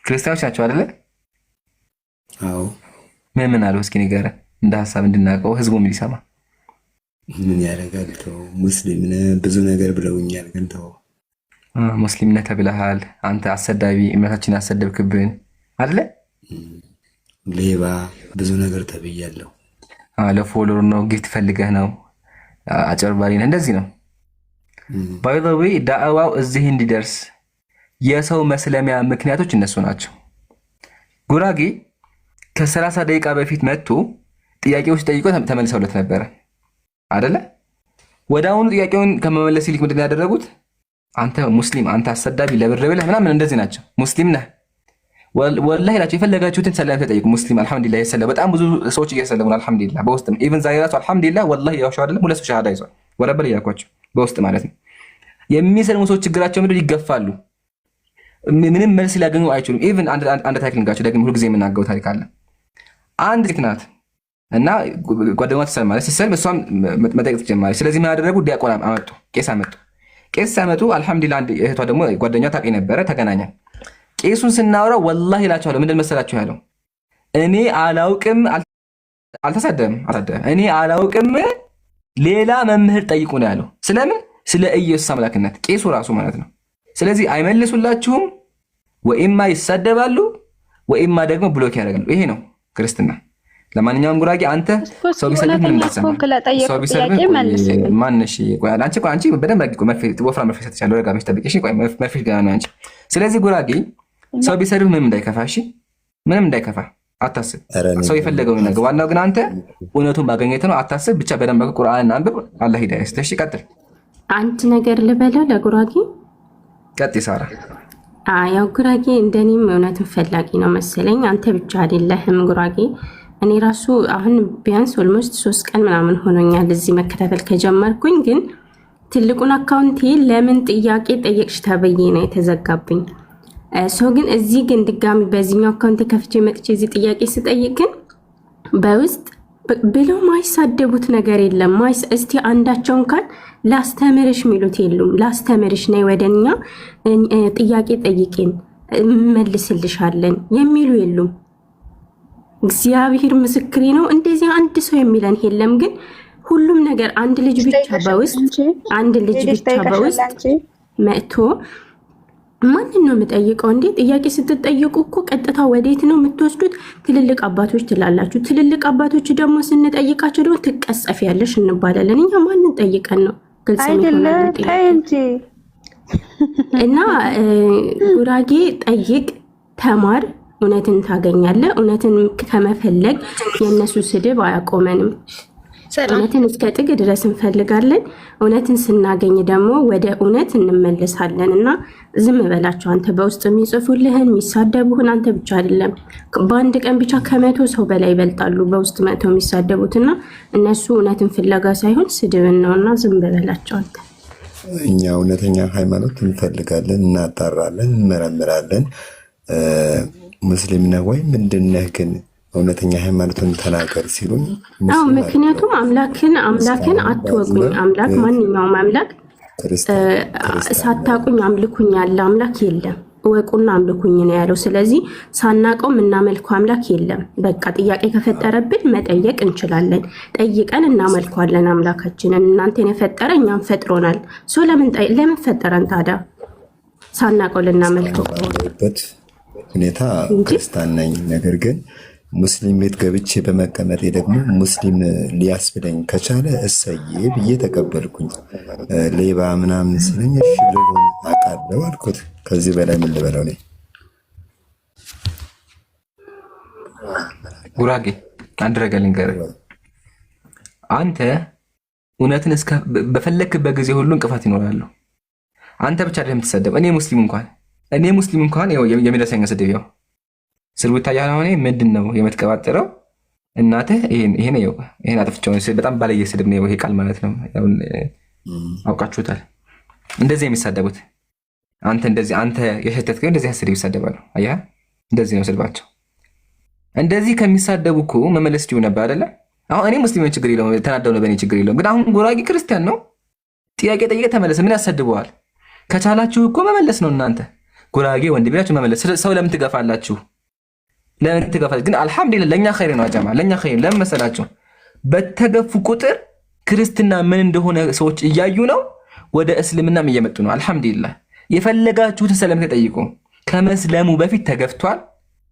ክርስቲያኖች ናቸው አይደለ? አዎ። ምን አለው? እስኪ ንገረን እንደ ሐሳብ እንድናውቀው ህዝቡ ምን ይሰማ። ምን ያደርጋል? ተው ሙስሊም ነህ ብዙ ነገር ብለውኛል፣ ግን ተው። ሙስሊም ነህ ተብለሃል። አንተ አሰዳቢ፣ እምነታችን ያሰደብክብን አይደለ? ሌባ፣ ብዙ ነገር ተብያለሁ። ለፎሎወር ነው፣ ጊፍት ፈልገህ ነው፣ አጨርባሪ ነህ፣ እንደዚህ ነው። ባይ ዘ ዌይ ዳዕዋው እዚህ እንዲደርስ የሰው መስለሚያ ምክንያቶች እነሱ ናቸው። ጉራጌ ከ30 ደቂቃ በፊት መጥቶ ጥያቄዎች ጠይቆ ተመልሰውለት ነበረ አይደለ? ወደ አሁኑ ጥያቄውን ከመመለስ ይልቅ ምንድን ያደረጉት? አንተ ሙስሊም፣ አንተ አሰዳቢ፣ ለብር ብለህ ምናምን እንደዚህ ናቸው። ሙስሊም ነህ ወላሂ ላቸው የፈለጋችሁትን ሰላም ተጠይቁ። ሙስሊም አልሐምዱሊላህ ይሰለ በጣም ብዙ ሰዎች እየሰለሙ ነው። አልሐምዱሊላህ በውስጥም ኢቭን ዛሬ ራሱ አልሐምዱሊላህ ወላሂ ያውሻው አይደለም ሁለት ሸሃዳ ይዟል። ወረበል እያልኳቸው በውስጥ ማለት ነው። የሚሰልሙ ሰዎች ችግራቸው ምንድን ይገፋሉ። ምንም መልስ ሊያገኙ አይችሉም። ኢቭን አንድ ታሪክ ልንጋቸው ደግሞ ሁሉ ጊዜ የምናገረው ታሪክ አለ። አንድ ሴት ናት እና ጓደኛዋ ትሰልማለች። ስትሰልም እሷም መጠየቅ ትጀምራለች። ስለዚህ ምን ያደረጉ? ዲያቆን አመጡ፣ ቄስ አመጡ። ቄስ ሲያመጡ አልሐምዱሊላህ አንድ እህቷ ደግሞ ጓደኛዋ ታውቀኝ ነበረ፣ ተገናኛል። ቄሱን ስናወራ ወላሂ እላቸዋለሁ ምንድን መሰላችሁ ያለው? እኔ አላውቅም፣ አልተሳደበም፣ እኔ አላውቅም፣ ሌላ መምህር ጠይቁ ነው ያለው። ስለምን? ስለ ኢየሱስ አምላክነት ቄሱ ራሱ ማለት ነው። ስለዚህ አይመልሱላችሁም፣ ወይማ ይሳደባሉ፣ ወይማ ደግሞ ብሎክ ያደርጋሉ። ይሄ ነው ክርስትና። ለማንኛውም ጉራጌ አንተ ሰው ቢሰልም ምን እንደሰማ ሰው ቢሰልም ማንሽ ቆይ አንቺ በደንብ አድርጊ ወፍራ መርፌ ሰጥቻለሁ። ረጋ ብለሽ ጠብቂሽ። ቆይ መርፌ ገና ነው አንቺ። ስለዚህ ጉራጌ ሰው ቢሰልም ምንም እንዳይከፋ፣ እሺ ምንም እንዳይከፋ አታስብ። ሰው የፈለገውን ነገር ዋናው ግን አንተ እውነቱን ማግኘት ነው። አታስብ ብቻ በደንብ ቁርአንን አንብብ። አላህ ሂዳያ ይስጥሽ። እሺ ቀጥል። አንድ ነገር ልበለው ለጉራጌ ቀጥይ ሳራ። ያው ጉራጌ እንደኔም እውነትን ፈላጊ ነው መሰለኝ። አንተ ብቻ አይደለህም ጉራጌ። እኔ ራሱ አሁን ቢያንስ ኦልሞስት 3 ቀን ምናምን ሆኖኛል እዚህ መከታተል ከጀመርኩኝ። ግን ትልቁን አካውንቴ ለምን ጥያቄ ጠየቅሽ ተብዬ ነው የተዘጋብኝ። ግን እዚህ ግን ድጋሚ በዚህኛው አካውንቴ ከፍቼ መጥቼ እዚህ ጥያቄ ስጠይቅ ግን በውስጥ ብለው ማይሳደቡት ነገር የለም። እስቲ አንዳቸውን ካል ላስተምርሽ የሚሉት የሉም። ላስተምርሽ ነይ ወደኛ ጥያቄ ጠይቄን መልስልሻለን የሚሉ የሉም። እግዚአብሔር ምስክሬ ነው። እንደዚህ አንድ ሰው የሚለን የለም። ግን ሁሉም ነገር አንድ ልጅ ብቻ በውስጥ መጥቶ ማንን ነው የምጠይቀው? እንዴ ጥያቄ ስትጠይቁ እኮ ቀጥታ ወዴት ነው የምትወስዱት? ትልልቅ አባቶች ትላላችሁ። ትልልቅ አባቶች ደግሞ ስንጠይቃቸው ደግሞ ትቀጸፊያለሽ እንባላለን። እኛ ማንን ጠይቀን ነው? ግልጽ እና ጉራጌ ጠይቅ፣ ተማር፣ እውነትን ታገኛለህ። እውነትን ከመፈለግ የእነሱ ስድብ አያቆመንም። እውነትን እስከ ጥግ ድረስ እንፈልጋለን። እውነትን ስናገኝ ደግሞ ወደ እውነት እንመለሳለን። እና ዝም በላቸው። አንተ በውስጥ የሚጽፉልህን የሚሳደቡህን አንተ ብቻ አይደለም፣ በአንድ ቀን ብቻ ከ100 ሰው በላይ ይበልጣሉ በውስጥ መተው የሚሳደቡትና እነሱ እውነትን ፍለጋ ሳይሆን ስድብን ነውና ዝም በላቸው አንተ። እኛ እውነተኛ ሃይማኖት እንፈልጋለን፣ እናጣራለን፣ እንመረምራለን። ሙስሊም ነህ ወይ ምንድነህ ግን እውነተኛ ሃይማኖትን ተናገር ሲሉን፣ ምክንያቱም አምላክን አትወቁኝ። አምላክ ማንኛውም አምላክ ሳታቁኝ አምልኩኝ ያለ አምላክ የለም። እወቁና አምልኩኝ ነው ያለው። ስለዚህ ሳናቀው የምናመልከው አምላክ የለም። በቃ ጥያቄ ከፈጠረብን መጠየቅ እንችላለን። ጠይቀን እናመልከዋለን አምላካችንን። እናንተን የፈጠረ እኛን ፈጥሮናል። ለምን ፈጠረን ታዲያ ሳናቀው ልናመልከው? ሁኔታ ክርስቲያን ነኝ፣ ነገር ግን ሙስሊም ቤት ገብቼ በመቀመጤ ደግሞ ሙስሊም ሊያስብለኝ ከቻለ እሰዬ ብዬ ተቀበልኩኝ። ሌባ ምናምን ሲለኝ እሺ ልሁን አውቃለሁ አልኩት። ከዚህ በላይ ምን ልበለው ነኝ? ጉራጌ አንድ ነገር ልንገርህ። አንተ እውነትን በፈለክበት ጊዜ ሁሉ እንቅፋት ይኖራሉ። አንተ ብቻ አይደለም የምትሰደብ። እኔ ሙስሊም እንኳን የሚደርሰኝ ስድብ ያው ስድቡ ይታያል። አሁን ምንድን ነው የምትቀባጥረው? እናትህ ይሄን አጥፍቼው በጣም ባለየ ስድብ ነው ይሄ ቃል ማለት ነው። አውቃችሁታል። እንደዚህ የሚሳደቡት አንተ የሸተትከው እንደዚህ ስድብ ይሳደባሉ። አየህ፣ እንደዚህ ነው ስድባቸው። እንደዚህ ከሚሳደቡ እኮ መመለስ ዲሁ ነበር አይደለ? አሁን እኔ ሙስሊም ችግር የለውም፣ ተናደው ነው በእኔ ችግር የለውም። ግን አሁን ጉራጌ ክርስቲያን ነው፣ ጥያቄ ጠይቀህ ተመለስ። ምን ያሳድበዋል? ከቻላችሁ እኮ መመለስ ነው። እናንተ ጉራጌ ወንድ ቢላችሁ መመለስ። ሰው ለምን ትገፋላችሁ? ግን አልሐምዱሊላህ ለእኛ ኸይር ነው። አጃማ ለእኛ ኸይር ለምን መሰላችሁ? በተገፉ ቁጥር ክርስትና ምን እንደሆነ ሰዎች እያዩ ነው፣ ወደ እስልምናም እየመጡ ነው። አልሐምዱሊላህ የፈለጋችሁትን ሰላም ተጠይቁ። ከመስለሙ በፊት ተገፍቷል፣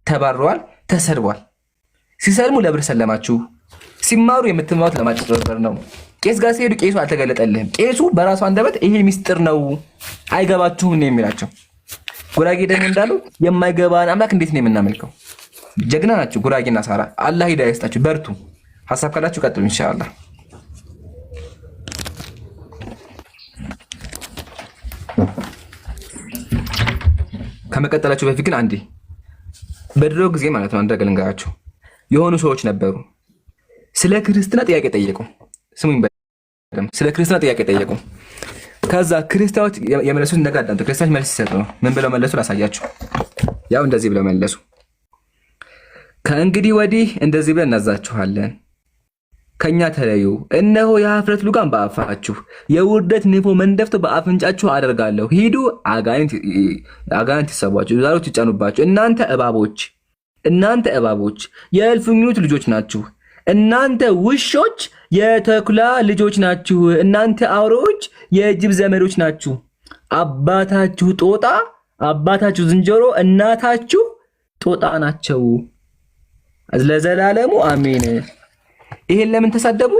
ተባረዋል፣ ተሰድቧል። ሲሰልሙ ለብር ሰለማችሁ፣ ሲማሩ የምትማሩት ለማጭበርበር ነው። ቄስ ጋር ሲሄዱ ቄሱ አልተገለጠልህም። ቄሱ በራሱ አንደበት ይሄ ሚስጥር ነው አይገባችሁም ነው የሚላቸው። ጉራጌ ደግሞ እንዳሉ የማይገባን አምላክ እንዴት ነው የምናመልከው? ጀግና ናቸው ጉራጌና ሳራ። አላህ ሂዳያ ይስጣችሁ፣ በርቱ። ሐሳብ ካላችሁ ቀጥሉ ኢንሻአላህ። ከመቀጠላችሁ በፊት ግን አንዴ በድሮ ጊዜ ማለት ነው አንድ ነገር ልንገራችሁ። የሆኑ ሰዎች ነበሩ ስለ ክርስትና ጥያቄ ጠየቁ። ስሙኝ በደምብ ስለ ክርስትና ጥያቄ ጠየቁ። ከዛ ክርስቲያኖች የመለሱት ነገር አዳምጡ። ክርስቲያኖች መልስ ሲሰጡ ነው ምን ብለው መለሱ ላሳያችሁ። ያው እንደዚህ ብለው መለሱ። ከእንግዲህ ወዲህ እንደዚህ ብለን እናዛችኋለን፣ ከኛ ተለዩ። እነሆ የኀፍረት ልጓም በአፋችሁ የውርደት ንፎ መንደፍቶ በአፍንጫችሁ አደርጋለሁ። ሂዱ፣ አጋንንት ይሰቧችሁ፣ ዛሮች ይጫኑባችሁ። እናንተ እባቦች የእልፍኙት ልጆች ናችሁ። እናንተ ውሾች የተኩላ ልጆች ናችሁ። እናንተ አውሬዎች የጅብ ዘመዶች ናችሁ። አባታችሁ ጦጣ፣ አባታችሁ ዝንጀሮ፣ እናታችሁ ጦጣ ናቸው። ለዘላለሙ አሜን። ይሄን ለምን ተሳደቡ?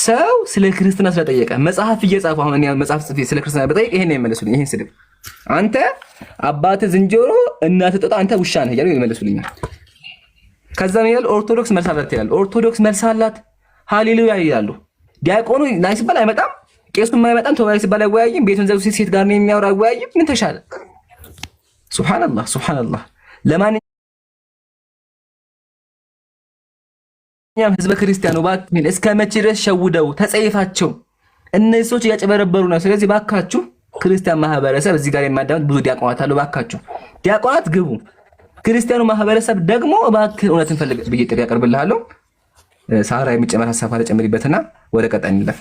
ሰው ስለ ክርስትና ስለጠየቀ መጽሐፍ እየጻፉ አሁን እኔ መጽሐፍ ጽፌ ስለ ክርስትና በጠይቅ ይሄን ነው የመለሱልኝ። ይሄን ስድብ አንተ አባትህ ዝንጀሮ እናትህ ጦጣ አንተ ውሻ ነህ እያሉ ይመለሱልኛል። ከዛ ምን ይላል? ኦርቶዶክስ መልስ አላት ይላል። ኦርቶዶክስ መልስ አላት ሃሌሉያ ይላሉ። ዲያቆኑ ናይ ሲባል አይመጣም፣ ቄሱም አይመጣም፣ ተወያይ ሲባል አይወያይም፣ ቤቱን ዘግቶ ሴት ጋር ነው የሚያወራ አይወያይም። ምን ተሻለ? ሱብሃንአላህ። ለማንኛውም ህዝበ ክርስቲያኑ ባክሚን እስከ መቼ ድረስ ሸውደው ተጸይፋቸው? እነዚህ ሰዎች እያጨበረበሩ ነው። ስለዚህ ባካችሁ ክርስቲያን ማህበረሰብ እዚህ ጋር የማዳመጥ ብዙ ዲያቆናት አሉ። ባካችሁ ዲያቆናት ግቡ። ክርስቲያኑ ማህበረሰብ ደግሞ እባክህ እውነትን ፈልግ ብዬ ጥሪ ያቀርብልሃለሁ። ሳራ የሚጨመር ሐሳብ አለ ጨምሪበትና ወደ ቀጣይ እንለፍ።